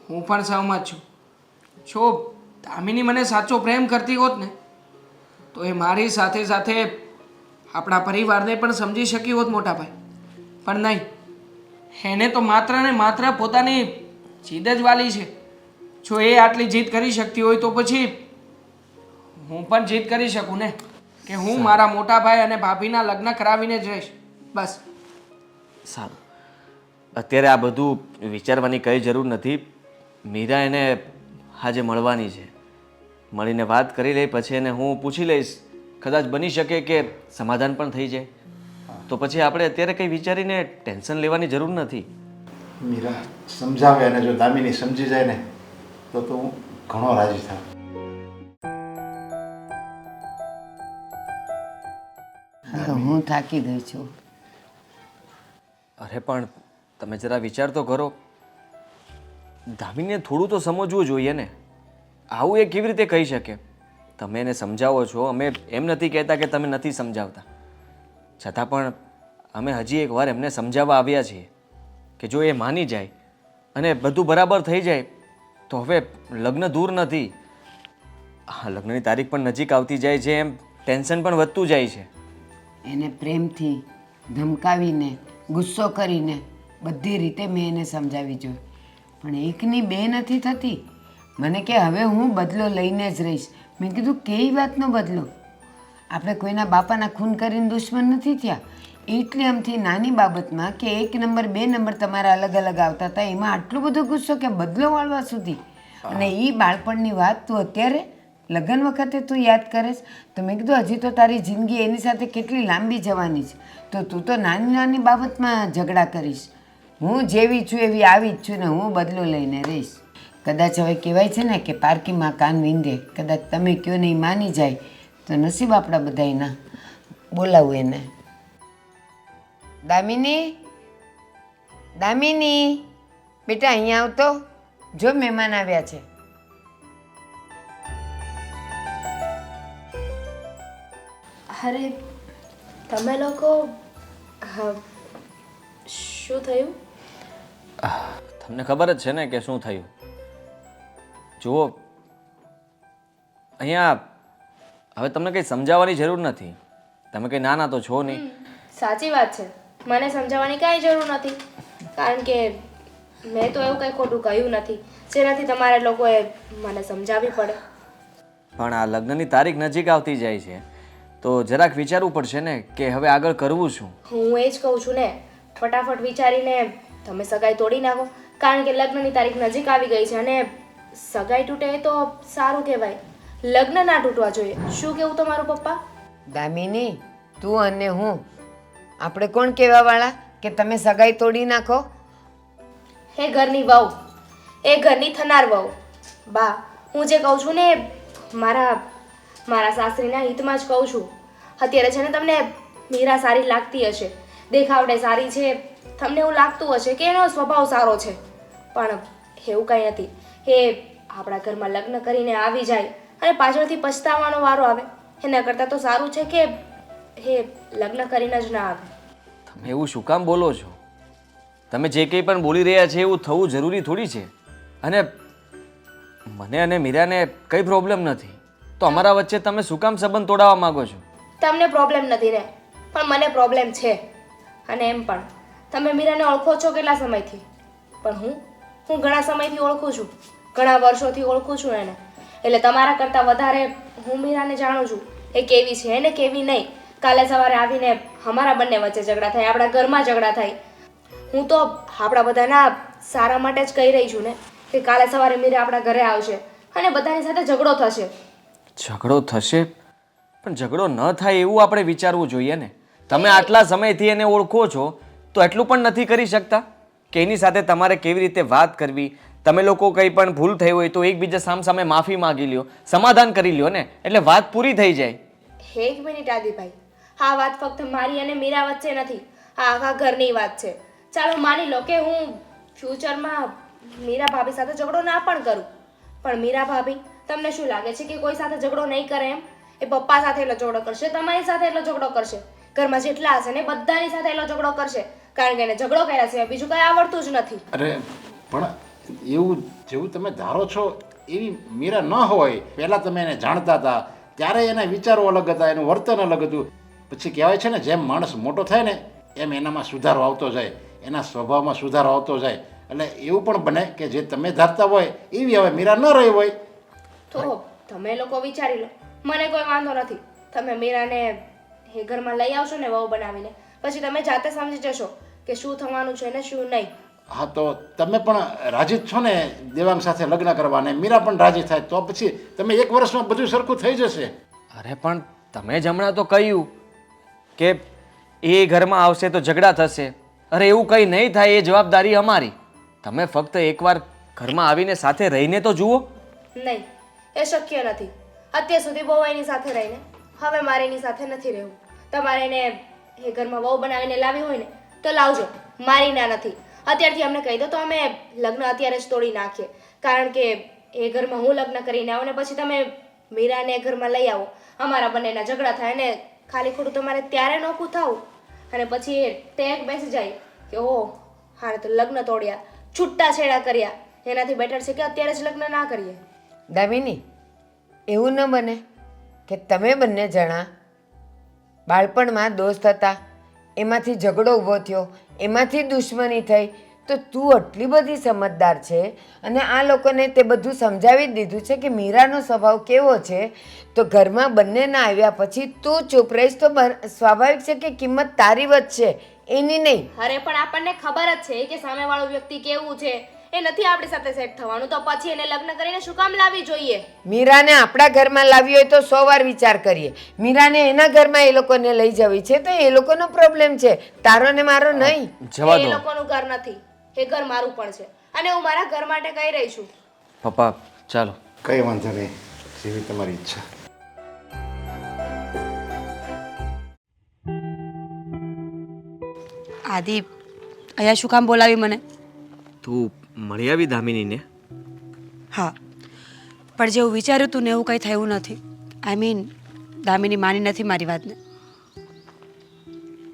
હું પણ સહમત છું. જો દામિની મને સાચો પ્રેમ કરતી હોત ને તો એ મારી સાથે સાથે આપણા પરિવારને પણ સમજી શકી હોત મોટા ભાઈ. પણ નહીં, એને તો માત્ર ને માત્ર પોતાની જીદ જ વાલી છે. જો એ આટલી જીદ કરી શકતી હોય તો પછી હું પણ જીદ કરી શકું ને કે હું મારા મોટા ભાઈ અને ભાભીના લગ્ન કરાવીને જ રહીશ. બસ. સારું, અત્યારે આ બધું વિચારવાની કંઈ જરૂર નથી. મીરા એને આજે મળવાની છે. મળીને વાત કરી લઈ પછી એને હું પૂછી લઈશ. કદાચ બની શકે કે સમાધાન પણ થઈ જાય. તો પછી આપણે અત્યારે કંઈ વિચારીને ટેન્શન લેવાની જરૂર નથી. મીરા સમજાવે અને જો દામિની સમજી જાય ને તો હું ઘણો રાજી થાઉં. તો હું થાકી ગઈ છું. અરે પણ તમે જરા વિચાર તો કરો. દામિનીને થોડું તો સમજવું જોઈએ ને. આવું એ કેવી રીતે કહી શકે? તમે એને સમજાવો છો, અમે એમ નથી કહેતા કે તમે નથી સમજાવતા. છતાં પણ અમે હજી એકવાર એમને સમજાવવા આવ્યા છીએ કે જો એ માની જાય અને બધું બરાબર થઈ જાય તો હવે લગ્ન દૂર નથી. હા, લગ્નની તારીખ પણ નજીક આવતી જાય છે એમ ટેન્શન પણ વધતું જાય છે. એને પ્રેમથી ધમકાવીને ગુસ્સો કરીને બધી રીતે મેં એને સમજાવી જોઈ, પણ એકની બે નથી થતી. મને કે હવે હું બદલો લઈને જ રહીશ. મેં કીધું કેવી વાતનો બદલો? આપણે કોઈના બાપાના ખૂન કરીને દુશ્મન નથી થયા. એટલી આમથી નાની બાબતમાં કે 1 નંબર 2 નંબર તમારા અલગ અલગ આવતા હતા એમાં આટલો બધો ગુસ્સો કે બદલો વાળવા સુધી. અને એ બાળપણની વાત તું અત્યારે લગ્ન વખતે તું યાદ કરેશ? તો મેં કીધું હજી તો તારી જિંદગી એની સાથે કેટલી લાંબી જવાની છે. તો તું તો નાની નાની બાબતમાં ઝઘડા કરીશ. હું જેવી છું એવી આવી જ છું ને હું બદલો લઈને રહીશ. કદાચ હવે કહેવાય છે ને કે પારકીમાં કાન વિંધે. કદાચ તમે કહો ને એ માની જાય તો નસીબ આપણા બધાયના. બોલાવું એને. દામિની, દામિની બેટા અહીંયા આવતો. જો મહેમાન આવ્યા છે. અરે તમે લોકો શું થયું? તમને ખબર જ છે ને કે શું થયું. જુઓ, અહીંયા હવે તમને કંઈ સમજાવવાની જરૂર નથી. તમે કંઈ નાના તો છો નહીં. સાચી વાત છે, મને સમજાવવાની કાંઈ જરૂર નથી. કારણ કે મેં તો એવું કંઈ ખોટું કહ્યું નથી જેનાથી તમારે લોકોએ મને સમજાવવી પડે. પણ આ લગ્નની તારીખ નજીક આવતી જાય છે તો જરાક વિચારવું પડશે ને કે હવે આગળ કરવું શું. હું એ જ કહું છું ને, ફટાફટ વિચારીને તમે સગાઈ તોડી નાખો. કારણ કે લગ્નની તારીખ નજીક આવી ગઈ છે અને સગાઈ તૂટે એ તો સારું કહેવાય, લગ્ન ના તૂટવા જોઈએ. શું કેવું તમારું પપ્પા? દામિની, તું અને હું આપણે કોણ કહેવાવાળા કે તમે સગાઈ તોડી નાખો? હે ઘરની વહુ, એ ઘરની થનાર વહુ. બા, હું જે કહું છું ને મારા સાસરીના હિતમાં જ કહું છું. અત્યારે છે ને તમને મીરા સારી લાગતી હશે, દેખાવડે સારી છે, તમને એવું લાગતું હશે કે એનો સ્વભાવ સારો છે, પણ એવું કંઈ નથી. એ આપણા ઘરમાં લગ્ન કરીને આવી જાય અને પાછળથી પછતાવાનો વારો આવે એના કરતાં તો સારું છે કે એ લગ્ન કરીને જ ના આવે. તમે એવું શું કામ બોલો છો? તમે જે કંઈ પણ બોલી રહ્યા છે એવું થવું જરૂરી થોડી છે. અને મને અને મીરાને કઈ પ્રોબ્લેમ નથી, તો અમારા વચ્ચે તમે શું કામ સંબંધ તોડાવવા માંગો છો? તમને પ્રોબ્લેમ નથી ને, પણ મને પ્રોબ્લેમ છે. અને એમ પણ તમે મીરાને ઓળખો છો કેટલા સમયથી? પણ હું ઘણા સમયથી ઓળખું છું, ઘણા વર્ષોથી ઓળખું છું એને. એટલે તમારા કરતાં વધારે હું મીરાને જાણું છું, એ કેવી છે ને કેવી નહીં. કાલે સવારે આવીને અમારા બંને વચ્ચે ઝઘડા થાય, આપણા ઘરમાં ઝઘડા થાય. હું તો આપણા બધાના સારા માટે જ કહી રહી છું ને કે કાલે સવારે મીરા આપણા ઘરે આવશે અને બધાની સાથે ઝઘડો થશે. ઝઘડો થશે? પણ ઝઘડો ન થાય એવું આપણે વિચારવું જોઈએ ને. તમે આટલા સમયથી એને ઓળખો છો તો એટલું પણ નથી કરી શકતા કે એની સાથે તમારે કેવી રીતે વાત કરવી? તમે લોકો કંઈ પણ ભૂલ થઈ હોય તો એકબીજા સામે માફી માંગી લ્યો, સમાધાન કરી લ્યો ને, એટલે વાત પૂરી થઈ જાય. એક મિનિટ આદિભાઈ, આ વાત ફક્ત મારી અને મીરા વચ્ચે નથી, આ આખા ઘરની વાત છે. ચાલો માની લો કે હું ફ્યુચરમાં મીરા ભાભી સાથે ઝઘડો ના પણ કરું, પણ મીરા ભાભી તમને શું લાગે છે કે કોઈ સાથે ઝઘડો નહીં કરે એમ? એ પપ્પા સાથે એટલો ઝઘડો કરશે, તમારી સાથે એટલો ઝઘડો કરશે, ઘરમાં જેટલા હશે ને બધાની સાથે એટલો ઝઘડો કરશે, કારણ કે એને ઝઘડો કર્યા સિવાય બીજું કંઈ આવડતું જ નથી. અરે પણ એવું જેવું તમે ધારો છો એવી મીરા ન હોય. પહેલાં તમે એને જાણતા હતા ત્યારે એના વિચારો અલગ હતા, એનું વર્તન અલગ હતું. પછી કહેવાય છે ને, જેમ માણસ મોટો થાય ને એમ એનામાં સુધારો આવતો જાય, એના સ્વભાવમાં સુધારો આવતો જાય. એટલે એવું પણ બને કે જે તમે ધારતા હોય એવી હવે મીરા ન રહી હોય. તો તમે લોકો વિચારી લો, મને કોઈ વાંધો નથી. તમે મીરાને એ ઘરમાં લઈ આવશો ને વહુ બનાવીને, પછી તમે જાતે સમજી જશો કે શું થવાનું છે ને શું નહીં. હા, તો તમે પણ રાજી જ છો ને દેવાંગ સાથે લગ્ન કરવા, અને મીરા પણ રાજી થાય તો પછી તમે 1 વર્ષમાં બધું સરખું થઈ જશે. અરે પણ તમે જ હમણાં તો કહ્યું કે એ ઘરમાં આવશે તો ઝઘડા થશે. અરે એવું કંઈ નહીં થાય, એ જવાબદારી અમારી. તમે ફક્ત એકવાર ઘરમાં આવીને સાથે રહીને તો જુઓ. નહીં, એ શક્ય નથી. અત્યાર સુધી બહુ એની સાથે રહીને હવે મારે એની સાથે નથી રહેવું. તમારે એને એ ઘરમાં બહુ બનાવીને લાવી હોય ને તો લાવજો, મારી ના નથી. અત્યારથી અમને કહી દો તો અમે લગ્ન અત્યારે જ તોડી નાખીએ, કારણ કે એ ઘરમાં હું લગ્ન કરીને આવું ને પછી તમે મીરાને એ ઘરમાં લઈ આવો, અમારા બંનેના ઝઘડા થાય ને ખાલી ખોટું તમારે ત્યારે નોખું થાવું અને પછી એ ટેગ બેસી જાય કે ઓહ હારે તો લગ્ન તોડ્યા, છૂટા છેડા કર્યા. એનાથી બેટર છે કે અત્યારે જ લગ્ન ના કરીએ. દામિની, એવું ન બને કે તમે બંને જણા બાળપણમાં દોસ્ત હતા, એમાંથી ઝઘડો ઊભો થયો, એમાંથી દુશ્મની થઈ, તો તું આટલી બધી સમજદાર છે અને આ લોકોને તે બધું સમજાવી જ દીધું છે કે મીરાનો સ્વભાવ કેવો છે, તો ઘરમાં બંનેના આવ્યા પછી તું ચૂપ રહીશ તો સ્વાભાવિક છે કે કિંમત તારી વધશે, એની નહીં. અરે પણ આપણને ખબર જ છે કે સામેવાળો વ્યક્તિ કેવું છે, એ નથી આપણી સાથે સેટ થવાનું, તો પછી એને લગ્ન કરીને શું કામ લાવવી જોઈએ? મીરાને આપણા ઘરમાં લાવી હોય તો 100 વાર વિચાર કરીએ. મીરાને એના ઘરમાં એ લોકોને લઈ જવી છે તો એ લોકોનો પ્રોબ્લેમ છે, તારો ને મારો નહીં. જવા એ દો લોકોનું ઘર નથી, એ ઘર મારું પણ છે અને હું મારા ઘર માટે કહી રહી છું. પપ્પા, ચાલો. કંઈ વાંધો નહીં, જેવી તમારી ઈચ્છા. આદિ, અહીંયા શું કામ બોલાવી મને? તું મળી આવી દામિનીને? હા, પણ જેવું વિચાર્યું હતું ને એવું કંઈ થયું નથી. આઈ મીન, દામિની માની નથી મારી વાતને.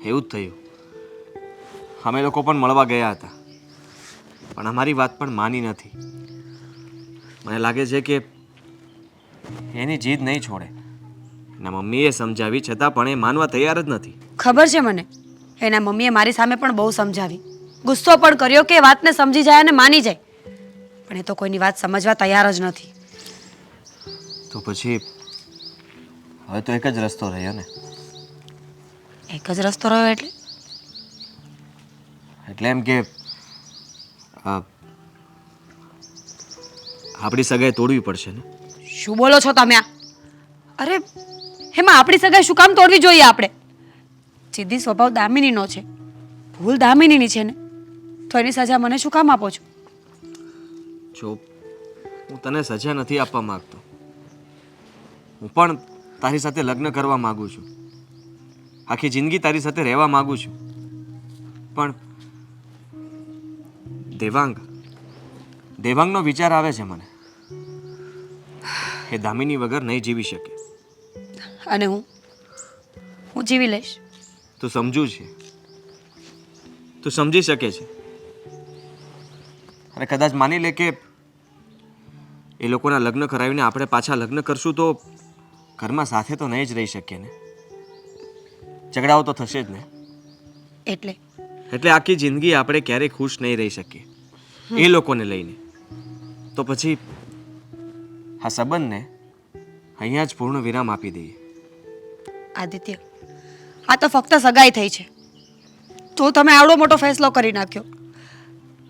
એવું જ થયું. અમે લોકો પણ મળવા ગયા હતા, પણ અમારી વાત પણ માની નથી. મને લાગે છે કે એની જીદ નહીં છોડે. એના મમ્મીએ સમજાવી છતાં પણ એ માનવા તૈયાર જ નથી. ખબર છે મને, એના મમ્મીએ મારી સામે પણ બહુ સમજાવી, ગુસ્સો પણ કર્યો કે વાતને સમજી જાય અને માની જાય, પણ એ તો કોઈની વાત સમજવા તૈયાર જ નથી. તો પછી હવે તો એક જ રસ્તો રહ્યો ને. એક જ રસ્તો રહ્યો એટલે? એટલે એમ કે આપણી સગાઈ તોડવી પડશે ને. શું બોલો છો તમે આ? અરે એમાં આપણી સગાઈ શું કામ તોડવી જોઈએ આપણે? સીધી સ્વભાવ દામિનીનો છે, ભૂલ દામિનીની છે ને, તો એની સજા મને શું કામ આપો છો? જો હું તને સજા નથી આપવા માંગતો, હું પણ તારી સાથે લગ્ન કરવા માંગુ છું, આખી જિંદગી તારી સાથે રહેવા માંગુ છું, પણ દેવાંગનો વિચાર આવે છે મને. એ દામિની વગર નહીં જીવી શકે. અને હું જીવી લઈશ. તું સમજુ છે, તું સમજી શકે છે, અને કદાચ માની લે કે એ લોકોના લગ્ન કરાવીને આપણે પાછા લગ્ન કરશું તો ઘરમાં સાથે તો નહીં જ રહી શકીએ ને. ઝઘડાઓ તો થશે જ ને. એટલે આખી જિંદગી આપણે ક્યારેય ખુશ નહીં રહી શકીએ એ લોકોને લઈને. તો પછી આ સંબંધને અહીંયા જ પૂર્ણ વિરામ આપી દઈએ. આદિત્ય, આ તો ફક્ત સગાઈ થઈ છે, તો તમે આવડો મોટો ફેસલો કરી નાખ્યો.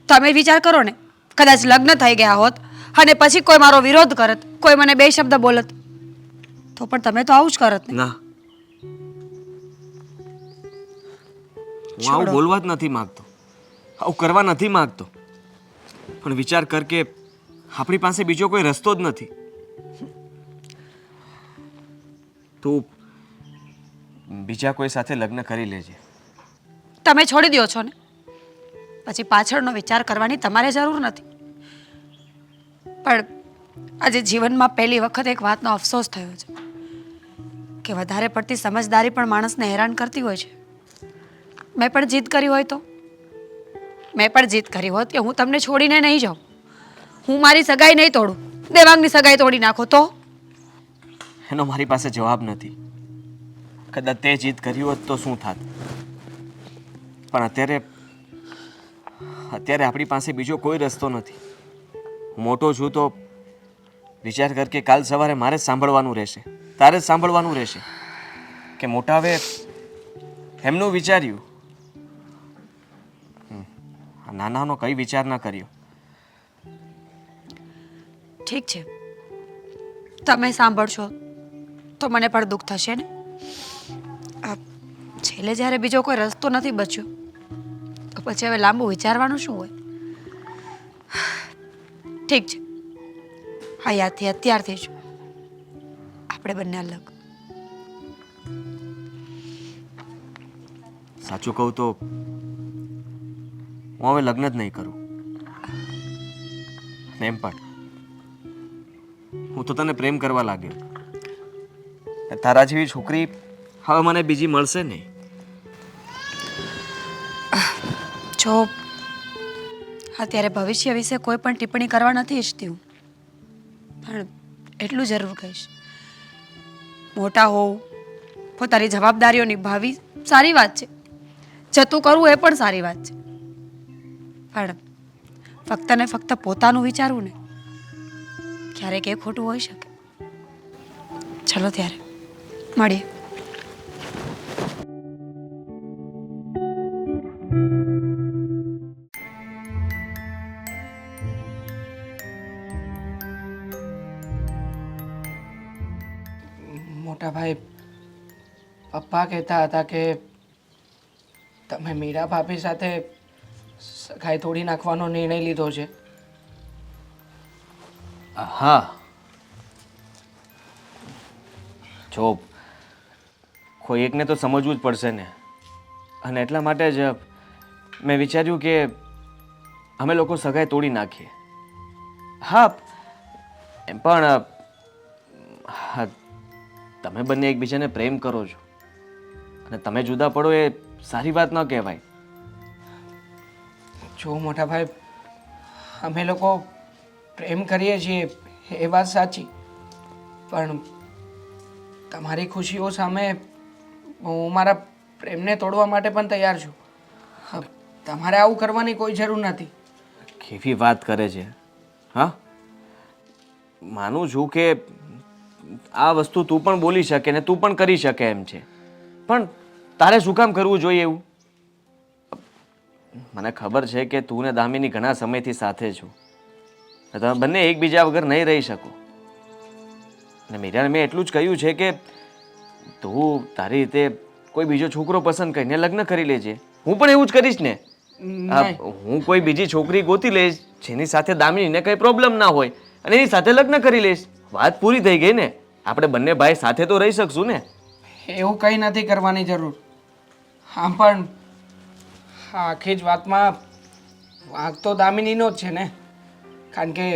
તમે વિચાર કરો ને, કદાચ લગ્ન થઈ ગયા હોત અને પછી કોઈ મારો વિરોધ કરત, કોઈ મને બે શબ્દ બોલત, તો પણ તમે તો આવું જ કરત ને. ના, હું આવું બોલવા જ નથી માંગતો, આવું કરવા નથી માંગતો, પણ વિચાર કર કે આપણી પાસે બીજો કોઈ રસ્તો જ નથી. તું બીજા કોઈ સાથે લગ્ન કરી લેજે. તમે છોડી દો છો ને, પછી પાછળનો વિચાર કરવાની તમારે જરૂર નથી. પણ આજે જીવનમાં પહેલી વખત એક વાતનો અફસોસ થયો છે કે વધારે પડતી સમજદારી પણ માણસને હેરાન કરતી હોય છે. મેં પણ જીદ કરી હોય તો, મેં પણ જીદ કરી હોત કે હું તમને છોડીને નહીં જાઉં, હું મારી સગાઈ નહીં તોડું, દેવાંગની સગાઈ તોડી નાખો તો. એનો મારી પાસે જવાબ નથી. કદાચ તે જીત કરી હોત તો શું થાત, પણ અત્યારે આપણી પાસે બીજો કોઈ રસ્તો નથી. હું મોટો છું તો વિચાર કર કે કાલ સવારે મારે જ સાંભળવાનું રહેશે, તારે જ સાંભળવાનું રહેશે કે મોટા હવે એમનું વિચાર્યું, નાનાનો કઈ વિચાર ના કર્યો. ઠીક છે, તમે સાંભળશો તો મને પણ દુઃખ થશે ને. છેલ્લે જ્યારે બીજો કોઈ રસ્તો નથી બચ્યો તો પછી હવે લાંબુ વિચારવાનું શું હોય. ઠીક છે, હા, યાદથી અત્યારથી જ આપણે બંને અલગ. સાચું કહું તો હું હવે લગ્ન જ નહીં કરું. એમ પણ હું તો તને પ્રેમ કરવા લાગ્યો. તારા જેવી છોકરી હવે મને બીજી મળશે નહીં. જો અત્યારે ભવિષ્ય વિશે કોઈ પણ ટિપ્પણી કરવા નથી ઈચ્છતી હું, પણ એટલું જરૂર કહીશ, મોટા હોવું, પોતાની જવાબદારીઓ નિભાવવી સારી વાત છે, જતું કરવું એ પણ સારી વાત છે, પણ ફક્ત ને ફક્ત પોતાનું વિચારવું ને ક્યારેક એ ખોટું હોઈ શકે. ચલો ત્યારે મળીએ. મોટા ભાઈ, પપ્પા કહેતા હતા કે તમે મીરા ભાભી સાથે સગાઈ તોડી નાખવાનો નિર્ણય લીધો છે. હા, જો કોઈ એકને તો સમજવું જ પડશે ને, અને એટલા માટે જ મેં વિચાર્યું કે અમે લોકો સગાઈ તોડી નાખીએ. હા, એમ પણ હા, તમે બંને એકબીજાને પ્રેમ કરો છો અને તમે જુદા પડો એ સારી વાત ન કહેવાય. જો મોટા ભાઈ, અમે લોકો પ્રેમ કરીએ છીએ એ વાત સાચી, પણ તમારી ખુશીઓ સામે હું મારા પ્રેમને તોડવા માટે પણ તૈયાર છું. તમારે આવું કરવાની કોઈ જરૂર નથી. કેવી વાત કરે છે. હા, માનું છું કે આ વસ્તુ તું પણ બોલી શકે ને તું પણ કરી શકે એમ છે, પણ તારે શું કામ કરવું જોઈએ એવું? મને ખબર છે કે તું ને દામિની ઘણા સમયથી સાથે છો, તમે બંને એકબીજા વગર નહીં રહી શકો. અને મીરાને મેં એટલું જ કહ્યું છે કે તું તારી રીતે કોઈ બીજો છોકરો પસંદ કરીને લગ્ન કરી લેજે. હું પણ એવું જ કરીશ ને. હું કોઈ બીજી છોકરી ગોતી લઈશ જેની સાથે દામિનીને કઈ પ્રોબ્લેમ ના હોય અને એની સાથે લગ્ન કરી લઈશ. વાત પૂરી થઈ ગઈ ને. આપણે બંને ભાઈ સાથે તો રહી શકશું ને. એવું કંઈ નથી કરવાની જરૂર. આમ પણ આખી જ વાતમાં વાંક તો દામિનીનો જ છે ને, કારણ કે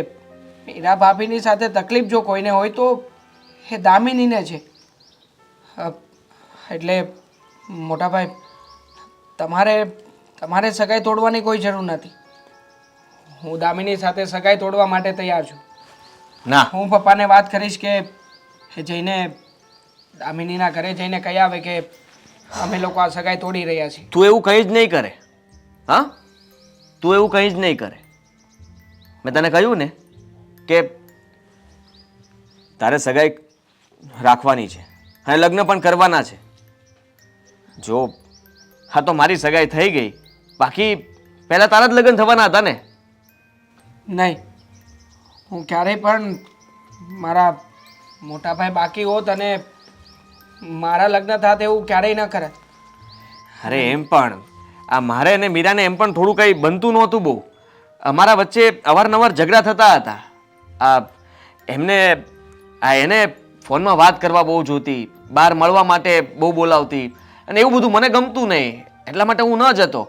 મીરા ભાભીની સાથે તકલીફ જો કોઈને હોય તો એ દામિનીને છે. એટલે મોટાભાઈ, તમારે સગાઈ તોડવાની કોઈ જરૂર નથી. હું દામિની સાથે સગાઈ તોડવા માટે તૈયાર છું. ના હું પપ્પાને વાત કરીશ કે એ જઈને દામિનીના ઘરે જઈને કહી આવે કે અમે લોકો આ સગાઈ તોડી રહ્યા છીએ. તું એવું કંઈ જ નહીં કરે. હા, તું એવું કંઈ જ નહીં કરે. મેં તને કહ્યું ને કે તારે સગાઈ રાખવાની છે અને લગ્ન પણ કરવાના છે. જો હા તો મારી સગાઈ થઈ ગઈ, બાકી પહેલાં તારા જ લગ્ન થવાના હતા ને. નહીં, હું ક્યારેય પણ મારા મોટા ભાઈ બાકી હોત અને મારા લગ્ન થાત એવું ક્યારેય ન કરત. અરે એમ પણ આ મારે અને મીરાને એમ પણ થોડું કંઈ બનતું નહોતું બહુ. અમારા વચ્ચે અવારનવાર ઝઘડા થતા હતા. એને ફોનમાં વાત કરવા બહુ જોતી, બહાર મળવા માટે બહુ બોલાવતી અને એવું બધું મને ગમતું નહીં, એટલા માટે હું ન જતો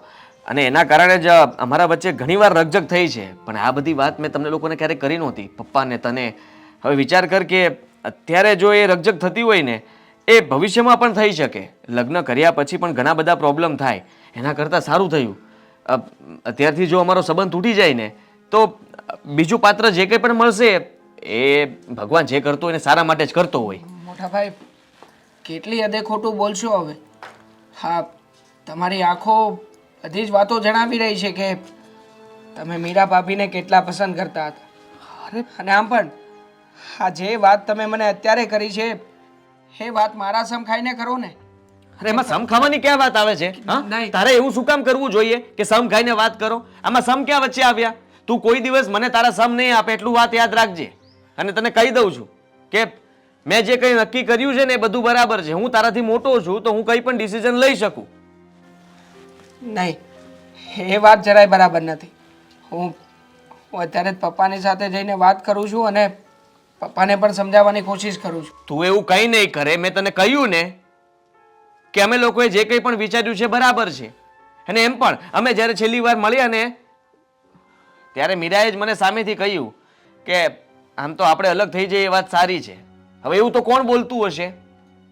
અને એના કારણે જ અમારા વચ્ચે ઘણીવાર રકઝક થઈ છે. પણ આ બધી વાત મેં તમને લોકોને ક્યારેય કરી નહોતી, પપ્પાને તને. હવે વિચાર કર કે અત્યારે જો એ રકઝક થતી હોય ને એ ભવિષ્યમાં પણ થઈ શકે. લગ્ન કર્યા પછી પણ ઘણા બધા પ્રોબ્લેમ થાય, એના કરતાં સારું થયું અત્યારથી જો અમારો સંબંધ તૂટી જાય ને તો બીજું પાત્ર જે કંઈ પણ મળશે એ ભગવાન જે કરતો હોય એને સારા માટે જ કરતો હોય. મોટા ભાઈ કેટલી હદે ખોટું બોલશો હવે? હા, તમારી આંખો બધી જ વાતો જણાવી રહી છે કે તમે મીરા ભાભીને કેટલા પસંદ કરતા હતા. અરે અને આમ પણ આ જે વાત તમે મને અત્યારે કરી છે એ વાત મારા સમ ખાઈને કરો ને. અરે એમાં સમ ખાવાની ક્યાં વાત આવે છે? હા, નહીં. તારે એવું શું કામ કરવું જોઈએ કે સમ ખાઈને વાત કરો? આમાં સમ ક્યાં વચ્ચે આવ્યા? તું કોઈ દિવસ મને તારા સમ નહીં આપે એટલું વાત યાદ રાખજે. અને તને કહી દઉં છું કે મેં જે કંઈ નક્કી કર્યું છે ને એ બધું બરાબર છે. હું તારાથી મોટો છું તો હું કંઈ પણ ડિસિઝન લઈ શકું. નહીં, એ વાત જરાય બરાબર નથી. હું અત્યારે જ પપ્પાની સાથે જઈને વાત કરું છું અને પપ્પાને પણ સમજાવવાની કોશિશ કરું છું. તું એવું કંઈ નહીં કરે. મેં તને કહ્યું ને કે અમે લોકોએ જે કંઈ પણ વિચાર્યું છે બરાબર છે. અને એમ પણ અમે જ્યારે છેલ્લી વાર મળ્યા ને ત્યારે મીરાએ જ મને સામેથી કહ્યું કે આમ તો આપણે અલગ થઈ જઈએ એ વાત સારી છે. હવે એવું તો કોણ બોલતું હશે?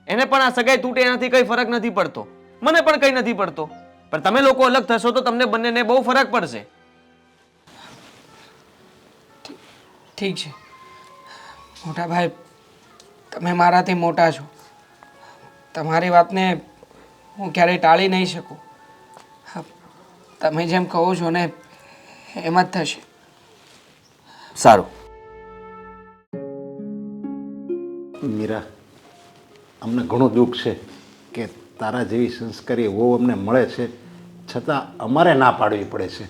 એને પણ આ સગાઈ તૂટે એનાથી કંઈ ફરક નથી પડતો, મને પણ કંઈ નથી પડતો. પણ તમે લોકો અલગ થશો તો તમને બંનેને બહુ ફરક પડશે. ઠીક છે મોટા ભાઈ, તમે મારાથી મોટા છો, તમારી વાતને હું ક્યારેય ટાળી નહીં શકું. હા, તમે જેમ કહો છો ને એમ જ થશે. સારું. મીરા, અમને ઘણું દુઃખ છે કે તારા જેવી સંસ્કારી વહુ અમને મળે છે છતાં અમારે ના પાડવી પડે છે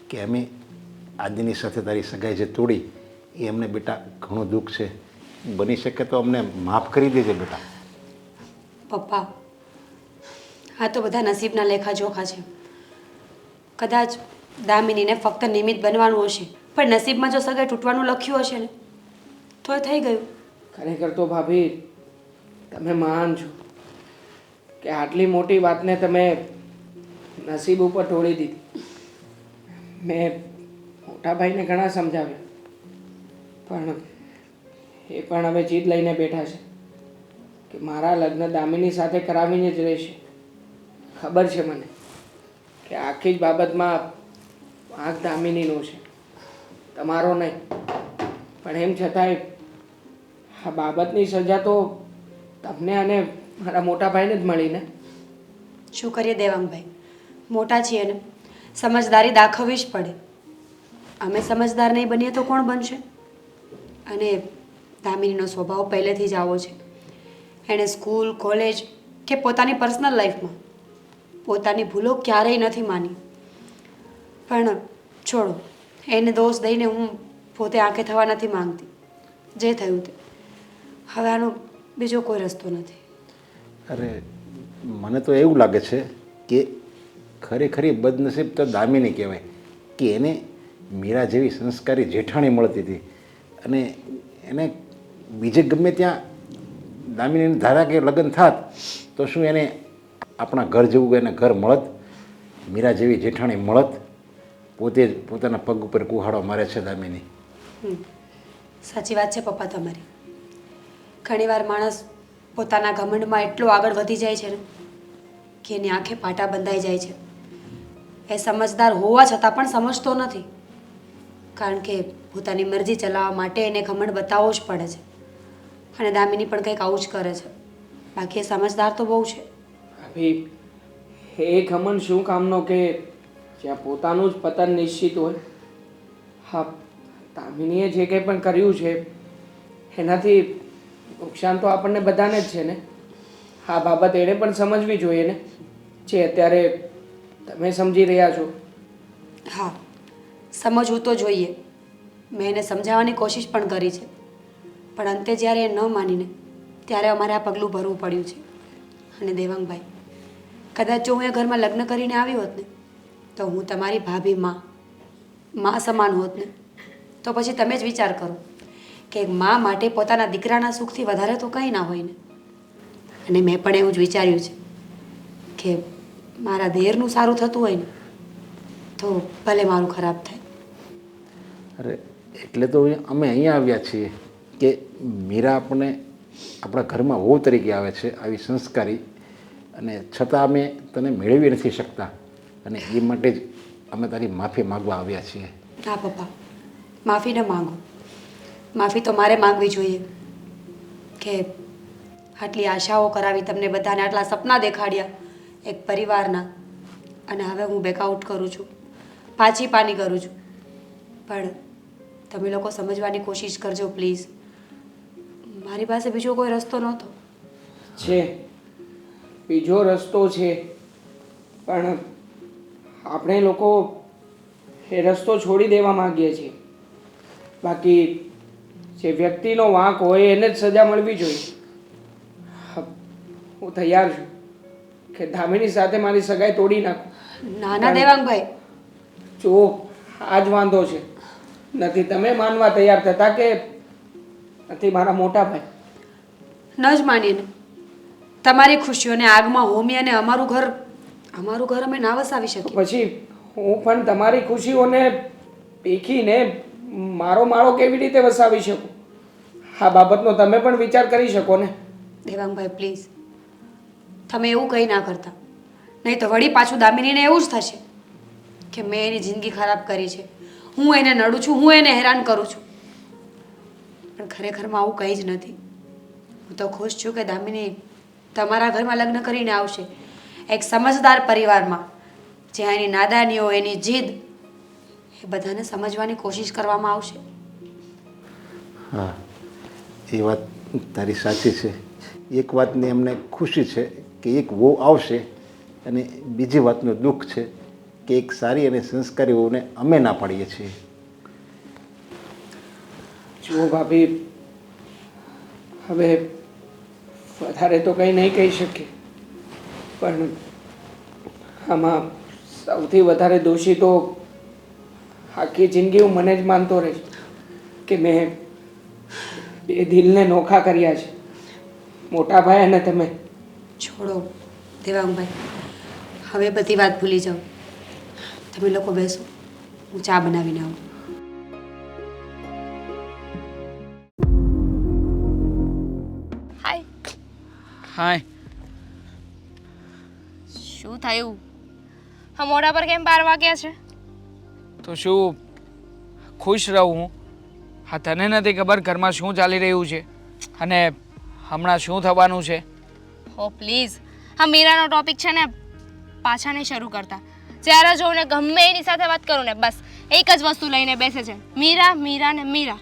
કે અમે આજની સાથે તારી સગાઈ જે તોડી એ અમને બેટા ઘણું દુઃખ છે. બની શકે તો અમને માફ કરી દેજે બેટા. પપ્પા, આ તો બધા નસીબના લેખાજોખા છે. કદાચ દામિનીને ફક્ત નિમિત્ત બનવાનું હશે, પણ નસીબમાં જો સગાઈ તૂટવાનું લખ્યું હશે ને તો એ થઈ ગયું. ખરેખર તો ભાભી તમે મહાન છો કે આટલી મોટી વાતને તમે નસીબ ઉપર ઢોળી દીધી. મેં મોટા ભાઈને ઘણા સમજાવ્યા પણ એ પણ હવે જીદ લઈને બેઠા છે કે મારા લગ્ન દામિની સાથે કરાવીને જ રહેશે. ખબર છે મને કે આખી જ બાબતમાં વાંક દામિનીનો છે, તમારો નહીં. પણ એમ છતાંય આ બાબતની સજા તો તમને અને મારા મોટા ભાઈને જ મળીને. શું કરીએ દેવાંગભાઈ, મોટા છીએ ને, સમજદારી દાખવવી જ પડે. અમે સમજદાર નહીં બનીએ તો કોણ બનશે? અને દામિનીનો સ્વભાવ પહેલેથી જ આવો છે. એણે સ્કૂલ, કોલેજ કે પોતાની પર્સનલ લાઈફમાં પોતાની ભૂલો ક્યારેય નથી માની. પણ છોડો, એને દોષ દઈને હું પોતે આંખે થવા નથી માંગતી. જે થયું તે હવે આનો બીજો કોઈ રસ્તો નથી. અરે મને તો એવું લાગે છે કે ખરેખરી બદનસીબ તો દામિની કહેવાય કે એને મીરા જેવી સંસ્કારી જેઠાણી મળતી હતી અને એને બીજે ગમે ત્યાં દામિનીની ધારા કે લગ્ન થાત તો શું એને આપણા ઘર જેવું એને ઘર મળત? મીરા જેવી જેઠાણી મળત? પોતે જ પોતાના પગ ઉપર કુહાડો મારે છે દામિની. સાચી વાત છે પપ્પા તમારી. ઘણીવાર માણસ પોતાના ઘમંડમાં એટલો આગળ વધી જાય છે ને કે એની આંખે પાટા બંધાઈ જાય છે. એ સમજદાર હોવા છતાં પણ સમજતો નથી. કારણ કે પોતાની મરજી ચલાવવા માટે એને ઘમંડ બતાવવો જ પડે છે. અને દામિની પણ કંઈક આવું જ કરે છે. બાકી એ સમજદાર તો બહુ છે. ભાભી એ ઘમંડ શું કામનો કે જ્યાં પોતાનું જ પતન નિશ્ચિત હોય? હા, દામિનીએ જે કંઈ પણ કર્યું છે એનાથી નુકસાન તો આપણને બધાને જ છે ને. આ બાબત એણે પણ સમજવી જોઈએ ને, જે અત્યારે તમે સમજી રહ્યા છો. હા, સમજવું તો જોઈએ. મેં એને સમજાવવાની કોશિશ પણ કરી છે, પણ અંતે જ્યારે એ ન માનીને ત્યારે અમારે આ પગલું ભરવું પડ્યું છે. અને દેવાંગભાઈ, કદાચ જો હું એ ઘરમાં લગ્ન કરીને આવી હોત ને તો હું તમારી ભાભી માં સમાન હોત ને. તો પછી તમે જ વિચાર કરો કે એક મા માટે પોતાના દીકરાના સુખથી વધારે તો કંઈ ના હોય ને. અને મેં પણ એવું જ વિચાર્યું છે કે મારા દેરનું સારું થતું હોય ને તો ભલે મારું ખરાબ થાય. અરે એટલે તો અમે અહીંયા આવ્યા છીએ કે મીરા આપણને આપણા ઘરમાં વહુ તરીકે આવે છે, આવી સંસ્કારી, અને છતાં અમે તને મેળવી નથી શકતા, અને એ માટે જ અમે તારી માફી માગવા આવ્યા છીએ. હા પપ્પા, માફી ન માંગો. માફી તો મારે માંગવી જોઈએ કે આટલી આશાઓ કરાવી તમને બધાને, આટલા સપના દેખાડ્યા એક પરિવારના, અને હવે હું બેકઆઉટ કરું છું, પાછી પાની કરું છું. પણ તમે લોકો સમજવાની કોશિશ કરજો પ્લીઝ. મારી પાસે બીજો કોઈ રસ્તો નહોતો. છે બીજો રસ્તો છે, પણ આપણે લોકો એ રસ્તો છોડી દેવા માંગીએ છીએ. બાકી જે વ્યક્તિનો વાંક હોય એને જ સજા મળવી જોઈએ. હું તૈયાર છું કે દામિની સાથે મારી સગાઈ તોડી નાખું. ના ના દેવાંગભાઈ, જો આ જ વાંધો છે, નથી તમે માનવા તૈયાર થતા કે નથી મારા મોટા ભાઈ. ન જ માનીએ ને. તમારી ખુશીઓને આગમાં હોમી અને અમારું ઘર અમે ના વસાવી શકીએ. પછી હું પણ તમારી ખુશીઓને પીખીને મારો માળો કેવી રીતે વસાવી શકું? આ બાબતનો તમે પણ વિચાર કરી શકો ને. દેવાંગભાઈ પ્લીઝ, તમે એવું કંઈ ના કરતા, નહીં તો વળી પાછું દામિનીને એવું જ થશે કે મેં એની જિંદગી ખરાબ કરી છે, હું એને નડું છું, હું એને હેરાન કરું છું. પણ ખરેખરમાં આવું કંઈ જ નથી. હું તો ખુશ છું કે દામિની તમારા ઘરમાં લગ્ન કરીને આવશે, એક સમજદાર પરિવારમાં, જ્યાં એની નાદાનીઓ, એની જીદ એ બધાને સમજવાની કોશિશ કરવામાં આવશે. હા, એ વાત તારી સાચી છે. એક વાતની અમને ખુશી છે કે એક વહુ આવશે, અને બીજી વાતનું દુઃખ છે કે એક સારી અને સંસ્કારી વહુને અમે ના પાડીએ છીએ. જુઓ ભાભી, હવે વધારે તો કંઈ નહીં કહી શકીએ, પણ આમાં સૌથી વધારે દોષી તો આખી જિંદગી હું મને જ માનતો રહીશ કે મેં બે દિલને નોખા કર્યા છે, મોટા ભાઈ અને તમે. છોડો દેવાંગભાઈ, હવે બધી વાત ભૂલી જાઓ. તમે લોકો બેસો, હું ચા બનાવીને આવું. હાય. હાય. શું થયું? હા, મોઢા પર કેમ 12 વાગ્યા છે? તો શું ખુશ રહું હું? હા, તને નથી ખબર ઘરમાં શું ચાલી રહ્યું છે અને હમણાં શું થવાનું છે? ઓ પ્લીઝ, હા મીરાનો ટોપિક છે ને પાછા નહીં શરૂ કરતા. જ્યારે જોઉં ને ગમે એની સાથે વાત કરું ને બસ એક જ વસ્તુ લઈને બેસે છે, મીરા મીરા ને મીરા.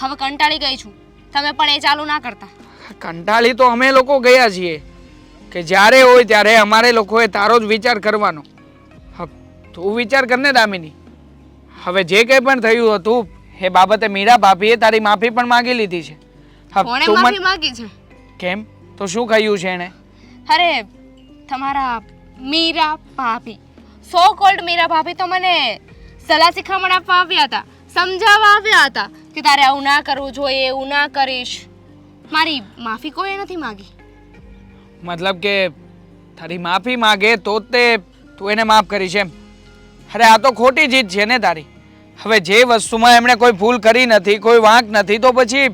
હવે કંટાળી ગઈ છું. તમે પણ એ ચાલુ ના કરતા. કંટાળી તો અમે લોકો ગયા છીએ કે જ્યારે હોય ત્યારે અમારે લોકોએ તારો જ વિચાર કરવાનો. હા, તું વિચાર કરને દામિની. હવે જે કંઈ પણ થયું હતું એ બાબતે મીરા ભાભીએ તારી માફી પણ માંગી લીધી છે. હા, કોણે તું માફી માંગી છે? કેમ? તો શું કહ્યું છે એણે? અરે તમારા મીરા ભાભી, સો કોલ્ડ મીરા ભાભી તો મને સલાહ શિખામણ આપવા આવ્યા હતા, સમજાવવા આવ્યા હતા કે તારે આવું ના કરવું જોઈએ, એવું ના કરીશ. મારી માફી કોઈએ નથી માંગી. મતલબ કે તારી માફી માગે તો તે તું એને માફ કરીશ એમ? અરે આ તો ખોટી જીત છે ને તારી. હવે જે વસ્તુમાં એમણે કોઈ ભૂલ કરી નથી, કોઈ વાંક નથી, તો પછી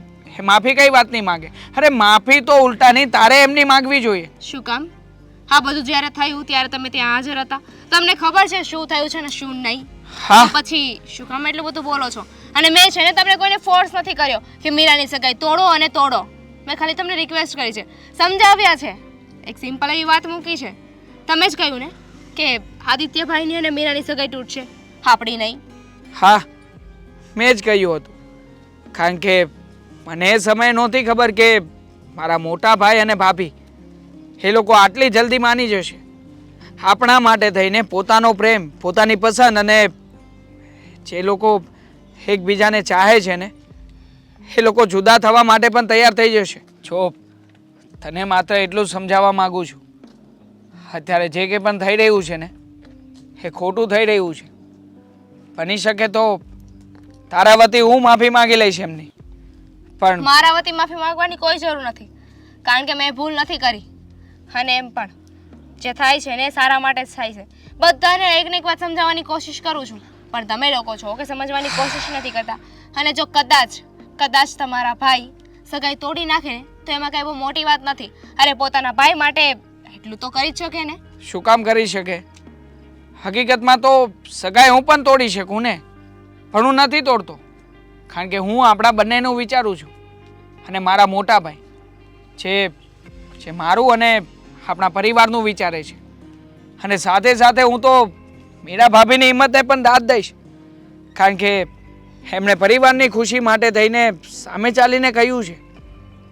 માફી કઈ વાતની માગે? અરે માફી તો ઉલટાની તારે એમની માંગવી જોઈએ. શું કામ? આ બધું જ્યારે થયું ત્યારે તમે ત્યાં હાજર હતા, તમને ખબર છે શું થયું છે ને શું નહીં. હા તો પછી શું કામ એટલું બધું બોલો છો? અને મેં છે ને તમને કોઈને ફોર્સ નથી કર્યો કે મીરાની સગાઈ તોડો અને તોડો. મેં ખાલી તમને રિક્વેસ્ટ કરી છે, સમજાવ્યા છે, એક સિમ્પલ એવી વાત મૂકી છે. તમે જ કહ્યું ને કે આદિત્યભાઈની અને મીરાની સગાઈ તૂટશે, આપણી નહીં. હા મેં જ કહ્યું હતું, કારણ કે મને એ સમયે નહોતી ખબર કે મારા મોટા ભાઈ અને ભાભી એ લોકો આટલી જલ્દી માની જશે. આપણા માટે થઈને પોતાનો પ્રેમ, પોતાની પસંદ અને જે લોકો એકબીજાને ચાહે છે ને એ લોકો જુદા થવા માટે પણ તૈયાર થઈ જશે. જો તને માત્ર એટલું સમજાવવા માગું છું, અત્યારે જે કંઈ પણ થઈ રહ્યું છે ને એ ખોટું થઈ રહ્યું છે. બની શકે તો તારા વતી હું માફી માંગી લઈશ એમની, પણ મારા વતી માફી માંગવાની કોઈ જરૂર નથી, કારણ કે મેં ભૂલ નથી કરી. અને એમ પણ જે થાય છે ને એ સારા માટે જ થાય છે. બધાને એક ને એક વાત સમજાવવાની કોશિશ કરું છું, પણ તમે લોકો છો કે સમજવાની કોશિશ નથી કરતા. અને જો કદાચ તમારા ભાઈ સગાઈ તોડી નાખે ને તો એમાં કાંઈ બહુ મોટી વાત નથી. અરે પોતાના ભાઈ માટે એટલું તો કરી જ શકે ને. શું કામ કરી શકે? હકીકતમાં તો સગાઈ હું પણ તોડી શકું ને, પણ હું નથી તોડતો, કારણ કે હું આપણા બંનેનું વિચારું છું. અને મારા મોટા ભાઈ જે મારું અને આપણા પરિવારનું વિચારે છે. અને સાથે સાથે હું તો મીરા ભાભીની હિંમતને પણ દાદ દઈશ, કારણ કે એમણે પરિવારની ખુશી માટે થઈને સામે ચાલીને કહ્યું છે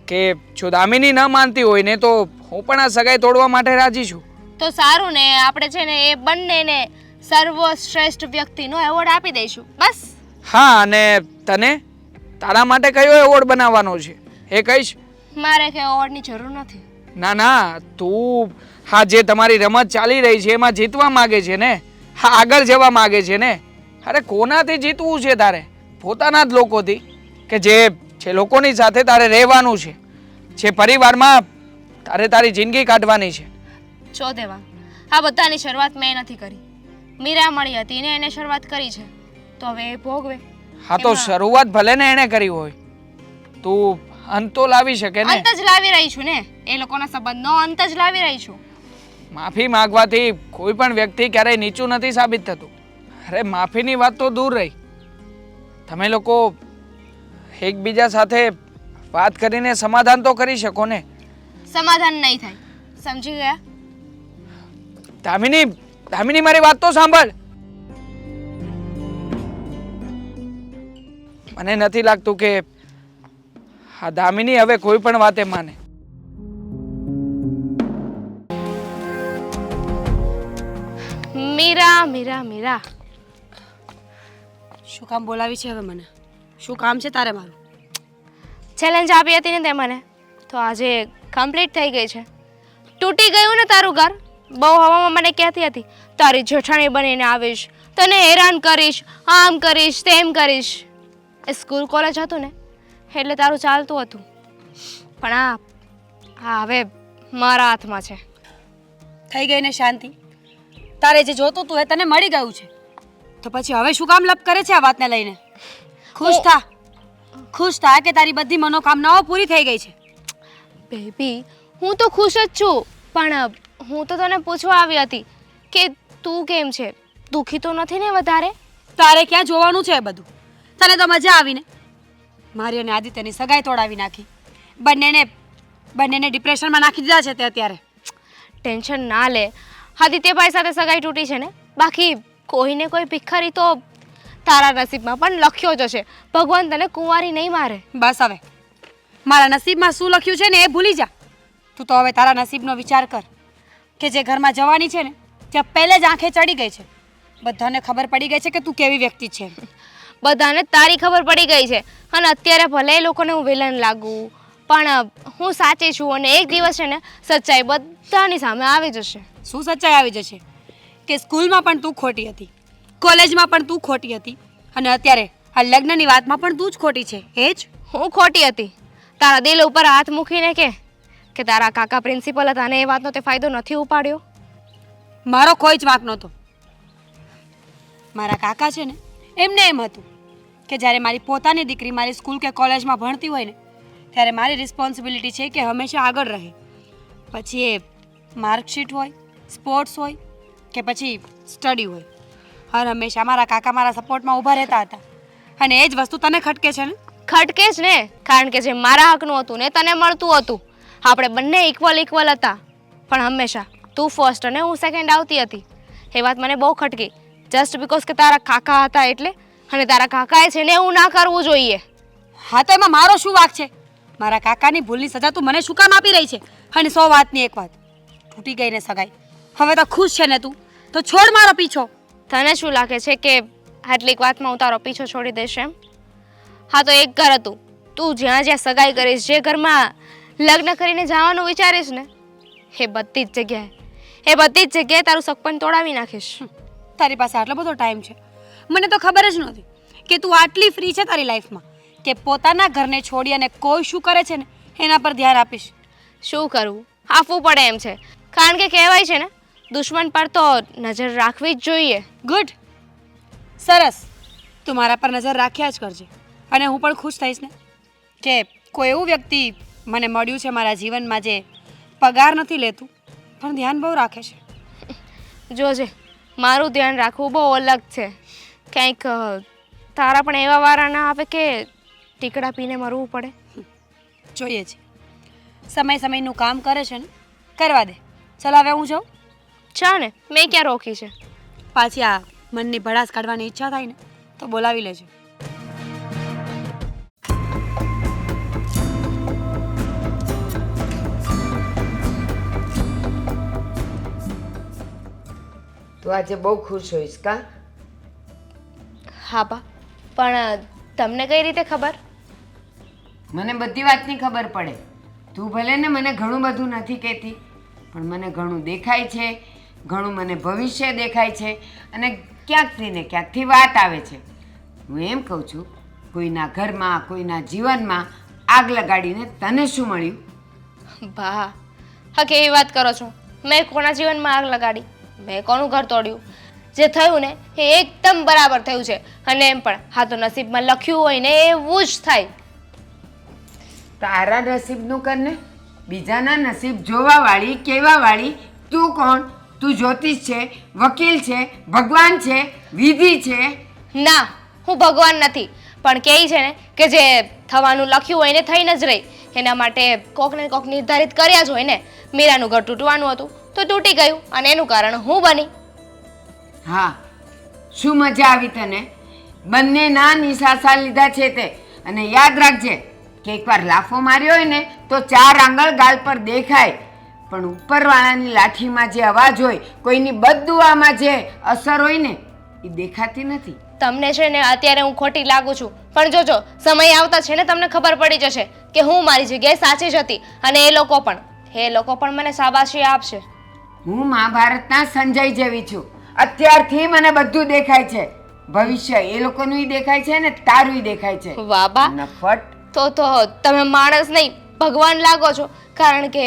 કે જો દામિની ન માનતી હોય ને તો હું પણ આ સગાઈ તોડવા માટે રાજી છું. તો સારું ને, આપણે છે ને એ બંનેને સર્વશ્રેષ્ઠ વ્યક્તિનો એવોર્ડ આપી દઈશું બસ. હા, અને તને તારા માટે કયો એવોર્ડ બનાવવાનો છે એ કહીશ. મારે કે એવોર્ડની જરૂર નથી. ના ના, તું હા જે તમારી રમત ચાલી રહી છે એમાં જીતવા માંગે છે ને, હા આગળ જવા માંગે છે ને. અરે કોનાથી જીતવું છે તારે? પોતાના જ લોકોથી, કે જે લોકોની સાથે તારે રહેવાનું છે, જે પરિવારમાં તારે તારી જિંદગી કાઢવાની છે. જો દેવા, આ બધાની શરૂઆત મેં નથી કરી, મીરા મળી હતી ને એને શરૂઆત કરી છે, તો હવે એ ભોગવે. હા તો શરૂઆત ભલે ને એણે કરી હોય, તું અંત તો લાવી શકે ને. અંત જ લાવી રહી છું ને, એ લોકોના સંબંધનો અંત જ લાવી રહી છું. માફી માંગવાથી કોઈ પણ વ્યક્તિ ક્યારેય નીચું નથી સાબિત થતું. અરે માફીની વાત તો દૂર રહી, તમે લોકો એકબીજા સાથે વાત કરીને સમાધાન તો કરી શકો ને. સમાધાન નહીં થાય, સમજી ગયા? દામિની મારી વાત તો સાંભળ. મને નથી લાગતું કે આ દામિની હવે કોઈ પણ વાતે માને. મીરા મીરા મીરા, શું કામ બોલાવી છે હવે મને? શું કામ છે તારે મારું? ચેલેન્જ આપી હતી ને તે મને, તો આજે કમ્પ્લીટ થઈ ગઈ છે. તૂટી ગયું ને તારું ઘર. બહુ હવામાં મને કહેતી હતી તારી જેઠાણી બનીને આવીશ, તને હેરાન કરીશ, આમ કરીશ, તેમ કરીશ. એ સ્કૂલ કોલેજ હતું ને એટલે તારું ચાલતું હતું, પણ આ હવે મારા હાથમાં છે. થઈ ગઈ ને શાંતિ? તારે જે જોતું તું એ તને મળી ગયું છે, તો પછી હવે શું કામ લપ કરે છે આ વાતને લઈને? ખુશ થા કે તારી બધી મનોકામનાઓ પૂરી થઈ ગઈ છે. બેબી, હું તો ખુશ જ છું, પણ હું તો તને પૂછવા આવી હતી કે તું કેમ છે? દુઃખી તો નથી ને વધારે? તારે ક્યાં જોવાનું છે એ બધું? તને તો મજા આવીને મારી અને આદિત્યની સગાઈ તોડાવી નાખી. બંનેને ડિપ્રેશનમાં નાખી દીધા છે તે અત્યારે. ટેન્શન ના લે, આદિત્યભાઈ સાથે સગાઈ તૂટી છે ને, બાકી કોઈને કોઈ ભિખારી તો તારા નસીબમાં પણ લખ્યો જ હશે. ભગવાન તને કુંવારી નહીં મારે. બસ હવે મારા નસીબમાં શું લખ્યું છે ને એ ભૂલી જા. તું તો હવે તારા નસીબનો વિચાર કર કે જે ઘરમાં જવાની છે ને ત્યાં પહેલે જ આંખે ચડી ગઈ છે. બધાને ખબર પડી ગઈ છે કે તું કેવી વ્યક્તિ છે. બધાને તારી ખબર પડી ગઈ છે, અને અત્યારે ભલે એ લોકોને હું વિલન લાગું, પણ હું સાચી છું, અને એક દિવસ છે ને સચ્ચાઈ બધાની સામે આવી જશે. શું સચ્ચાઈ આવી જશે? કે સ્કૂલમાં પણ તું ખોટી હતી, કોલેજમાં પણ તું ખોટી હતી, અને અત્યારે આ લગ્નની વાતમાં પણ તું જ ખોટી છે. એ જ હું ખોટી હતી? તારા દિલ ઉપર હાથ મૂકીને કે તારા કાકા પ્રિન્સિપલ હતા અને એ વાતનો તે ફાયદો નથી ઉપાડ્યો? મારો કોઈ જ વાંક નહોતો. મારા કાકા છે ને એમને એમ હતું કે જ્યારે મારી પોતાની દીકરી મારી સ્કૂલ કે કોલેજમાં ભણતી હોય ને ત્યારે મારી રિસ્પોન્સિબિલિટી છે કે હંમેશા આગળ રહે. પછી એ માર્કશીટ હોય, સ્પોર્ટ્સ હોય કે પછી સ્ટડી હોય. હર હંમેશા મારા કાકા મારા સપોર્ટમાં ઊભા રહેતા હતા અને એ જ વસ્તુ તને ખટકે છે ને. ખટકે જ ને, કારણ કે જે મારા હકનું હતું ને તને મળતું હતું. આપણે બંને ઇક્વલ હતા, પણ હંમેશા તું ફર્સ્ટ અને હું સેકન્ડ આવતી હતી. એ વાત મને બહુ ખટકી, જસ્ટ બીકોઝ કે તારા કાકા હતા એટલે. અને તારા કાકાએ છે ને એવું ના કરવું જોઈએ. હા તો એમાં મારો શું વાંક છે? મારા કાકાની ભૂલની સજા તું મને શું કામ આપી રહી છે? અને 100 વાતની એક વાત, તૂટી ગઈ ને સગાઈ. હવે તો ખુશ છે ને તું, તો છોડ મારો પીછો. તને શું લાગે છે કે આટલીક વાતમાં હું તારો પીછો છોડી દઈશ એમ? હા તો એક ઘર હતું, તું જ્યાં જ્યાં સગાઈ કરીશ, જે ઘરમાં લગ્ન કરીને જવાનું વિચારીશ ને, એ બધી જ જગ્યાએ તારું સપન તોડાવી નાખીશ. તારી પાસે આટલો બધો ટાઈમ છે? મને તો ખબર જ નહોતી કે તું આટલી ફ્રી છે તારી લાઈફમાં કે પોતાના ઘરને છોડી અને કોઈ શું કરે છે ને એના પર ધ્યાન આપીશ. શું કરવું, આપવું પડે એમ છે, કારણ કે કહેવાય છે ને, દુશ્મન પર તો નજર રાખવી જ જોઈએ. ગુડ, સરસ. તું મારા પર નજર રાખ્યા જ કરજે અને હું પણ ખુશ થઈશ ને કે કોઈ એવું વ્યક્તિ મને મળ્યું છે મારા જીવનમાં જે પગાર નથી લેતું પણ ધ્યાન બહુ રાખે છે. જોજે, મારું ધ્યાન રાખવું બહુ અલગ છે. કંઈક તારા પણ એવા વારા ના આવે કે ટીકડા પીને મરવું પડે. જોઈએ છે, સમયનું કામ કરે છે ને, કરવા દે. ચાલ હવે હું જાઉં. ચા ને, મેં ક્યાં રોકી છે? પાછી આ મનની ભડાસ કાઢવાની ઈચ્છા થાય ને તો બોલાવી લેજો. તું આજે બહુ ખુશ હોઈશ કા? હા બા, પણ તમને કઈ રીતે ખબર? મને બધી વાતની ખબર પડે. તું ભલે ને મને ઘણું બધું નથી કહેતી, પણ મને ઘણું દેખાય છે, ઘણું મને ભવિષ્ય દેખાય છે અને ક્યાંકથી ને ક્યાંકથી વાત આવે છે. હું એમ કહું છું, કોઈના ઘરમાં, કોઈના જીવનમાં આગ લગાડીને તને શું મળ્યું? બા, હા કેવી વાત કરો છો? મેં કોના જીવનમાં આગ લગાડી? મેં કોનું ઘર તોડ્યું? જે થયું ને એ એકદમ બરાબર થયું છે. અને એમ પણ હા તો નસીબમાં લખ્યું હોય ને એવું જ થાય. તારા નસીબનું કરને, બીજાના નસીબ જોવાવાળી, કહેવાવાળી તું કોણ? તું જ્યોતિષ છે, વકીલ છે, ભગવાન છે, વિધિ છે? ના, હું ભગવાન નથી, પણ કહે છે ને કે જે થવાનું લખ્યું હોય ને થઈને જ રહી. એના માટે કોક ને કોક નિર્ધારિત કર્યા જ હોય ને. મીરાનું ઘર તૂટવાનું હતું તો તૂટી ગયું અને એનું કારણ હું બની. હા, શું મજા આવી તને? બંનેના નિશાસા લીધા છે તે. અને યાદ રાખજે કે એકવાર લાફો માર્યો હોય ને તો 4 આંગળ ગાલ પર દેખાય, પણ ઉપરવાળાની લાઠીમાં જે અવાજ હોય, કોઈની બદદુઆમાં જે અસર હોય ને એ દેખાતી નથી. તમને છે ને અત્યારે હું ખોટી લાગુ છું, પણ જોજો સમય આવતા છે ને તમને ખબર પડી જશે કે હું મારી જગ્યાએ સાચી જ હતી. અને એ લોકો પણ મને શાબાશી આપશે. હું મહાભારતના સંજય જેવી છું. અત્યારથી મને બધું દેખાય છે. ભવિષ્ય એ લોકોનું દેખાય છે ને તારું દેખાય છે. વાહ બા, નફટ. તો તમે માણસ નહીં ભગવાન લાગો છો, કારણ કે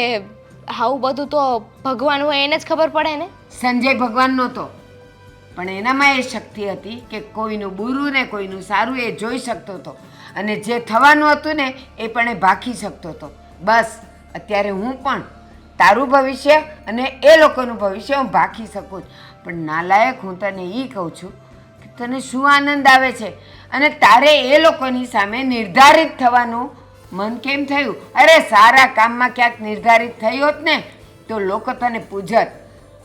આવું બધું તો ભગવાન હોય એને જ ખબર પડે ને. સંજય ભગવાન નહોતો, પણ એનામાં એ શક્તિ હતી કે કોઈનું બુરું ને કોઈનું સારું એ જોઈ શકતો હતો અને જે થવાનું હતું ને એ પણ એ ભાખી શકતો હતો. બસ અત્યારે હું પણ તારું ભવિષ્ય અને એ લોકોનું ભવિષ્ય હું ભાખી શકું છું. પણ નાલાયક, હું તને એ કહું છું કે તને શું આનંદ આવે છે અને તારે એ લોકોની સામે નિર્ધારિત થવાનું મન કેમ થયું? અરે સારા કામમાં ક્યાંક નિર્ધારિત થઈ હોત ને તો લોકો તને પૂજત.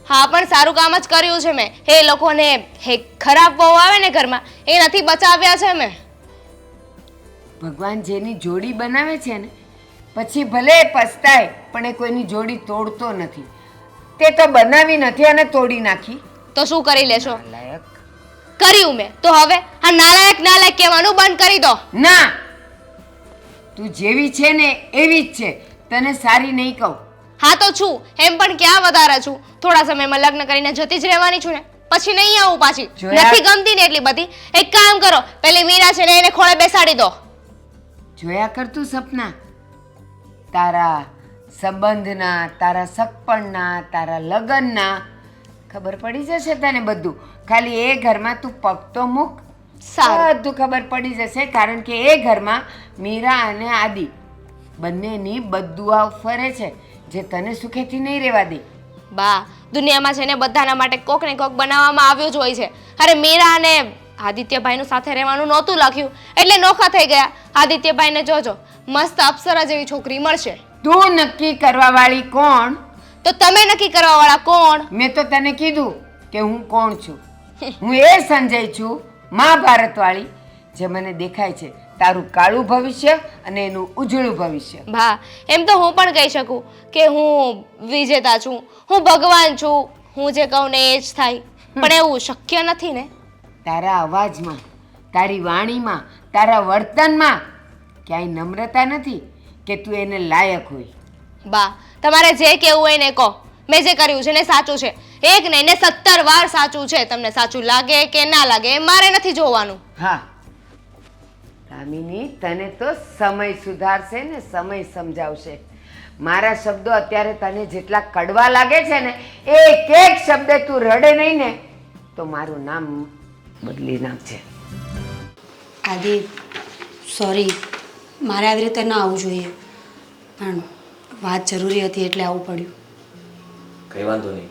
હા, પણ સારું કામ જ કર્યું છે મેં. એ લોકોને હે ખરાબ બહુ આવે ને ઘરમાં એ નથી બચાવ્યા છે મેં. ભગવાન જેની જોડી બનાવે છે ને પછી ભલે એ પસ્તાય, પણ એ કોઈની જોડી તોડતો નથી. તે તો બનાવી નથી અને તોડી નાખી. તો શું કરી લેશો? નાલાયક. કર્યું મેં, તો હવે આ નાલાયક કહેવાનું બંધ કરી દો. ના, તું જેવી છે ને એવી જ છે. તને સારી નહીં કહું. હા તો છું, એમ પણ ક્યાં વધારે છું. થોડા સમયમાં લગ્ન કરીને જતી જ રહેવાની છું ને, પછી નહીં આવું પાછી. નથી ગમતી ને એટલી બધી. એક કામ કરો, પેલી મીરા છે ને એને ખોળે બેસાડી દો. જોયા કરતું સપના તારા સંબંધના, તારા સગપણના, તારા લગ્નના. ખબર પડી જશે તને બધું. ખાલી એ ઘરમાં તું પગ તો મૂક, સારું. બધું ખબર પડી જશે. કારણ કે એ ઘરમાં મીરા અને આદિ બંનેની બદદુઆ ફરે છે જે તને સુખેથી નહીં રહેવા દે. બા દુનિયામાં છે ને બધાના માટે કોક ને કોક બનાવવામાં આવ્યું જ હોય છે. અરે મીરા અને આદિત્યભાઈનું સાથે રહેવાનું નહોતું લખ્યું એટલે નોખા થઈ ગયા. આદિત્યભાઈને જોજો મસ્ત અપ્સરા જેવી છોકરી મળશે. તું નક્કી કરવા વાળી કોણ? તો તમે નક્કી કરવા વાળા કોણ? મેં તો તને કીધું કે હું કોણ છું. હું એ સંજય છું, મહાભારત વાળી, જે મને દેખાય છે તારું કાળું ભવિષ્ય અને એનું ઉજળું ભવિષ્ય. ભા એમ તો હું પણ કહી શકું કે હું વિજેતા છું, હું ભગવાન છું, હું જે કહું ને એ જ થાય. પણ એવું શક્ય નથી ને. તારા અવાજમાં, તારી વાણીમાં, તારા વર્તનમાં ક્યાંય નમ્રતા નથી કે તું એને લાયક હોય. બા તમારે જે કહેવું હોય ને કહો. મેં જે કર્યું છે ને સાચું છે. એક નહીં ને 17 વાર સાચું છે. તમને સાચું લાગે કે ના લાગે એ મારે નથી જોવાનું. હા કામિની, તને તો સમય સુધારશે ને સમય સમજાવશે. મારા શબ્દો અત્યારે તને જેટલા કડવા લાગે છે ને, એક એક શબ્દે તું રડે નહીં ને તો મારું નામ બદલી નાખજે. આદિ સોરી, મારે આવી રીતે ન આવવું જોઈએ, પણ વાત જરૂરી હતી એટલે આવવું પડ્યું. કઈ વાંધો નહીં,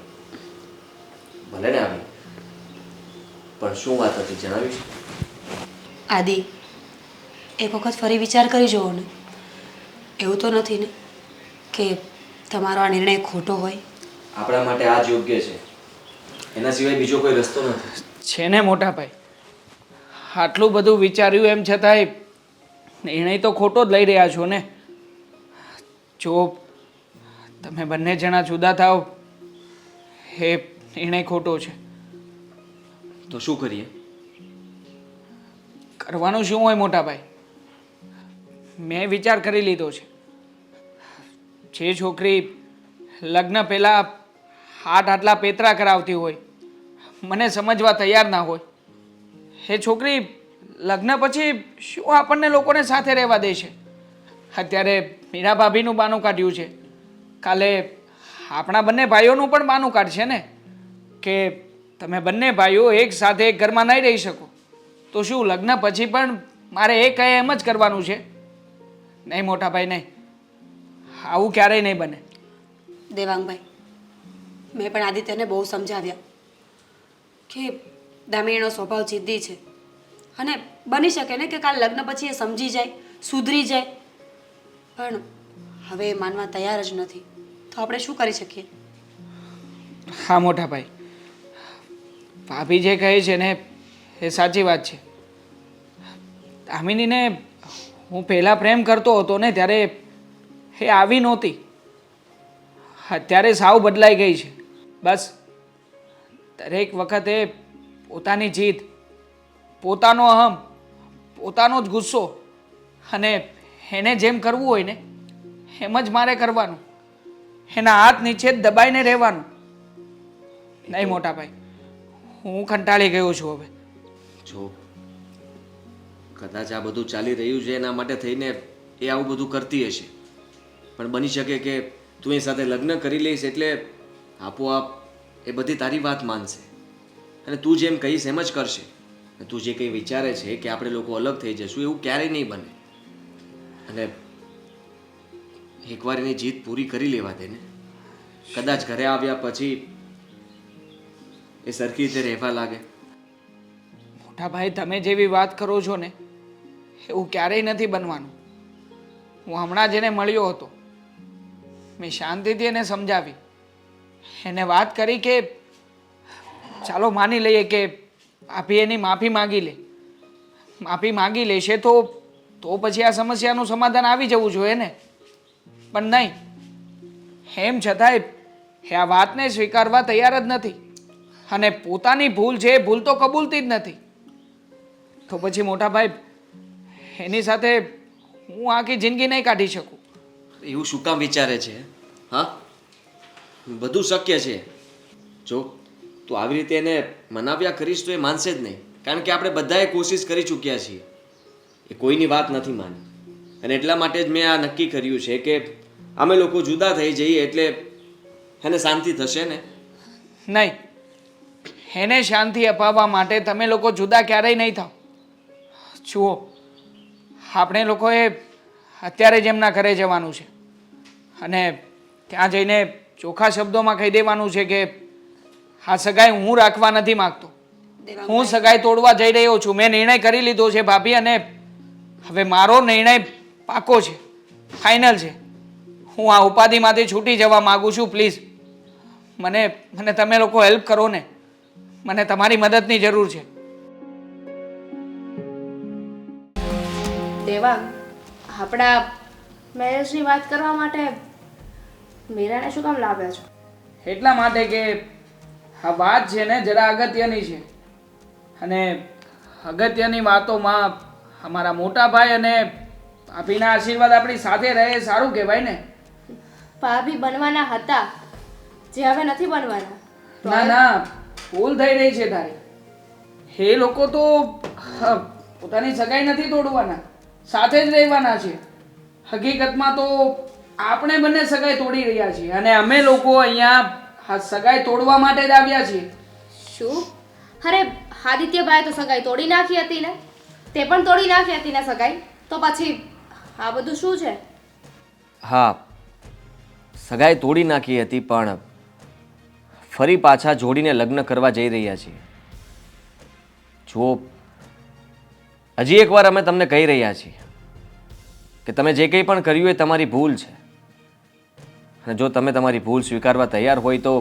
ભલે ને આવી, પણ શું વાત હતી જણાવીશ? આદિ એક વખત ફરી વિચાર કરી જુઓ ને. એવું તો નથી ને કે તમારો આ નિર્ણય ખોટો હોય? આપણા માટે આ જ યોગ્ય છે, એના સિવાય બીજો કોઈ રસ્તો નથી. છે ને મોટા ભાઈ, આટલું બધું વિચાર્યું એમ છતાંય નિર્ણય તો ખોટો જ લઈ રહ્યા છો ને. જો તમે બંને જણા જુદા થાવ એ નિર્ણય ખોટો છે. તો શું કરીએ? કરવાનું શું હોય મોટા ભાઈ, મેં વિચાર કરી લીધો છે. જે છોકરી લગ્ન પહેલાં આટલા પેતરા કરાવતી હોય, મને સમજવા તૈયાર ના હોય, એ છોકરી લગ્ન પછી શું આપણને લોકોને સાથે રહેવા દે છે. અત્યારે મીરા ભાભીનું બાનું કાઢ્યું છે, કાલે આપણા બંને ભાઈઓનું પણ બાનું કાઢશે ને કે તમે બંને ભાઈઓ એક સાથે એક ઘરમાં નહીં રહી શકો. તો શું લગ્ન પછી પણ મારે એ કહે એમ જ કરવાનું છે? નહીં મોટા ભાઈ, નહીં, આવું ક્યારેય નહીં બને. દેવાંગભાઈ, મેં પણ આદિત્યને બહુ સમજાવ્યા કે દામિનીનો સ્વભાવ જિદ્દી છે અને બની શકે ને કે કાલ લગ્ન પછી એ સમજી જાય, સુધરી જાય, પણ હવે એ માનવા તૈયાર જ નથી. તો આપણે શું કરી શકીએ? હા મોટા ભાઈ, ભાભી જે કહે છે ને એ સાચી વાત છે. દામિનીને હું પહેલાં પ્રેમ કરતો હતો ને ત્યારે એ આવી નહોતી, અત્યારે સાવ બદલાઈ ગઈ છે. બસ દરેક વખતે પોતાની જીદ, પોતાનો અહમ, પોતાનો જ ગુસ્સો અને એને જેમ કરવું હોય ને એમ જ મારે કરવાનું, એના હાથ નીચે જ દબાઈને રહેવાનું. નહીં મોટા ભાઈ, હું કંટાળી ગયો છું હવે. જો કદાચ આ બધું ચાલી રહ્યું છે એના માટે થઈને એ આવું બધું કરતી હશે, પણ બની શકે કે તું એ સાથે લગ્ન કરી લઈશ એટલે આપોઆપ એ બધી તારી વાત માનશે અને તું જેમ કહીશ એમ જ કરશે. તું જે કંઈ વિચારે છે કે આપણે લોકો અલગ થઈ જશું, એવું ક્યારેય નહીં બને. અને એકવાર એની જીત પૂરી કરી લેવા દે ને, કદાચ ઘરે આવ્યા પછી એ સરખી રીતે રહેવા લાગે. મોટા ભાઈ, તમે જેવી વાત કરો છો ને એવું ક્યારેય નથી બનવાનું. હું હમણાં જ એને મળ્યો હતો, મેં શાંતિથી એને સમજાવી, એને વાત કરી કે ચાલો માની લઈએ કે ભાભી એની માફી માગી લે, માફી માગી લેશે તો પછી આ સમસ્યાનું સમાધાન આવી જવું જોઈએ ને. પણ નહીં, એમ છતાંય એ આ વાતને સ્વીકારવા તૈયાર જ નથી અને પોતાની ભૂલ છે એ ભૂલ તો કબૂલતી જ નથી. તો પછી મોટા ભાઈ, એની સાથે હું આખી જિંદગી નહીં કાઢી શકું. એવું શું કામ વિચારે છે? હા, બધું શક્ય છે. જો તું આવી રીતે એને મનાવ્યા કરીશ તો એ માનશે જ નહીં, કારણ કે આપણે બધાએ કોશિશ કરી ચૂક્યા છીએ. એ કોઈની વાત નથી માની અને એટલા માટે જ મેં આ નક્કી કર્યું છે કે અમે લોકો જુદા થઈ જઈએ એટલે એને શાંતિ થશે ને. નહીં, એને શાંતિ અપાવવા માટે તમે લોકો જુદા ક્યારેય નહીં થાવ. જુઓ, આપણે લોકોએ અત્યારે જ એમના ઘરે જવાનું છે અને ત્યાં જઈને ચોખ્ખા શબ્દોમાં કહી દેવાનું છે કે આ સગાઈ હું રાખવા નથી માંગતો. હું સગાઈ તોડવા જઈ રહ્યો છું. મેં નિર્ણય કરી લીધો છે ભાભી, અને હવે મારો નિર્ણય પાકો છે, ફાઇનલ છે. હું આ ઉપાધિમાંથી છૂટી જવા માંગુ છું. પ્લીઝ મને તમે લોકો હેલ્પ કરો ને, મને તમારી મદદની જરૂર છે. દેવાંગ, આપણા મેરેજની વાત કરવા માટે મીરાને શું કામ લાવ્યા છો? એટલા માટે કે આ વાત છે ને જરા અગત્યની છે, અને અગત્યની વાતોમાં અમારા મોટા ભાઈ અને ભાભીના આશીર્વાદ આપણી સાથે રહે એ સારું કહેવાય ને. ભાભી બનવાના હતા, જે હવે નથી બનવાના. ના ના, ભૂલ થઈ રહી છે તારી. એ લોકો તો પોતાની સગાઈ નથી તોડવાના, સાથે જ રહેવાના છે. હકીકતમાં તો આપણે બંને સગાઈ તોડી રહ્યા છીએ, અને અમે લોકો અહીંયા આ સગાઈ તોડવા માટે જ આવ્યા છીએ. શું? અરે આદિત્યભાઈ તો સગાઈ તોડી નાખી હતી ને, તે પણ તોડી નાખી હતી ને સગાઈ, તો પછી આ બધું શું છે? હા, સગાઈ તોડી નાખી હતી, પણ ફરી પાછા જોડીને લગ્ન કરવા જઈ રહ્યા છીએ. જો હજી એકવાર અમે તમને કહી રહ્યા છીએ કે તમે જે કંઈ પણ કર્યું એ તમારી ભૂલ છે, અને જો તમે તમારી ભૂલ સ્વીકારવા તૈયાર હોય તો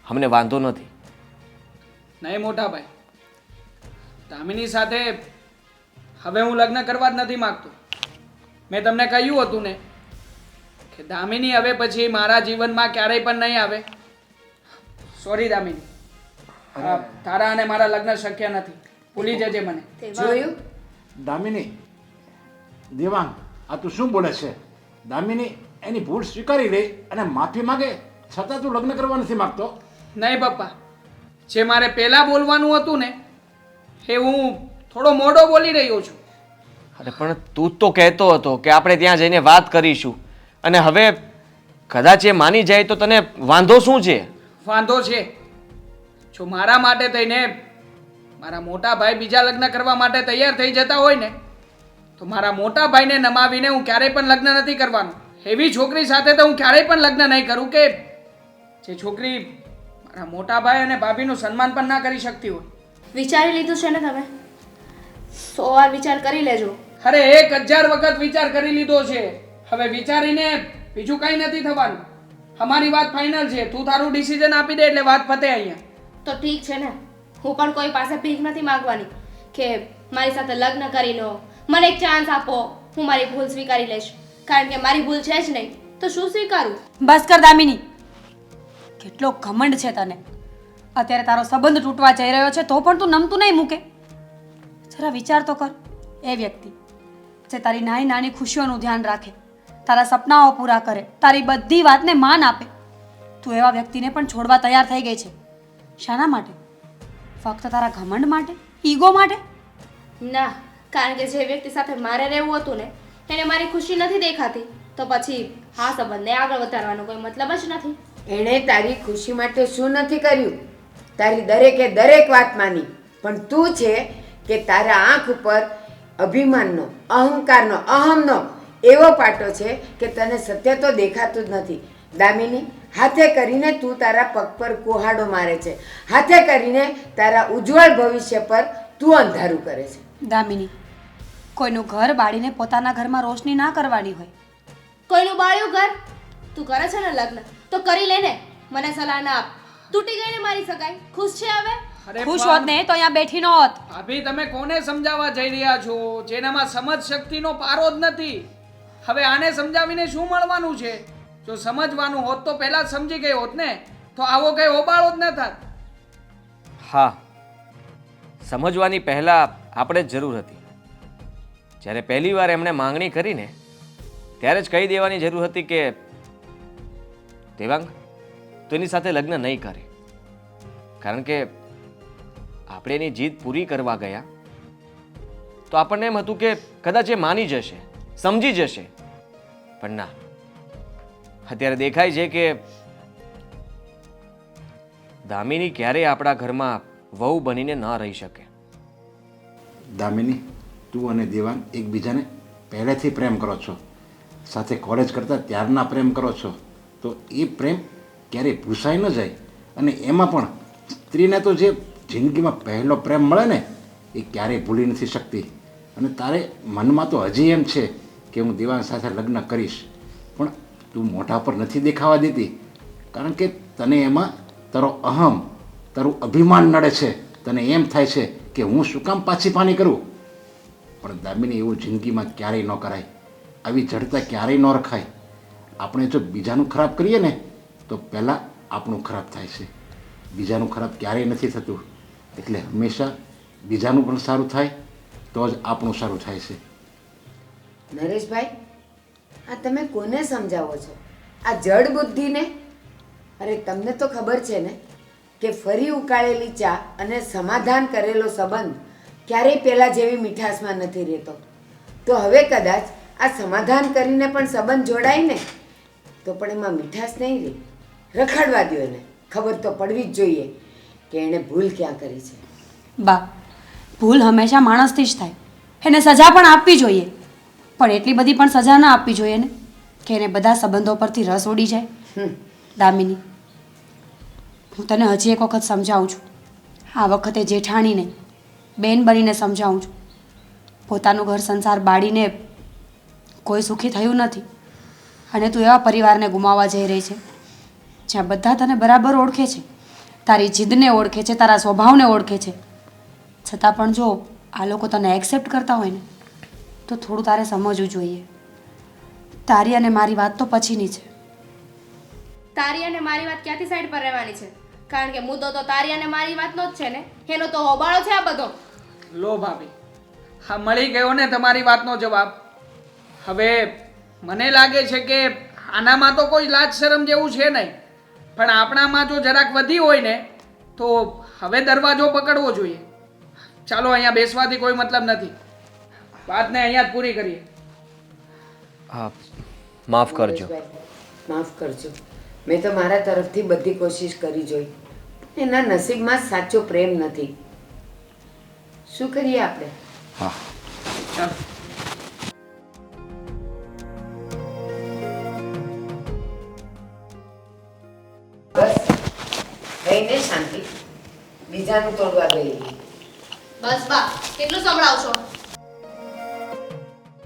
અમને વાંધો નથી. નહીં મોટા ભાઈ, દામિની સાથે હવે હું લગ્ન કરવા જ નથી માંગતો. મેં તમને કહ્યું હતું ને કે દામિની હવે પછી મારા જીવનમાં ક્યારેય પણ નહીં આવે. સોરી દામિની, તારા અને મારા લગ્ન શક્ય નથી. ભૂલી જજે મને. જોયું? દામિની, દેવાંગ, આ તું શું બોલે છે? દામિની એની ભૂલ સ્વીકારી લે અને માફી માગે, છતાં તું લગ્ન કરવા નથી માંગતો? નહીં પપ્પા, જે મારે પહેલાં બોલવાનું હતું ને એ હું થોડો મોડો બોલી રહ્યો છું. અરે પણ તું તો કહેતો હતો કે આપણે ત્યાં જઈને વાત કરીશું, અને હવે કદાચ એ માની જાય તો તને વાંધો શું છે? વાંધો છે. જો મારા માટે થઈને મારા મોટા ભાઈ બીજા લગ્ન કરવા માટે તૈયાર થઈ જતા હોય ને, તો મારા મોટા ભાઈને નમાવીને હું ક્યારેય પણ લગ્ન નથી કરવાનું. એવી છોકરી સાથે તો હું ક્યારેય પણ લગ્ન નહીં કરું કે જે છોકરી મારા મોટા ભાઈ અને ભાભીનું સન્માન પણ ના કરી શકતી હોય. વિચારી લીધું છે ને તમે? 100 વાર વિચાર કરી લેજો. અરે 1000 વખત વિચાર કરી લીધો છે. હવે વિચારીને બીજું કંઈ નથી થવાનું. અમારી વાત ફાઇનલ છે. તું તારું ડિસિઝન આપી દે એટલે વાત પતે અહીંયા. તો ઠીક છે ને, હું પણ કોઈ પાસે ભીખ નથી માંગવાની કે મારી સાથે લગ્ન કરી લો, મને એક ચાન્સ આપો, હું મારી ભૂલ સ્વીકારી લઈશ. કારણ કે મારી ભૂલ છે જ નહીં, તો શું સ્વીકારું? બસ કર દામિની, કેટલો ઘમંડ છે તને. અત્યારે તારો સંબંધ તૂટવા જઈ રહ્યો છે તો પણ તું નમતું નહીં મૂકે. જરા વિચાર તો કર. એ વ્યક્તિ જે તારી નાની નાની ખુશીઓનું ધ્યાન રાખે, તારા સપનાઓ પૂરા કરે, તારી બધી વાતને માન આપે, તું એવા વ્યક્તિને પણ છોડવા તૈયાર થઈ ગઈ છે. શાના માટે? ફક્ત તારા ઘમંડ માટે? ઈગો માટે? ના, કારણ કે જે વ્યક્તિ સાથે મારે રહેવું હતું ને એને મારી ખુશી નથી દેખાતી, તો પછી આ સંબંધને આગળ વધારવાનો કોઈ મતલબ જ નથી. એણે તારી ખુશી માટે શું નથી કર્યું? તારી દરેકે દરેક વાત માની, પણ તું છે કે તારા આંખ ઉપર અભિમાનનો, અહંકારનો, અહમનો એવો પાટો છે કે તને સત્ય તો દેખાતું જ નથી. દામિની, હાથે કરીને તું તારા પગ પર કુહાડો મારે છે, હાથે કરીને તારા ઉજ્જવળ ભવિષ્ય પર તું અંધારું કરે છે. દામિની, કોઈનું ઘર બાળીને પોતાના ઘરમાં રોશની ના કરવાની હોય. કોઈનું બાળ્યું ઘર? તું કરે છે ને લગ્ન, તો કરી લે ને. મને સલાહ ના આપ. તૂટી ગઈ ને મારી સગાઈ, ખુશ છે હવે? અરે ખુશ પણ- હોત ને તો અહીંયા બેઠી ન હોત. ભાભી, તમે કોને સમજાવવા જઈ રહ્યા છો જેનામાં સમજ શક્તિનો પારો જ નથી? હવે આને સમજાવીને શું મળવાનું છે? જો સમજવાનું હોત તો પહેલા જ સમજી ગઈ હોત ને, તો આવો કઈ હોબાળો જ ન થાત. હા, સમજવાની પહેલાં આપણે જ જરૂર હતી. જ્યારે પહેલી વાર એમણે માંગણી કરીને ત્યારે જ કહી દેવાની જરૂર હતી કે દેવાંગ, તો એની સાથે લગ્ન નહીં કરે. કારણ કે આપણે એની જીદ પૂરી કરવા ગયા તો આપણને એમ હતું કે કદાચ એ માની જશે, સમજી જશે, પણ ના. અત્યારે દેખાય છે કે દામિની ક્યારેય આપણા ઘરમાં વહુ બનીને ન રહી શકે. દામિની, તું અને દેવાંગ એકબીજાને પહેલેથી પ્રેમ કરો છો, સાથે કોલેજ કરતાં ત્યારના પ્રેમ કરો છો, તો એ પ્રેમ ક્યારેય ભૂસાઈ ન જાય. અને એમાં પણ સ્ત્રીને તો જે જિંદગીમાં પહેલો પ્રેમ મળે ને એ ક્યારેય ભૂલી નથી શકતી. અને તારે મનમાં તો હજી એમ છે કે હું દેવાંગ સાથે લગ્ન કરીશ, પણ તું મોઢા પર નથી દેખાવા દેતી, કારણ કે તને એમાં તારો અહમ, તારું અભિમાન નડે છે. તને એમ થાય છે કે હું શું કામ પાછી પાની કરું. પણ દામિની, એવું જિંદગીમાં ક્યારેય ન કરાય. આવી જડતા ક્યારેય ન રખાય. આપણે જો બીજાનું ખરાબ કરીએ ને તો પહેલાં આપણું ખરાબ થાય છે. બીજાનું ખરાબ ક્યારેય નથી થતું. એટલે હંમેશા બીજાનું પણ સારું થાય તો જ આપણું સારું થાય છે. નરેશભાઈ, આ તમે કોને સમજાવો છો? આ જડ બુદ્ધિને? અરે તમને તો ખબર છે ને કે ફરી ઉકાળેલી ચા અને સમાધાન કરેલો સંબંધ ક્યારેય પહેલાં જેવી મીઠાશમાં નથી રહેતો. તો હવે કદાચ આ સમાધાન કરીને પણ સંબંધ જોડાય ને તો પણ એમાં મીઠાશ નહીં રહે. રખડવા દો એને. ખબર તો પડવી જ જોઈએ કે એણે ભૂલ ક્યાં કરી છે. બા, ભૂલ હંમેશા માણસથી જ થાય. એને સજા પણ આપવી જોઈએ, પણ એટલી બધી પણ સજા ના આપવી જોઈએ ને કે એને બધા સંબંધો પરથી રસ ઉડી જાય. દામિની, હું તને હજી એક વખત સમજાવું છું. આ વખતે જેઠાણીને બેન બનીને સમજાવું છું. પોતાનું ઘર સંસાર બાળીને કોઈ સુખી થયું નથી અને તું એવા પરિવારને ગુમાવવા જઈ રહી છે જ્યાં બધા તને બરાબર ઓળખે છે, તારી જીદને ઓળખે છે, તારા સ્વભાવને ઓળખે છે. છતાં પણ જો આ લોકો તને એક્સેપ્ટ કરતા હોય ને તો થોડું તારે સમજવું જોઈએ. તારી અને મારી વાત તો પછીની છે. તારી અને મારી વાત ક્યાંથી સાઈડ પર રહેવાની છે? કારણ કે મુદ્દો તો તારી અને મારી વાતનો જ છે ને. એનો તો હોબાળો છે આ બધો. લો ભાભી, હા મળી ગયો ને તમારી વાતનો જવાબ. હવે મને લાગે છે કે આનામાં તો કોઈ લાજ શરમ જેવું છે નહીં, પણ આપણામાં જો જરાક વધી હોય ને તો હવે દરવાજો પકડવો જોઈએ. ચાલો, અહીંયા બેસવાથી કોઈ મતલબ નથી. વાતને અહીંયા જ પૂરી કરીએ. હા, માફ કરજો. નરેશભાઈ, માફ કરજો. મેં તો મારા તરફથી બધી કોશિશ કરી જોઈ. એના નસીબમાં જ સાચો પ્રેમ નથી. શું કરીએ આપણે? હા. ચાલો. બસ કહીને શાંતિ. બીજાનું તોડવા ગઈ. બસ બા, કેટલું સંભળાવશો?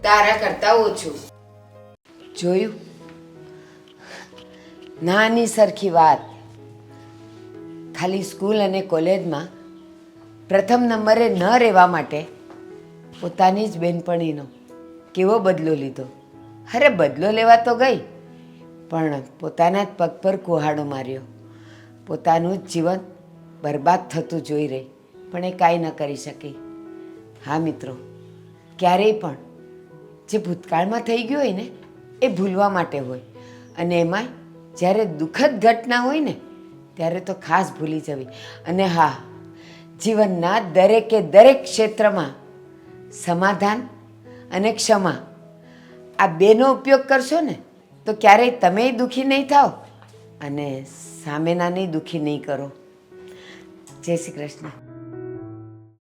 તારા કરતા ઓછું. જોયું? નાની સરખી વાત. ખાલી સ્કૂલ અને કોલેજમાં પ્રથમ નંબરે ન રહેવા માટે પોતાની જ બેનપણીનો કેવો બદલો લીધો. અરે બદલો લેવા તો ગઈ, પણ પોતાના જ પગ પર કુહાડો માર્યો. પોતાનું જ જીવન બરબાદ થતું જોઈ રહી, પણ એ કાંઈ ન કરી શકી. હા મિત્રો, ક્યારેય પણ જે ભૂતકાળમાં થઈ ગયું હોય ને એ ભૂલવા માટે હોય, અને એમાં જ્યારે દુઃખદ ઘટના હોય ને ત્યારે તો ખાસ ભૂલી જવી. અને હા, જીવનના દરેકે દરેક ક્ષેત્રમાં સમાધાન અને ક્ષમા આ બેનો ઉપયોગ કરશો ને તો ક્યારેય તમે દુઃખી નહીં થાઓ અને સામેનાને દુઃખી નહીં કરો. જય શ્રી કૃષ્ણ.